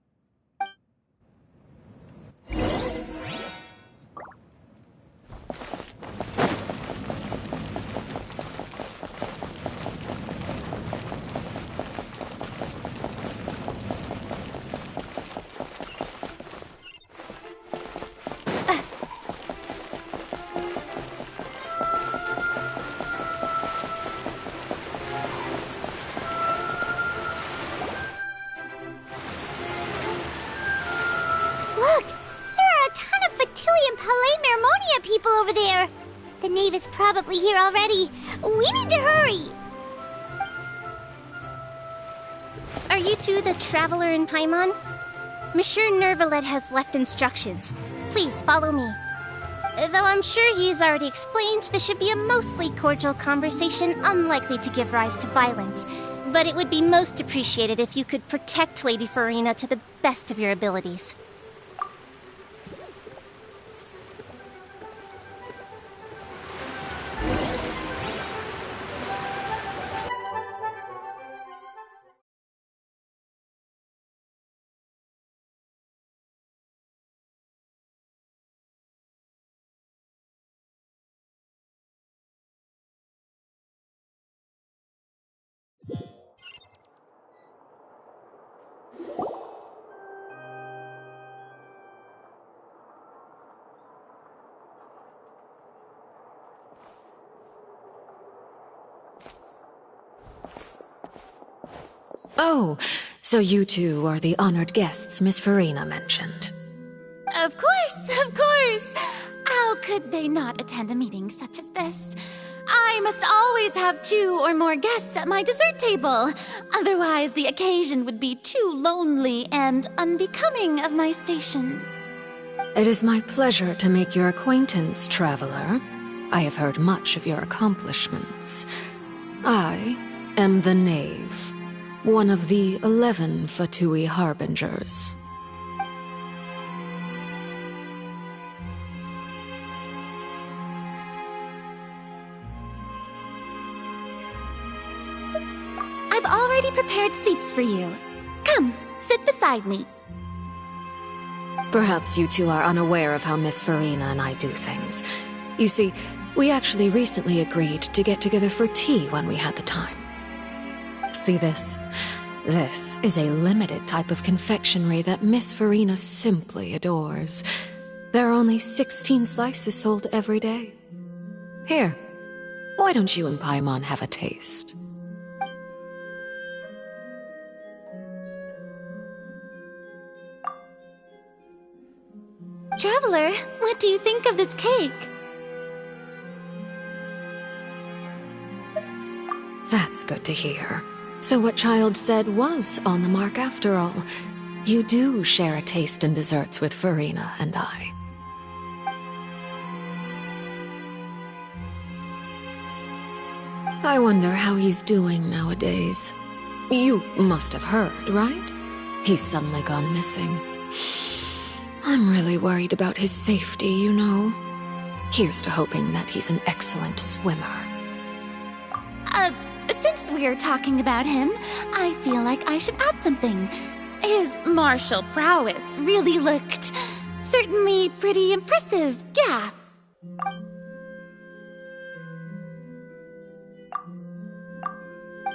S11: over there. The knave is probably here already. We need to hurry.
S2: Are you two the traveler in Paimon? Monsieur Nervalet has left instructions. Please follow me. Though I'm sure he's already explained, this should be a mostly cordial conversation, unlikely to give rise to violence. But it would be most appreciated if you could protect Lady Farina to the best of your abilities.
S19: Oh, so you two are the honored guests Miss Farina mentioned.
S20: Of course! How could they not attend a meeting such as this? I must always have 2 or more guests at my dessert table. Otherwise, the occasion would be too lonely and unbecoming of my station.
S19: It is my pleasure to make your acquaintance, traveler. I have heard much of your accomplishments. I am the Knave, one of the 11 Fatui Harbingers.
S20: I've already prepared seats for you. Come, sit beside me.
S19: Perhaps you two are unaware of how Miss Farina and I do things. You see, we actually recently agreed to get together for tea when we had the time. See this? This is a limited type of confectionery that Miss Farina simply adores. There are only 16 slices sold every day. Here, why don't you and Paimon have a taste?
S20: Traveler, what do you think of this cake?
S19: That's good to hear. So what Child said was on the mark after all. You do share a taste in desserts with Farina and I. I wonder how he's doing nowadays. You must have heard, right? He's suddenly gone missing. I'm really worried about his safety, you know. Here's to hoping that he's an excellent swimmer.
S20: Since we're talking about him, I feel like I should add something. His martial prowess really looked certainly pretty impressive, yeah.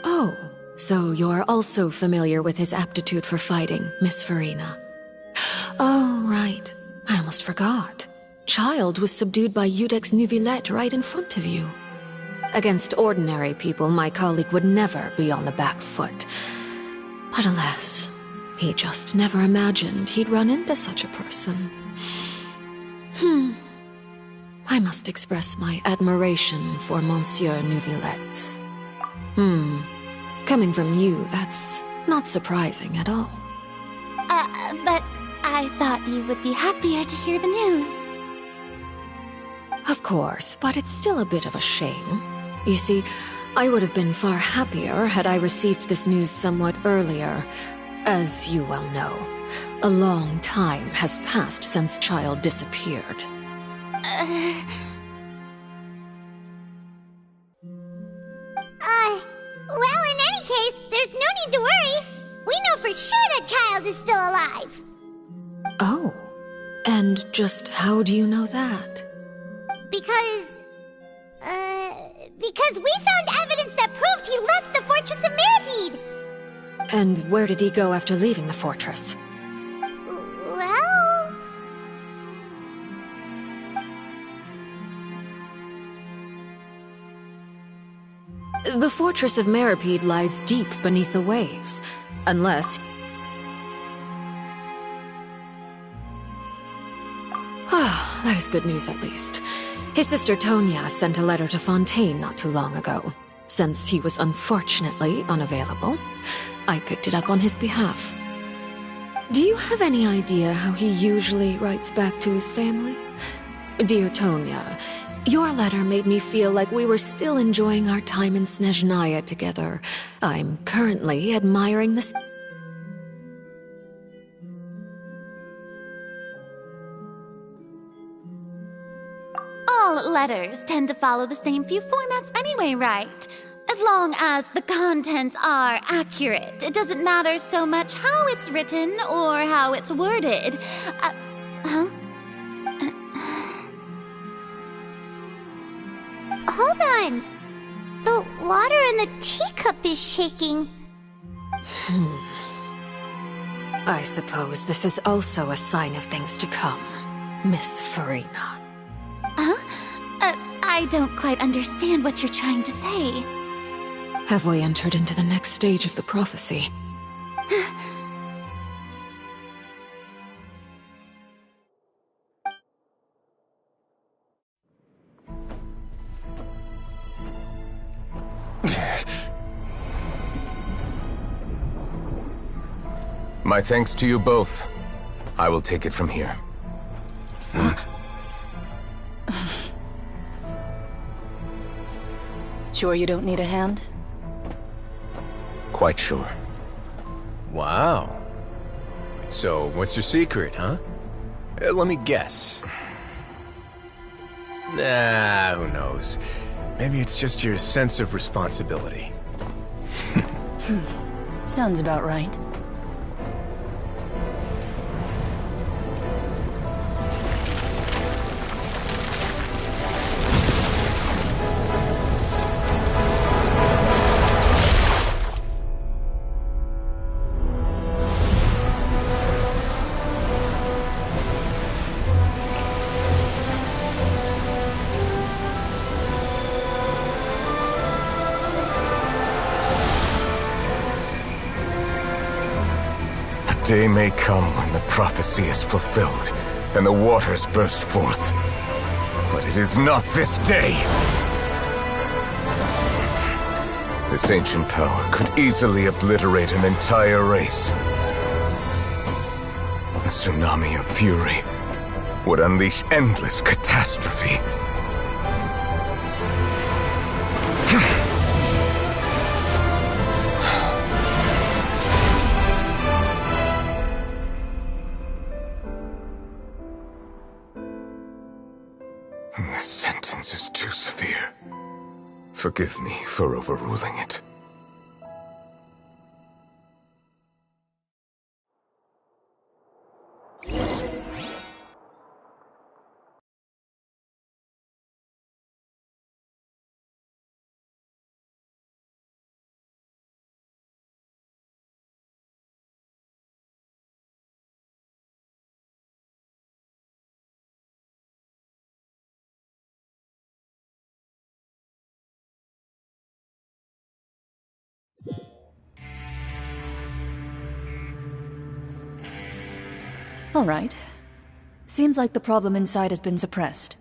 S19: Oh, so you're also familiar with his aptitude for fighting, Miss Farina. Oh, right. I almost forgot. Child was subdued by Udex Nuvillette right in front of you. Against ordinary people, my colleague would never be on the back foot. But alas, he just never imagined he'd run into such a person. I must express my admiration for Monsieur Nuvillette. Coming from you, that's not surprising at all.
S20: But I thought you would be happier to hear the news.
S19: Of course, but it's still a bit of a shame. You see, I would have been far happier had I received this news somewhat earlier. As you well know, a long time has passed since Child disappeared.
S11: Well, in any case, there's no need to worry. We know for sure that Child is still alive.
S19: Oh, and just how do you know that?
S11: Because we found evidence that proved he left the Fortress of Mirapede.
S19: And where did he go after leaving the fortress?
S11: Well...
S19: The Fortress of Mirapede lies deep beneath the waves. Unless... that is good news at least. His sister Tonya sent a letter to Fontaine not too long ago. Since he was unfortunately unavailable, I picked it up on his behalf. Do you have any idea how he usually writes back to his family? Dear Tonya, your letter made me feel like we were still enjoying our time in Snezhnaya together. I'm currently admiring the...
S20: All letters tend to follow the same few formats anyway, right? As long as the contents are accurate, it doesn't matter so much how it's written or how it's worded. Huh?
S11: Hold on. The water in the teacup is shaking.
S19: I suppose this is also a sign of things to come, Miss Farina.
S20: Huh? I don't quite understand what you're trying to say.
S19: Have we entered into the next stage of the prophecy?
S18: My thanks to you both. I will take it from here.
S14: Sure you don't need a hand?
S18: Quite sure.
S12: Wow. So, what's your secret, huh? Let me guess. Nah, who knows? Maybe it's just your sense of responsibility.
S14: Sounds about right.
S18: Day may come when the prophecy is fulfilled, and the waters burst forth. But it is not this day! This ancient power could easily obliterate an entire race. A tsunami of fury would unleash endless catastrophe. This sentence is too severe. Forgive me for overruling it.
S14: All right. Seems like the problem inside has been suppressed.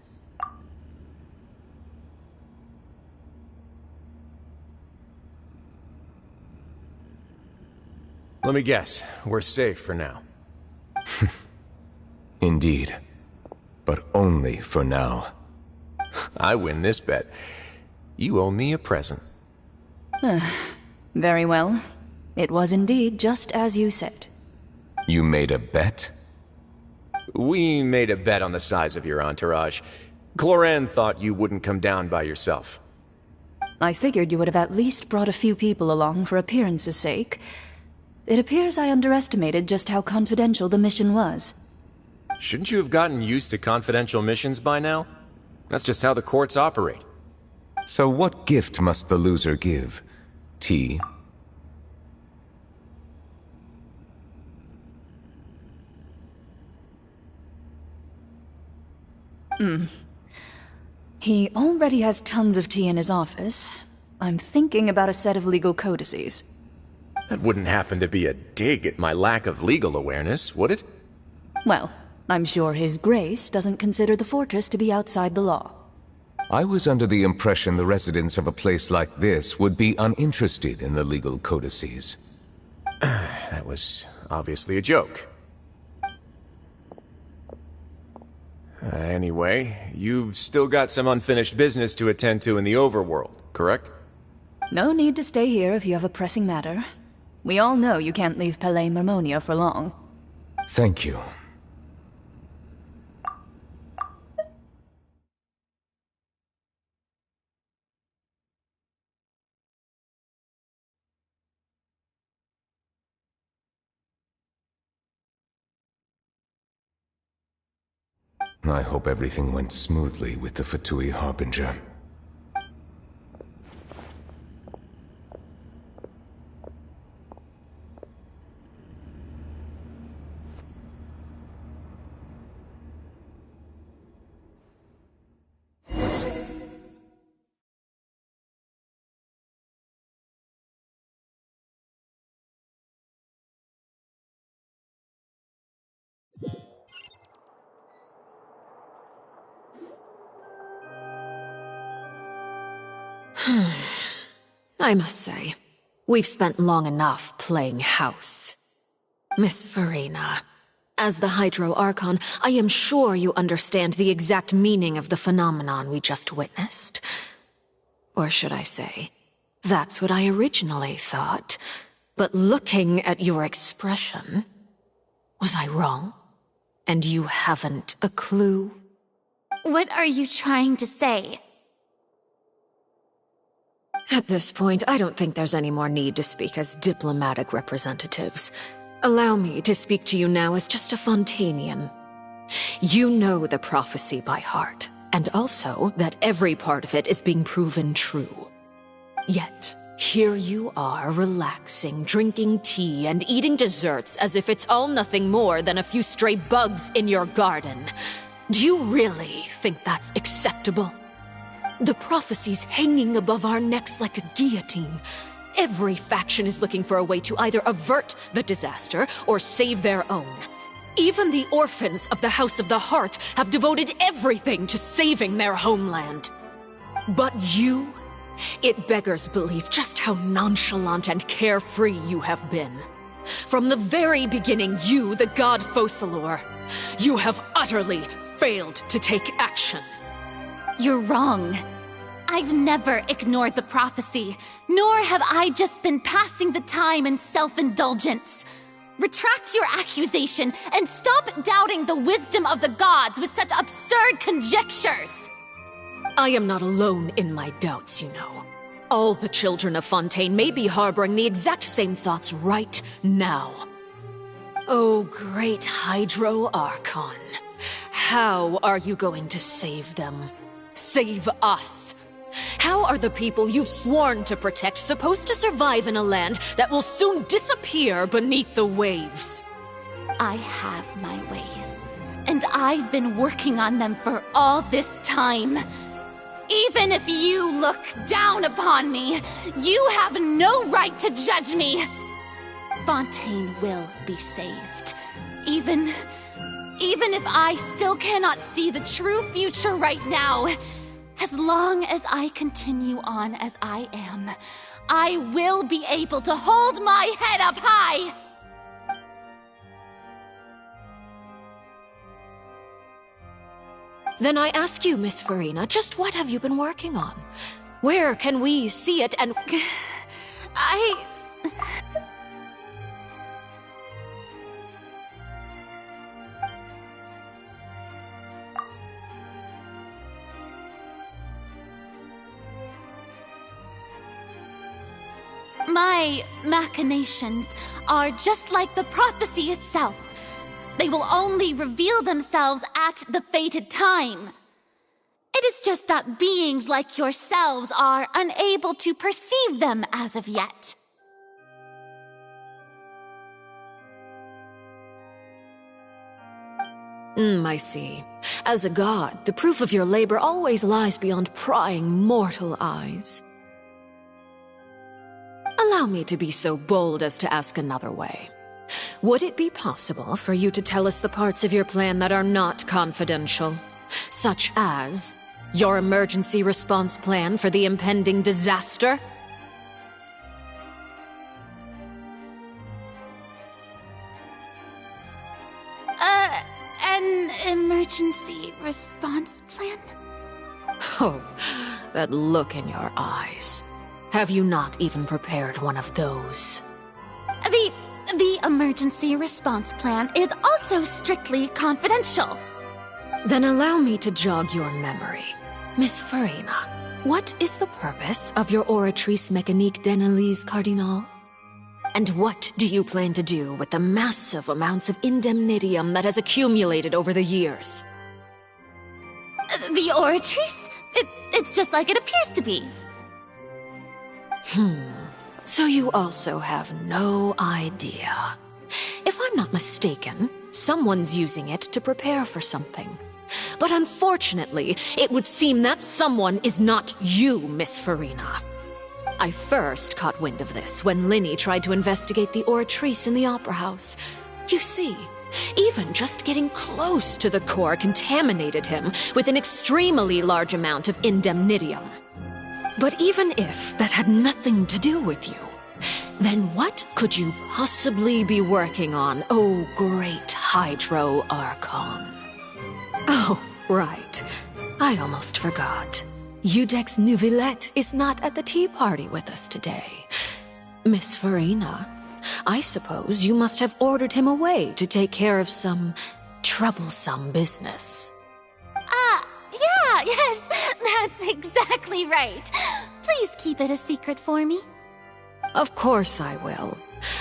S12: Let me guess, we're safe for now.
S18: Indeed. But only for now.
S12: I win this bet. You owe me a present.
S14: Very well. It was indeed just as you said.
S18: You made a bet?
S12: We made a bet on the size of your entourage. Cloran thought you wouldn't come down by yourself.
S14: I figured you would have at least brought a few people along for appearance's sake. It appears I underestimated just how confidential the mission was.
S12: Shouldn't you have gotten used to confidential missions by now? That's just how the courts operate.
S18: So what gift must the loser give? Tea?
S14: He already has tons of tea in his office. I'm thinking about a set of legal codices.
S12: That wouldn't happen to be a dig at my lack of legal awareness, would it?
S14: Well, I'm sure His Grace doesn't consider the fortress to be outside the law.
S18: I was under the impression the residents of a place like this would be uninterested in the legal codices.
S12: That was obviously a joke. Anyway, you've still got some unfinished business to attend to in the overworld, correct?
S14: No need to stay here if you have a pressing matter. We all know you can't leave Palais Marmonia for long.
S18: Thank you. I hope everything went smoothly with the Fatui Harbinger.
S19: I must say, we've spent long enough playing house. Miss Farina, as the Hydro Archon, I am sure you understand the exact meaning of the phenomenon we just witnessed. Or should I say, that's what I originally thought. But looking at your expression, was I wrong? And you haven't a clue?
S20: What are you trying to say?
S19: At this point, I don't think there's any more need to speak as diplomatic representatives. Allow me to speak to you now as just a Fontanian. You know the prophecy by heart, and also that every part of it is being proven true. Yet, here you are relaxing, drinking tea, and eating desserts as if it's all nothing more than a few stray bugs in your garden. Do you really think that's acceptable? The prophecy's hanging above our necks like a guillotine. Every faction is looking for a way to either avert the disaster or save their own. Even the orphans of the House of the Hearth have devoted everything to saving their homeland. But you? It beggars belief just how nonchalant and carefree you have been. From the very beginning, you, the god Focalor, you have utterly failed to take action.
S20: You're wrong. I've never ignored the prophecy, nor have I just been passing the time in self-indulgence. Retract your accusation and stop doubting the wisdom of the gods with such absurd conjectures.
S19: I am not alone in my doubts, you know. All the children of Fontaine may be harboring the exact same thoughts right now. Oh, great Hydro Archon. How are you going to save them? Save us? How are the people you've sworn to protect supposed to survive in a land that will soon disappear beneath the waves?
S20: I have my ways, and I've been working on them for all this time. Even if you look down upon me, you have no right to judge me. Fontaine will be saved. Even if I still cannot see the true future right now, as long as I continue on as I am, I will be able to hold my head up high!
S19: Then I ask you, Miss Farina, just what have you been working on? Where can we see it and...
S20: My machinations are just like the prophecy itself. They will only reveal themselves at the fated time. It is just that beings like yourselves are unable to perceive them as of yet.
S19: I see. As a god, the proof of your labor always lies beyond prying mortal eyes. Allow me to be so bold as to ask another way. Would it be possible for you to tell us the parts of your plan that are not confidential? Such as Your emergency response plan for the impending disaster?
S20: An emergency response plan?
S19: Oh, that look in your eyes. Have you not even prepared one of those?
S20: The emergency response plan is also strictly confidential.
S19: Then allow me to jog your memory. Miss Farina, what is the purpose of your Oratrice Mécanique d'Analyse Cardinal? And what do you plan to do with the massive amounts of indemnitium that has accumulated over the years?
S20: The Oratrice? It's just like it appears to be.
S19: So you also have no idea. If I'm not mistaken, someone's using it to prepare for something. But unfortunately, it would seem that someone is not you, Miss Farina. I first caught wind of this when Linny tried to investigate the Oratrice in the Opera House. You see, even just getting close to the core contaminated him with an extremely large amount of indemnitium. But even if that had nothing to do with you, then what could you possibly be working on, oh great Hydro Archon? Oh, right. I almost forgot. Udex Nouvillette is not at the tea party with us today. Miss Farina, I suppose you must have ordered him away to take care of some troublesome business.
S20: Yeah, yes, that's exactly right. Please keep it a secret for me.
S19: Of course I will.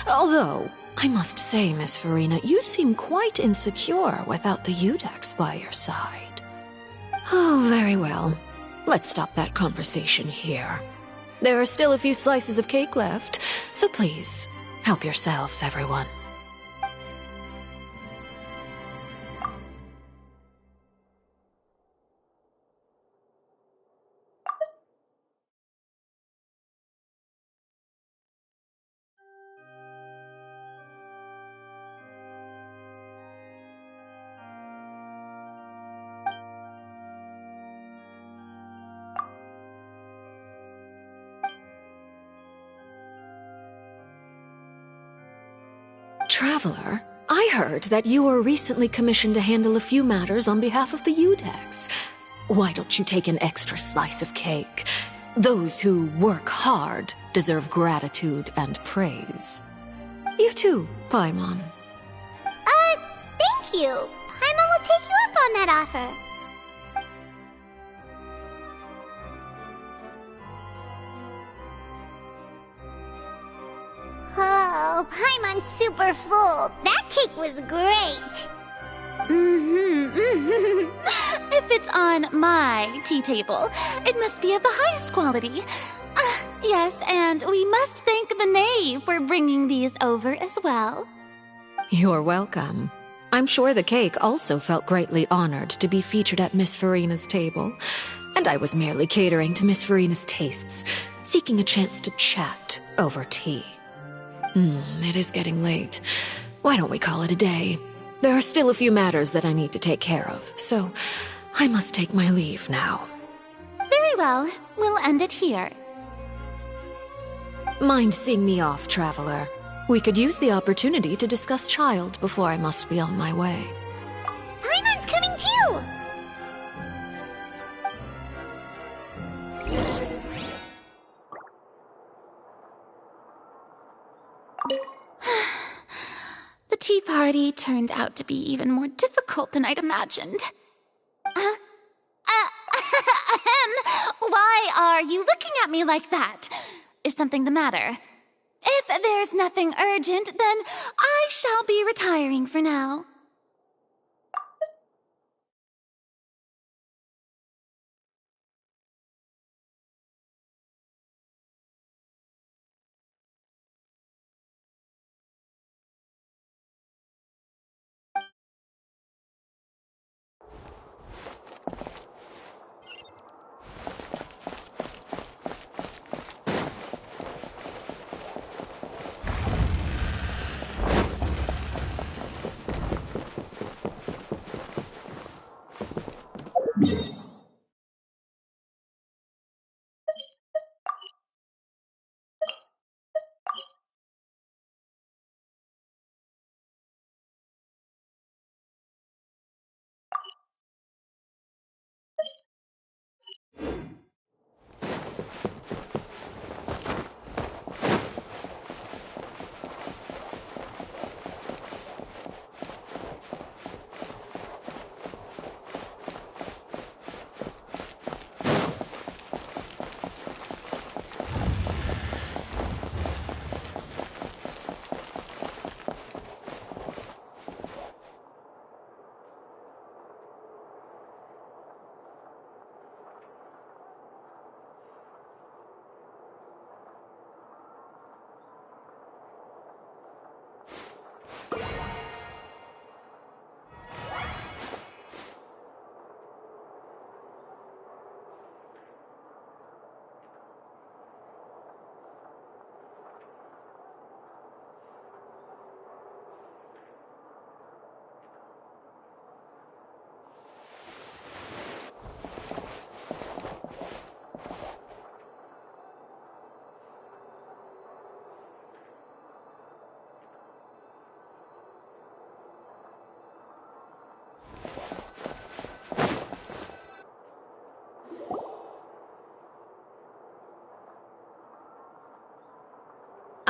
S19: Although, I must say, Miss Farina, you seem quite insecure without the Udex by your side. Oh, very well. Let's stop that conversation here. There are still a few slices of cake left, so please, help yourselves, everyone. Traveler, I heard that you were recently commissioned to handle a few matters on behalf of the Udex. Why don't you take an extra slice of cake? Those who work hard deserve gratitude and praise. You too, Paimon.
S11: Thank you. Paimon will take you up on that offer. Oh, Paimon's super full. That cake was great.
S20: If it's on my tea table, it must be of the highest quality. Yes, and we must thank the knave for bringing these over as well.
S19: You're welcome. I'm sure the cake also felt greatly honored to be featured at Miss Farina's table. And I was merely catering to Miss Farina's tastes, seeking a chance to chat over tea. It is getting late. Why don't we call it a day? There are still a few matters that I need to take care of, so I must take my leave now.
S20: Very well. We'll end it here.
S19: Mind seeing me off, Traveler? We could use the opportunity to discuss Child before I must be on my way.
S11: Paimon's coming too!
S20: The tea party turned out to be even more difficult than I'd imagined. Why are you looking at me like that? Is something the matter? If there's nothing urgent, then I shall be retiring for now.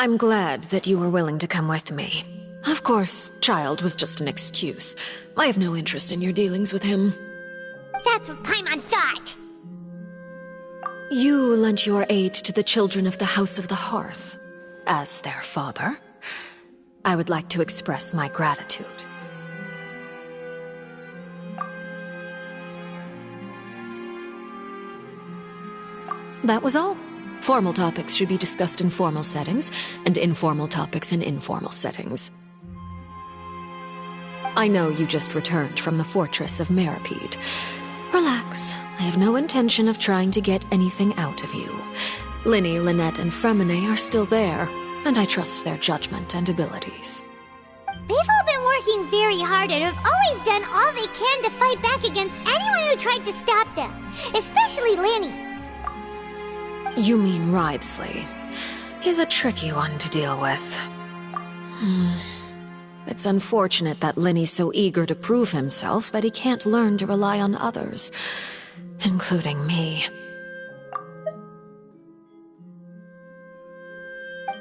S19: I'm glad that you were willing to come with me. Of course, Child was just an excuse. I have no interest in your dealings with him.
S11: That's what Paimon thought.
S19: You lent your aid to the children of the House of the Hearth. As their father, I would like to express my gratitude. That was all. Formal topics should be discussed in formal settings, and informal topics in informal settings. I know you just returned from the fortress of Meripede. Relax. I have no intention of trying to get anything out of you. Linny, Lynette, and Fremine are still there, and I trust their judgment and abilities.
S11: They've all been working very hard and have always done all they can to fight back against anyone who tried to stop them, especially Linny.
S19: You mean Wriothesley. He's a tricky one to deal with. It's unfortunate that Linny's so eager to prove himself that he can't learn to rely on others, including me.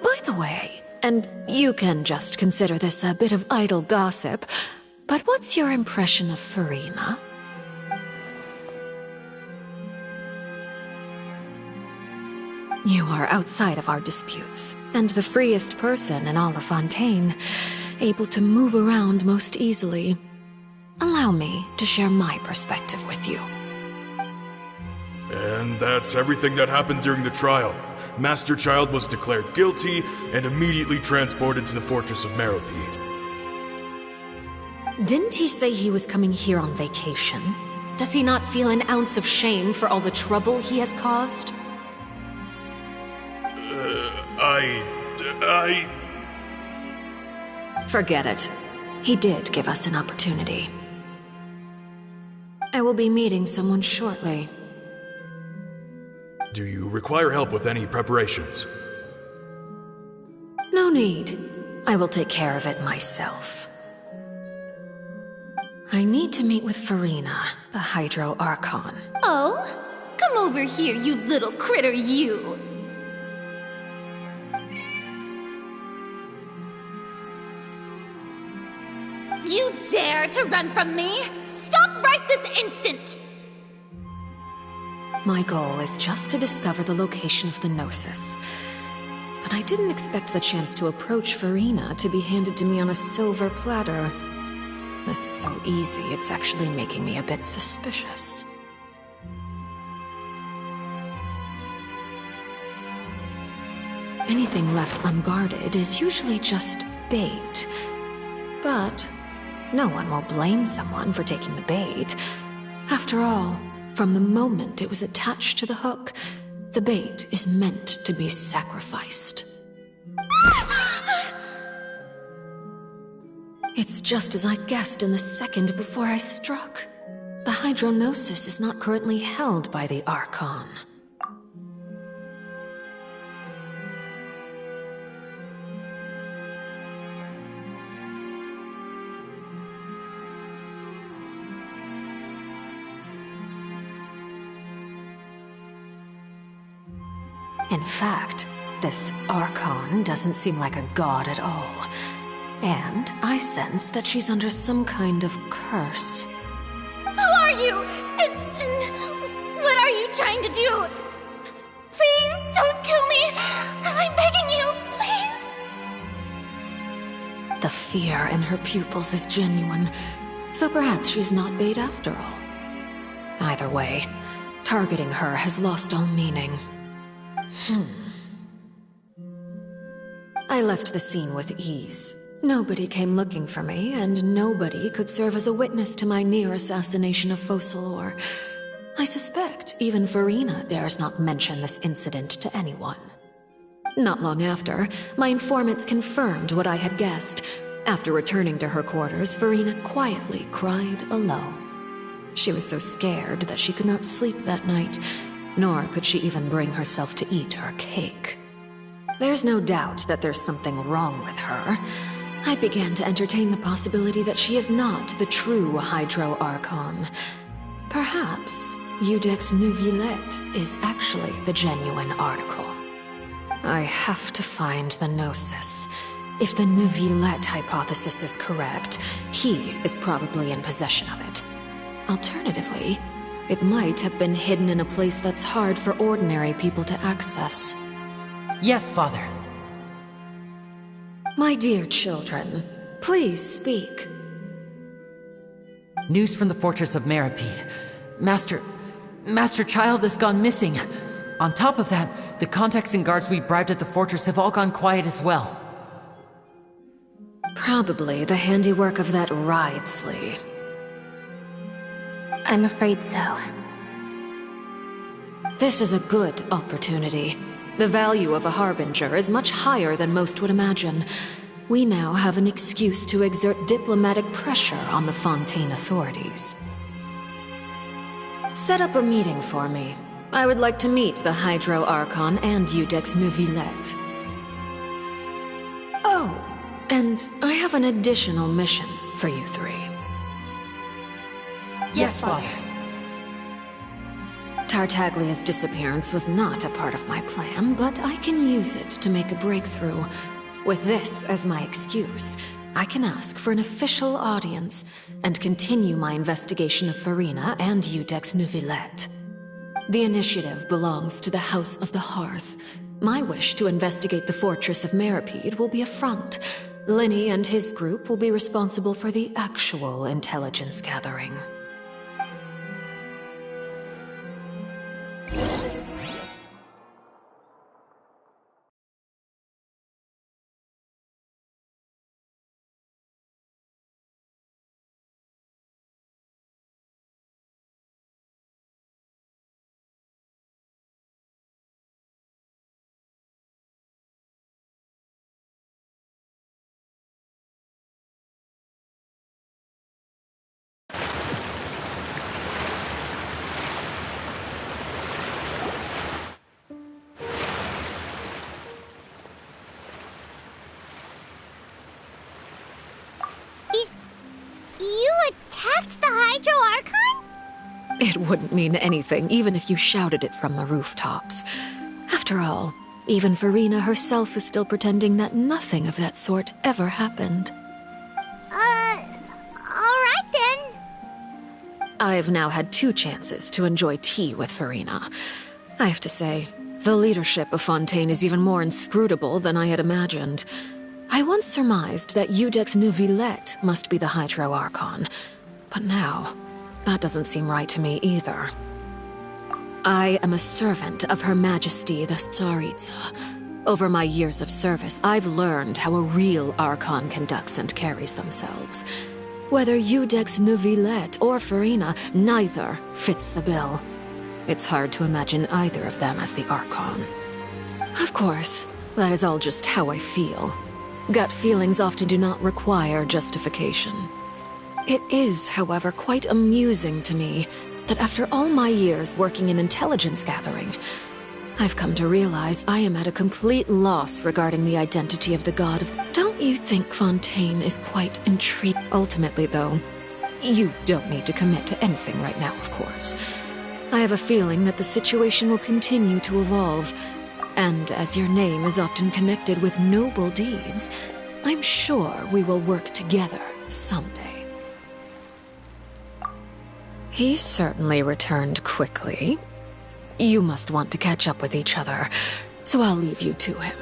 S19: By the way, and you can just consider this a bit of idle gossip, but what's your impression of Furina? You are outside of our disputes, and the freest person in all of Fontaine, able to move around most easily. Allow me to share my perspective with you.
S21: And that's everything that happened during the trial. Master Child was declared guilty and immediately transported to the Fortress of Meripede.
S19: Didn't he say he was coming here on vacation? Does he not feel an ounce of shame for all the trouble he has caused? Forget it. He did give us an opportunity. I will be meeting someone shortly.
S21: Do you require help with any preparations?
S19: No need. I will take care of it myself. I need to meet with Furina, the Hydro Archon.
S20: Oh? Come over here, you little critter, you! You dare to run from me? Stop right this instant!
S19: My goal is just to discover the location of the Gnosis. But I didn't expect the chance to approach Furina to be handed to me on a silver platter. This is so easy, it's actually making me a bit suspicious. Anything left unguarded is usually just bait. But no one will blame someone for taking the bait. After all, from the moment it was attached to the hook, the bait is meant to be sacrificed. It's just as I guessed in the second before I struck. The Hydronosis is not currently held by the Archon. In fact, this Archon doesn't seem like a god at all. And I sense that she's under some kind of curse.
S20: Who are you? And what are you trying to do? Please don't kill me! I'm begging you, please!
S19: The fear in her pupils is genuine, so perhaps she's not bait after all. Either way, targeting her has lost all meaning. I left the scene with ease. Nobody came looking for me, and nobody could serve as a witness to my near assassination of Focalor. I suspect even Furina dares not mention this incident to anyone. Not long after, my informants confirmed what I had guessed. After returning to her quarters, Furina quietly cried alone. She was so scared that she could not sleep that night, nor could she even bring herself to eat her cake. There's no doubt that there's something wrong with her. I began to entertain the possibility that she is not the true Hydro Archon. Perhaps Eudex Neuvillette is actually the genuine article. I have to find the Gnosis. If the Neuvillette hypothesis is correct, he is probably in possession of it. Alternatively, it might have been hidden in a place that's hard for ordinary people to access.
S8: Yes, Father.
S19: My dear children, please speak.
S8: News from the fortress of Meripede. Master Child has gone missing. On top of that, the contacts and guards we bribed at the fortress have all gone quiet as well.
S19: Probably the handiwork of that Wriothesley.
S11: I'm afraid so.
S19: This is a good opportunity. The value of a Harbinger is much higher than most would imagine. We now have an excuse to exert diplomatic pressure on the Fontaine authorities. Set up a meeting for me. I would like to meet the Hydro Archon and Iudex Neuvillette. Oh, and I have an additional mission for you three.
S8: Yes, Father.
S19: Tartaglia's disappearance was not a part of my plan, but I can use it to make a breakthrough. With this as my excuse, I can ask for an official audience and continue my investigation of Farina and Iudex Neuvillette. The initiative belongs to the House of the Hearth. My wish to investigate the fortress of Meripede will be a front. Linny and his group will be responsible for the actual intelligence gathering.
S11: You attacked the Hydro Archon?
S19: It wouldn't mean anything, even if you shouted it from the rooftops. After all, even Farina herself is still pretending that nothing of that sort ever happened.
S11: Alright then.
S19: I've now had 2 chances to enjoy tea with Farina. I have to say, the leadership of Fontaine is even more inscrutable than I had imagined. I once surmised that Iudex Neuvillette must be the Hydro Archon, but now, that doesn't seem right to me either. I am a servant of Her Majesty the Tsaritsa. Over my years of service, I've learned how a real Archon conducts and carries themselves. Whether Iudex Neuvillette or Farina, neither fits the bill. It's hard to imagine either of them as the Archon. Of course, that is all just how I feel. Gut feelings often do not require justification. It is, however, quite amusing to me that after all my years working in intelligence gathering, I've come to realize I am at a complete loss regarding the identity of the god of... Don't you think Fontaine is quite intrigued? Ultimately, though, you don't need to commit to anything right now, of course. I have a feeling that the situation will continue to evolve, and as your name is often connected with noble deeds, I'm sure we will work together someday. He certainly returned quickly. You must want to catch up with each other, so I'll leave you to him.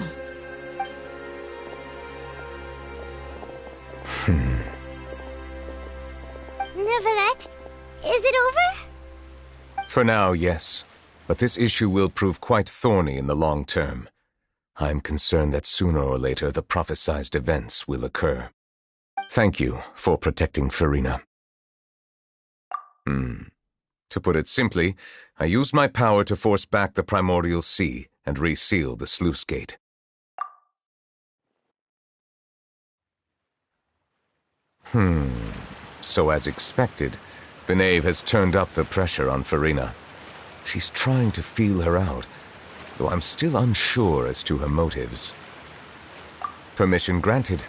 S11: Neuvillette, is it over?
S18: For now, yes. But this issue will prove quite thorny in the long term. I'm concerned that sooner or later the prophesized events will occur. Thank you for protecting Farina. To put it simply, I used my power to force back the primordial sea and reseal the sluice gate. So as expected, the knave has turned up the pressure on Farina. She's trying to feel her out, though I'm still unsure as to her motives. Permission granted.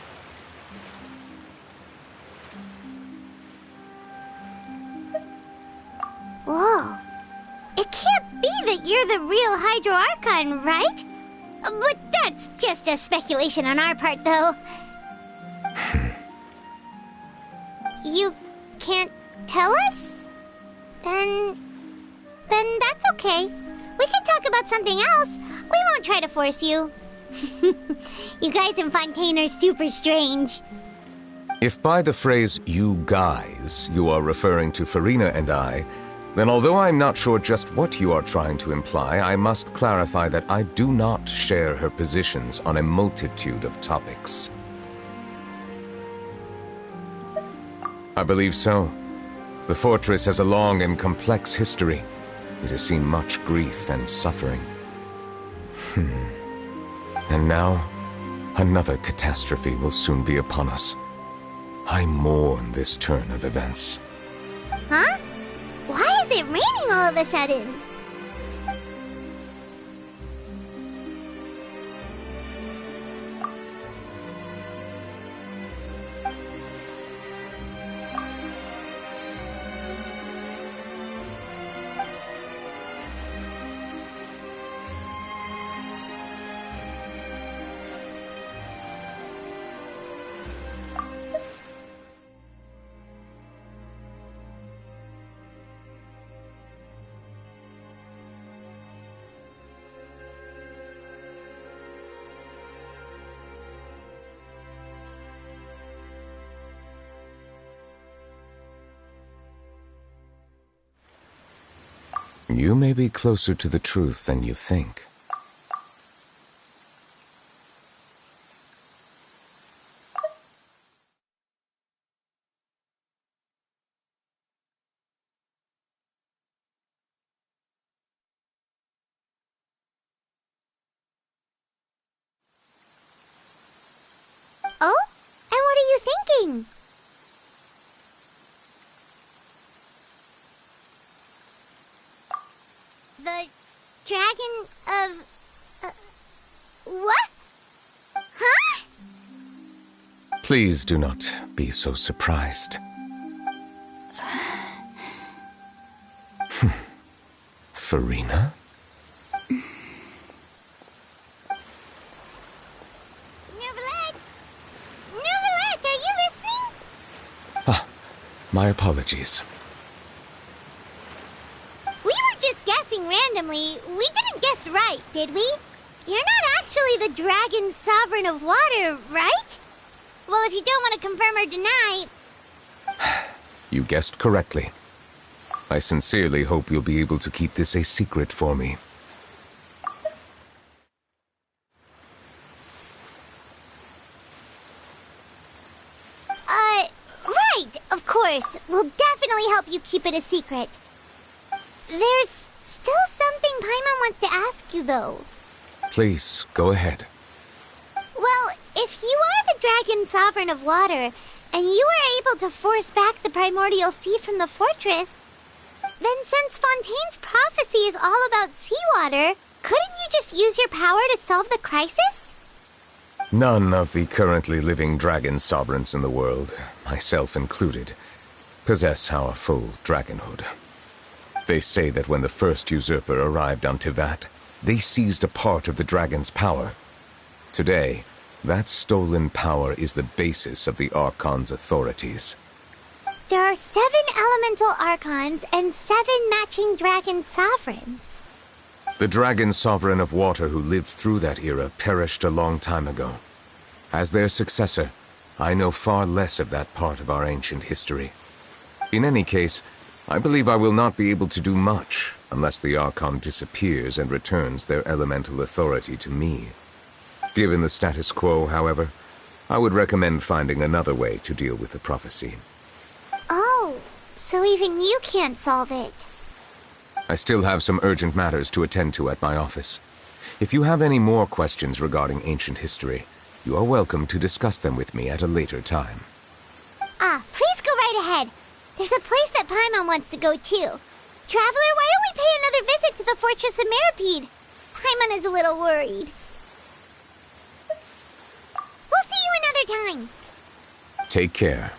S11: Whoa. It can't be that you're the real Hydro Archon, right? But that's just a speculation on our part, though. You can't tell us? Then that's okay. We can talk about something else. We won't try to force you. You guys in Fontaine are super strange.
S18: If by the phrase, you guys, you are referring to Farina and I, then although I'm not sure just what you are trying to imply, I must clarify that I do not share her positions on a multitude of topics. I believe so. The fortress has a long and complex history. It has seen much grief and suffering. And now, another catastrophe will soon be upon us. I mourn this turn of events.
S11: Huh? Why is it raining all of a sudden?
S18: You may be closer to the truth than you think.
S11: Oh? And what are you thinking? The dragon of... what? Huh?
S18: Please do not be so surprised. Farina?
S11: Neverlet, are you listening?
S18: Ah, my apologies.
S11: We were just guessing randomly. We didn't guess right, did we? You're not actually the dragon sovereign of water, right? Well, if you don't want to confirm or deny...
S18: You guessed correctly. I sincerely hope you'll be able to keep this a secret for me.
S11: Right, of course. We'll definitely help you keep it a secret. There's still something Paimon wants to ask you, though.
S18: Please, go ahead.
S11: Well, if you are the dragon sovereign of water, and you were able to force back the primordial sea from the fortress, then since Fontaine's prophecy is all about seawater, couldn't you just use your power to solve the crisis?
S18: None of the currently living dragon sovereigns in the world, myself included, possess our full dragonhood. They say that when the first usurper arrived on Tivat, they seized a part of the dragon's power. Today, that stolen power is the basis of the Archon's authorities.
S11: There are 7 elemental archons and 7 matching dragon sovereigns.
S18: The dragon sovereign of water who lived through that era perished a long time ago. As their successor, I know far less of that part of our ancient history. In any case, I believe I will not be able to do much unless the Archon disappears and returns their elemental authority to me. Given the status quo, however, I would recommend finding another way to deal with the prophecy.
S11: Oh, so even you can't solve it.
S18: I still have some urgent matters to attend to at my office. If you have any more questions regarding ancient history, you are welcome to discuss them with me at a later time.
S11: Please go right ahead. There's a place that Paimon wants to go too. Traveler, why don't we pay another visit to the Fortress of Meripede? Paimon is a little worried. We'll see you another time.
S18: Take care.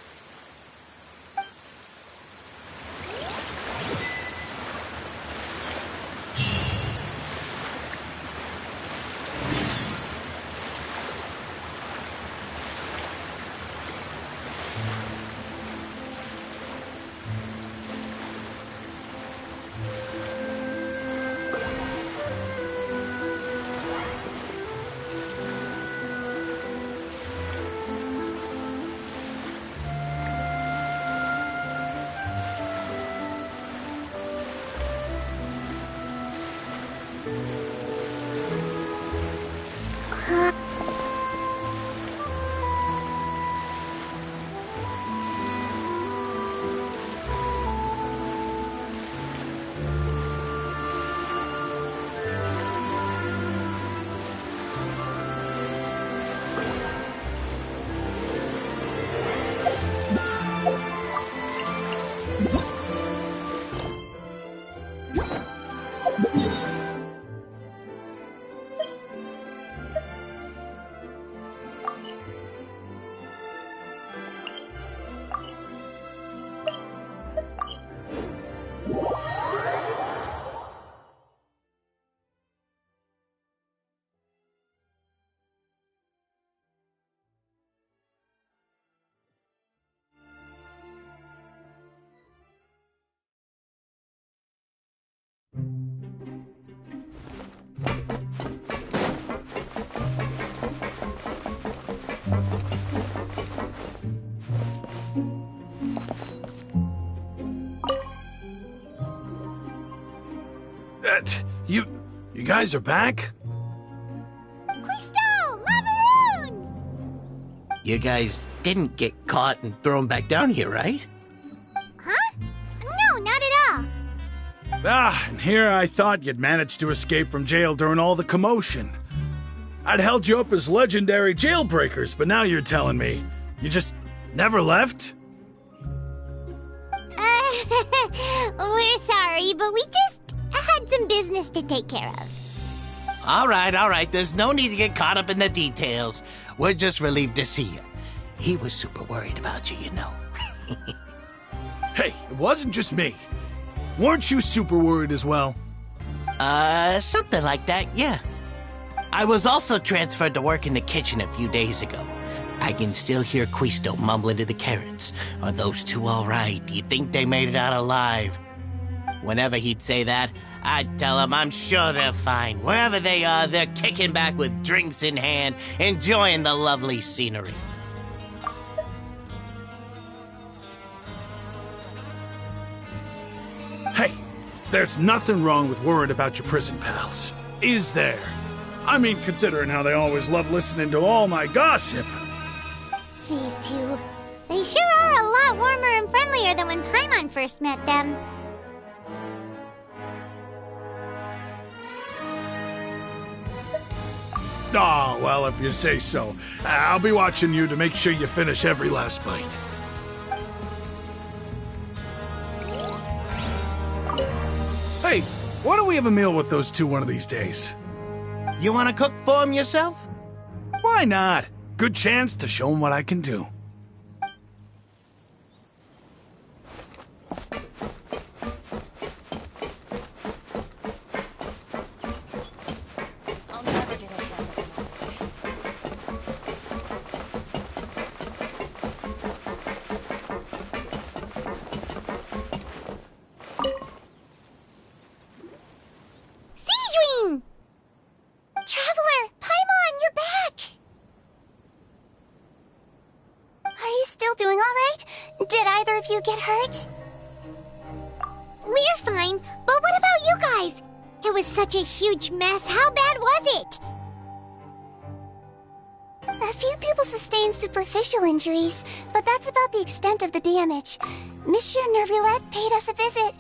S5: guys are back?
S11: Quisto! Lavaroon!
S6: You guys didn't get caught and thrown back down here, right?
S11: Huh? No, not at all.
S5: And here I thought you'd managed to escape from jail during all the commotion. I'd held you up as legendary jailbreakers, but now you're telling me you just never left?
S11: We're sorry, but we just had some business to take care of.
S6: All right. There's no need to get caught up in the details. We're just relieved to see you. He was super worried about you, you know.
S5: Hey, it wasn't just me. Weren't you super worried as well?
S6: Something like that, yeah. I was also transferred to work in the kitchen a few days ago. I can still hear Quisto mumbling to the carrots. Are those two all right? Do you think they made it out alive? Whenever he'd say that, I'd tell him I'm sure they're fine. Wherever they are, they're kicking back with drinks in hand, enjoying the lovely scenery.
S5: Hey, there's nothing wrong with worrying about your prison pals, is there? I mean, considering how they always love listening to all my gossip.
S11: These two. They sure are a lot warmer and friendlier than when Paimon first met them.
S5: Oh, well, if you say so. I'll be watching you to make sure you finish every last bite. Hey, why don't we have a meal with those two one of these days?
S6: You want to cook for them yourself?
S5: Why not? Good chance to show them what I can do.
S2: Traveler! Paimon, you're back! Are you still doing all right? Did either of you get hurt?
S11: We're fine, but what about you guys? It was such a huge mess. How bad was it?
S2: A few people sustained superficial injuries, but that's about the extent of the damage. Monsieur Nervulette paid us a visit.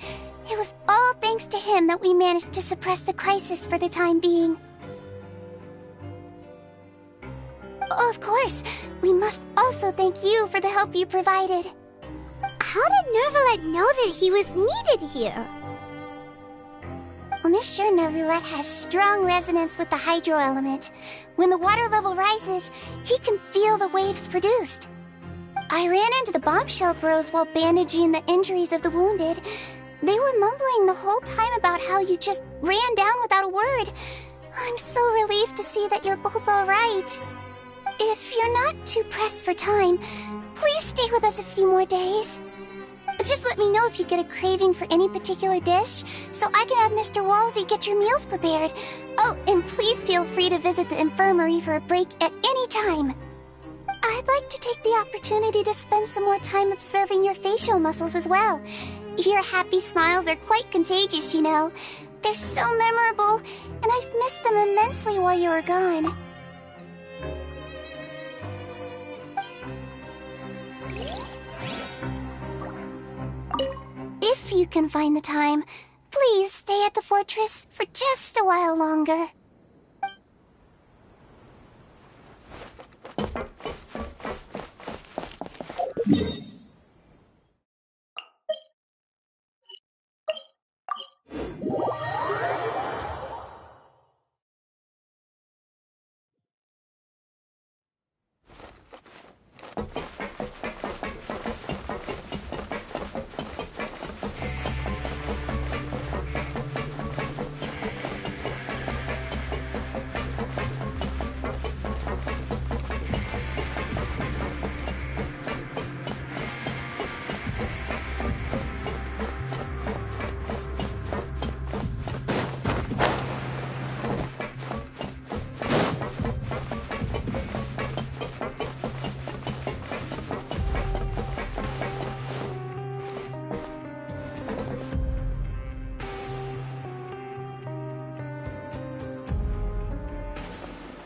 S2: It was all thanks to him that we managed to suppress the crisis for the time being. Of course, we must also thank you for the help you provided.
S11: How did Nervulette know that he was needed here?
S2: Well, Monsieur Nervulette has strong resonance with the hydro element. When the water level rises, he can feel the waves produced. I ran into the bombshell bros while bandaging the injuries of the wounded. They were mumbling the whole time about how you just ran down without a word. I'm so relieved to see that you're both all right. If you're not too pressed for time, please stay with us a few more days. Just let me know if you get a craving for any particular dish, so I can have Mr. Wolsey get your meals prepared. Oh, and please feel free to visit the infirmary for a break at any time. I'd like to take the opportunity to spend some more time observing your facial muscles as well. Your happy smiles are quite contagious, you know. They're so memorable, and I've missed them immensely while you were gone. If you can find the time, please stay at the fortress for just a while longer.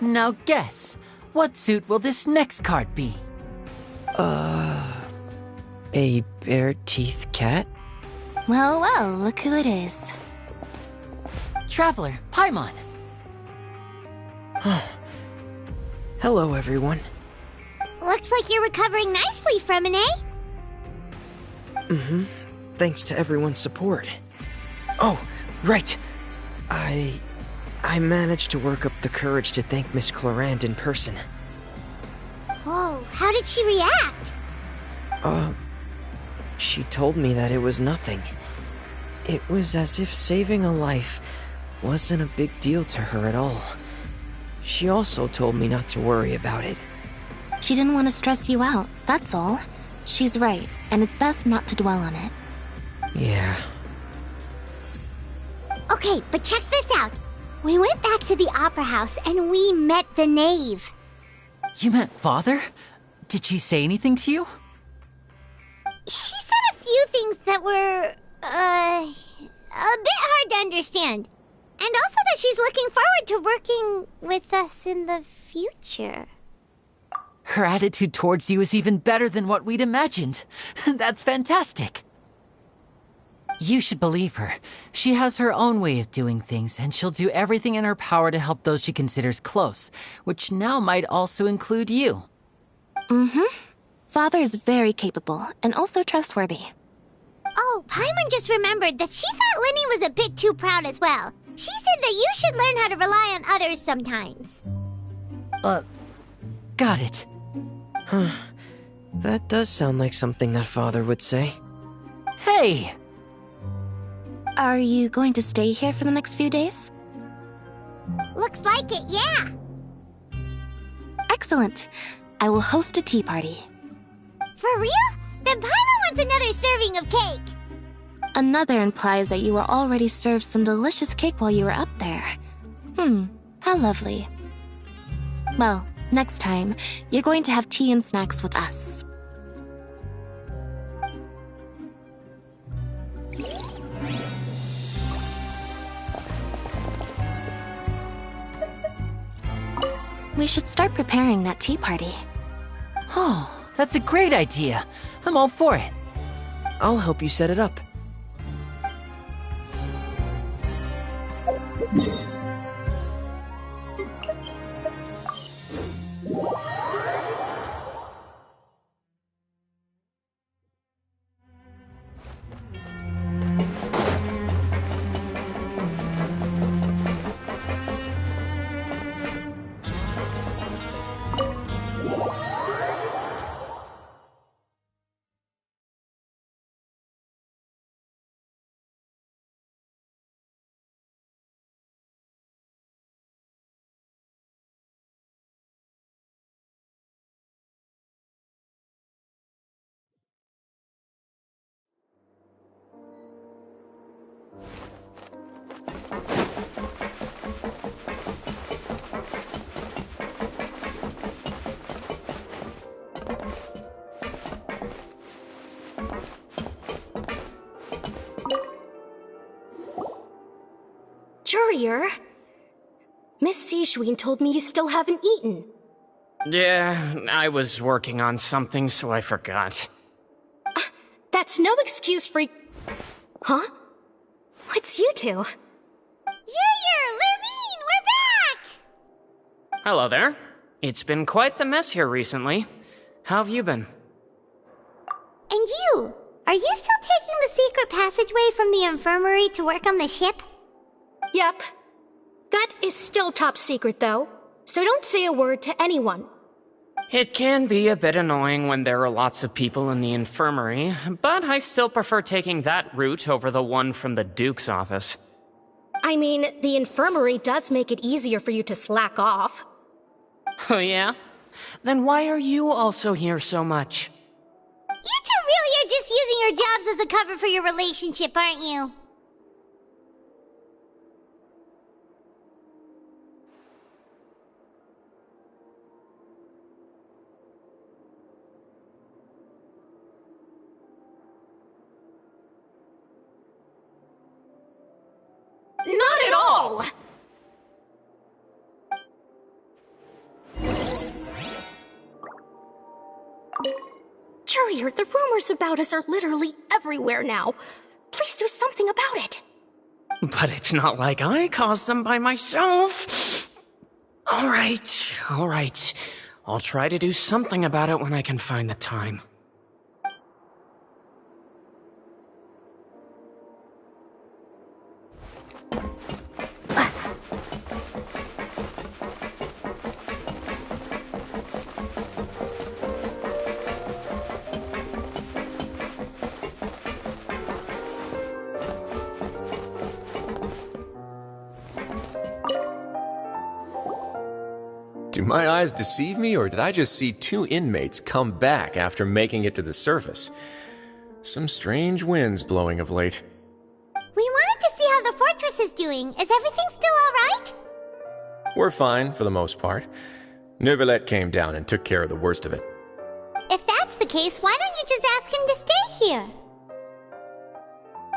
S8: Now guess, what suit will this next card be?
S15: A bare-teeth cat?
S20: Well, well, look who it is.
S8: Traveler, Paimon.
S15: Hello, everyone.
S11: Looks like you're recovering nicely from it, eh?
S15: Mm-hmm. Thanks to everyone's support. Oh, right. I managed to work up the courage to thank Miss Clorand in person.
S11: Whoa, how did she react?
S15: She told me that it was nothing. It was as if saving a life wasn't a big deal to her at all. She also told me not to worry about it.
S20: She didn't want to stress you out, that's all. She's right, and it's best not to dwell on it.
S15: Yeah.
S11: Okay, but check this out. We went back to the opera house and we met the knave.
S8: You met Father? Did she say anything to you?
S11: She said a few things that were, a bit hard to understand. And also that she's looking forward to working with us in the future.
S8: Her attitude towards you is even better than what we'd imagined. That's fantastic. You should believe her. She has her own way of doing things, and she'll do everything in her power to help those she considers close, which now might also include you.
S20: Mm-hmm. Father is very capable, and also trustworthy.
S11: Oh, Paimon just remembered that she thought Linny was a bit too proud as well. She said that you should learn how to rely on others sometimes.
S8: Got it.
S15: Huh. That does sound like something that Father would say.
S8: Hey!
S20: Are you going to stay here for the next few days?
S11: Looks like it, yeah.
S20: Excellent. I will host a tea party.
S11: For real? Then Paimon wants another serving of cake.
S20: Another implies that you were already served some delicious cake while you were up there. How lovely. Well, next time, you're going to have tea and snacks with us. We should start preparing that tea party.
S8: Oh, that's a great idea. I'm all for it.
S15: I'll help you set it up.
S9: Courier? Miss Sijween told me you still haven't eaten.
S10: Yeah, I was working on something, so I forgot.
S9: That's no excuse for... Huh? What's you two?
S11: Courier, Lurvine, we're back!
S10: Hello there. It's been quite the mess here recently. How have you been?
S11: And you? Are you still taking the secret passageway from the infirmary to work on the ship?
S9: Yep. That is still top secret, though. So don't say a word to anyone.
S10: It can be a bit annoying when there are lots of people in the infirmary, but I still prefer taking that route over the one from the Duke's office.
S9: I mean, the infirmary does make it easier for you to slack off.
S10: Oh yeah? Then why are you also here so much?
S11: You two really are just using your jobs as a cover for your relationship, aren't you?
S9: Not at all! Courier, the rumors about us are literally everywhere now. Please do something about it.
S10: But it's not like I caused them by myself. All right. I'll try to do something about it when I can find the time.
S12: Do my eyes deceive me, or did I just see two inmates come back after making it to the surface? Some strange winds blowing of late.
S11: We wanted to see how the fortress is doing. Is everything still alright?
S12: We're fine, for the most part. Neuvillette came down and took care of the worst of it.
S11: If that's the case, why don't you just ask him to stay here?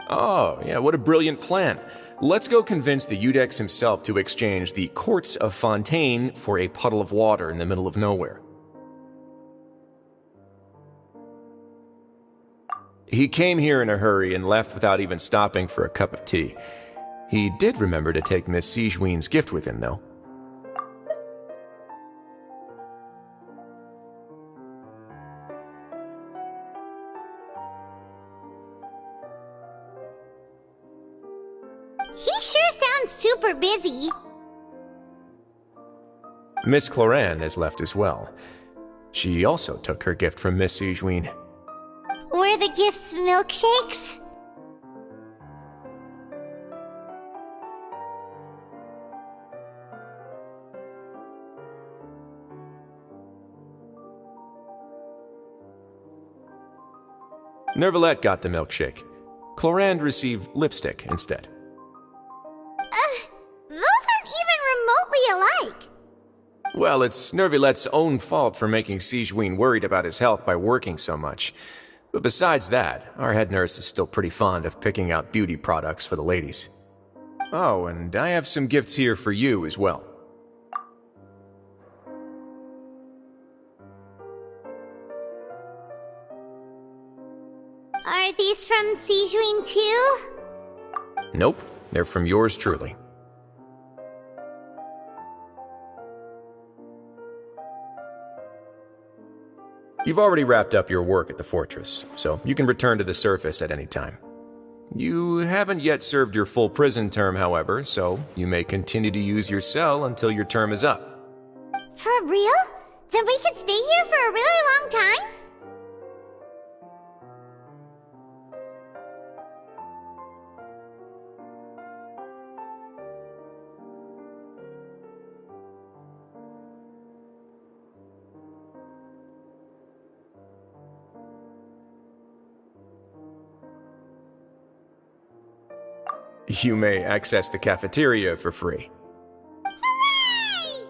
S12: Oh, yeah, what a brilliant plan. Let's go convince the Eudex himself to exchange the Courts of Fontaine for a puddle of water in the middle of nowhere. He came here in a hurry and left without even stopping for a cup of tea. He did remember to take Miss Sigewinne's gift with him, though.
S11: He sure sounds super busy.
S12: Miss Cloran has left as well. She also took her gift from Miss Sigewinne.
S11: Were the gifts milkshakes?
S12: Neuvillette got the milkshake. Cloran received lipstick instead.
S11: Those aren't even remotely alike.
S12: Well, it's Neuvillette's own fault for making Sigewinne worried about his health by working so much. But besides that, our head nurse is still pretty fond of picking out beauty products for the ladies. Oh, and I have some gifts here for you as well.
S11: Are these from Sigewinne too?
S12: Nope, they're from yours truly. You've already wrapped up your work at the fortress, so you can return to the surface at any time. You haven't yet served your full prison term, however, so you may continue to use your cell until your term is up.
S11: For real? Then we could stay here for a really long time?
S12: You may access the cafeteria for free.
S11: Hooray!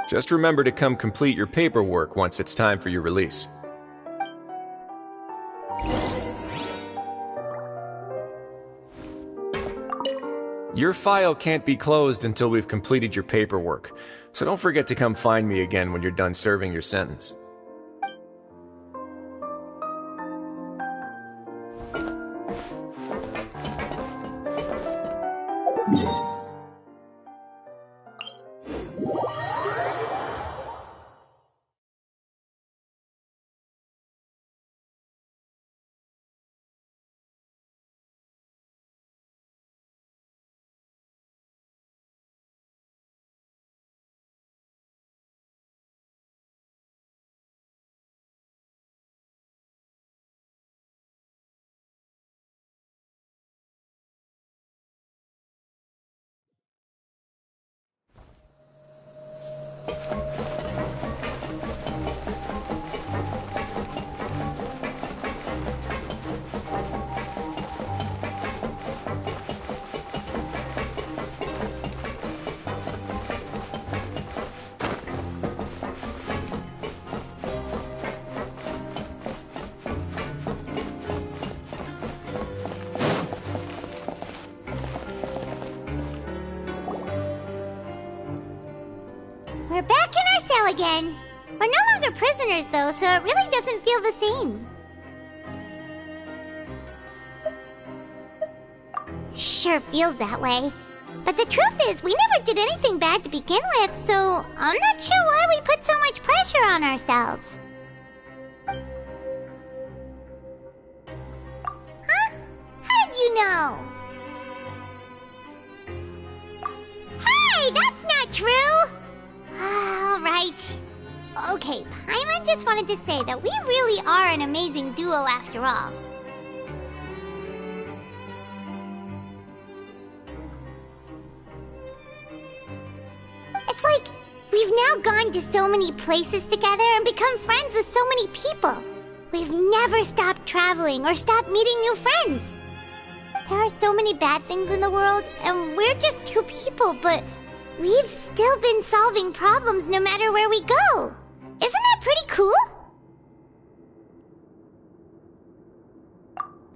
S12: Just remember to come complete your paperwork once it's time for your release. Your file can't be closed until we've completed your paperwork, so don't forget to come find me again when you're done serving your sentence.
S11: We're back in our cell again. We're no longer prisoners, though, so it really doesn't feel the same. Sure feels that way. But the truth is, we never did anything bad to begin with, so I'm not sure why we put so much pressure on ourselves. Huh? How did you know? Hey, that's not true! Alright. Okay, Paimon just wanted to say that we really are an amazing duo after all. It's like, we've now gone to so many places together and become friends with so many people. We've never stopped traveling or stopped meeting new friends. There are so many bad things in the world, and we're just two people, but we've still been solving problems no matter where we go. Isn't that pretty cool?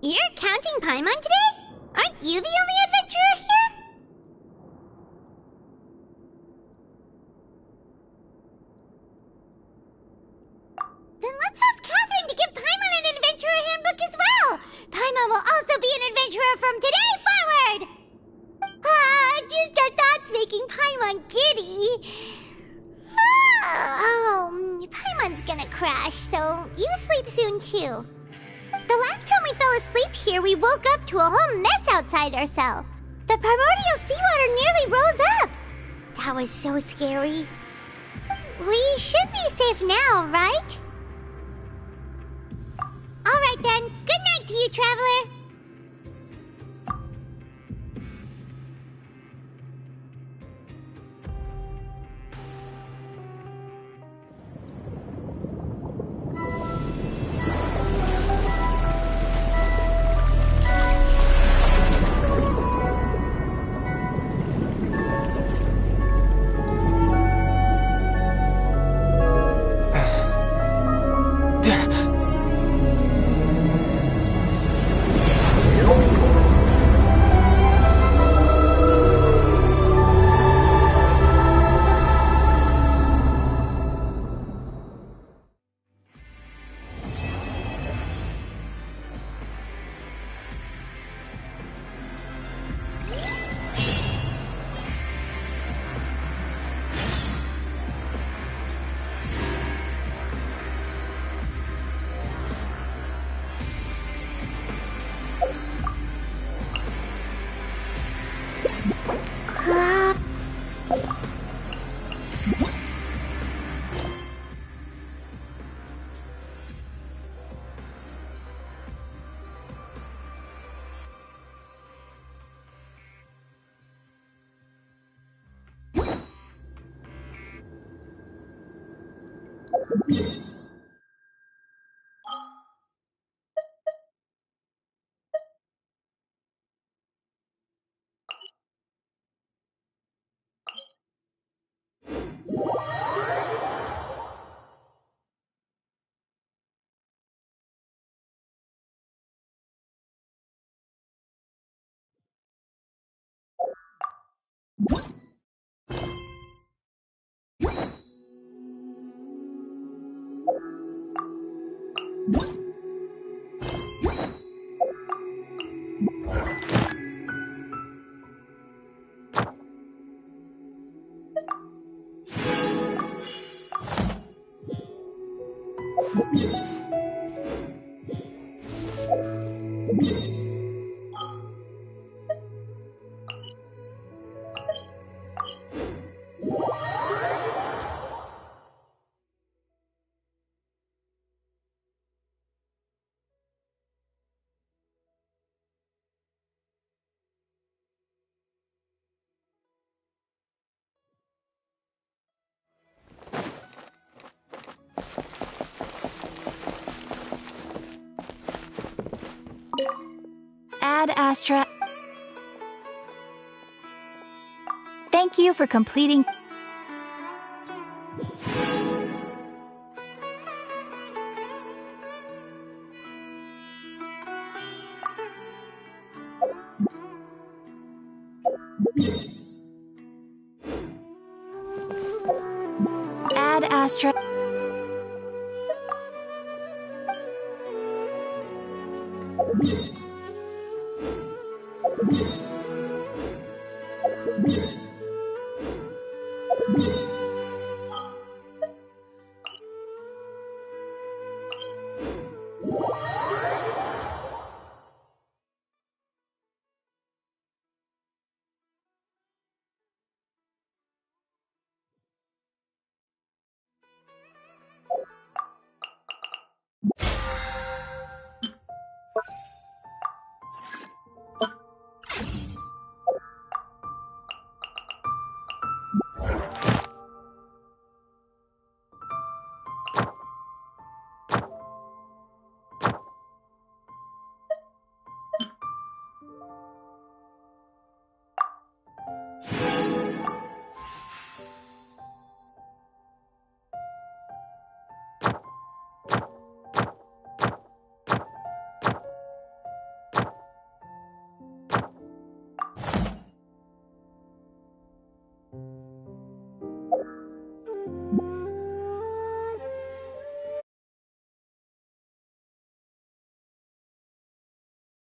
S11: You're counting Paimon today? Aren't you the only adventurer here? Then let's ask Catherine to give Paimon an adventurer handbook as well! Paimon will also be an adventurer from today forward! Just our thoughts making Paimon giddy. Paimon's gonna crash, so you sleep soon too. The last time we fell asleep here, we woke up to a whole mess outside our cell. The primordial seawater nearly rose up. That was so scary. We should be safe now, right? Alright then, good night to you, traveler.
S2: Ad Astra. Thank you for completing. Ad Astra.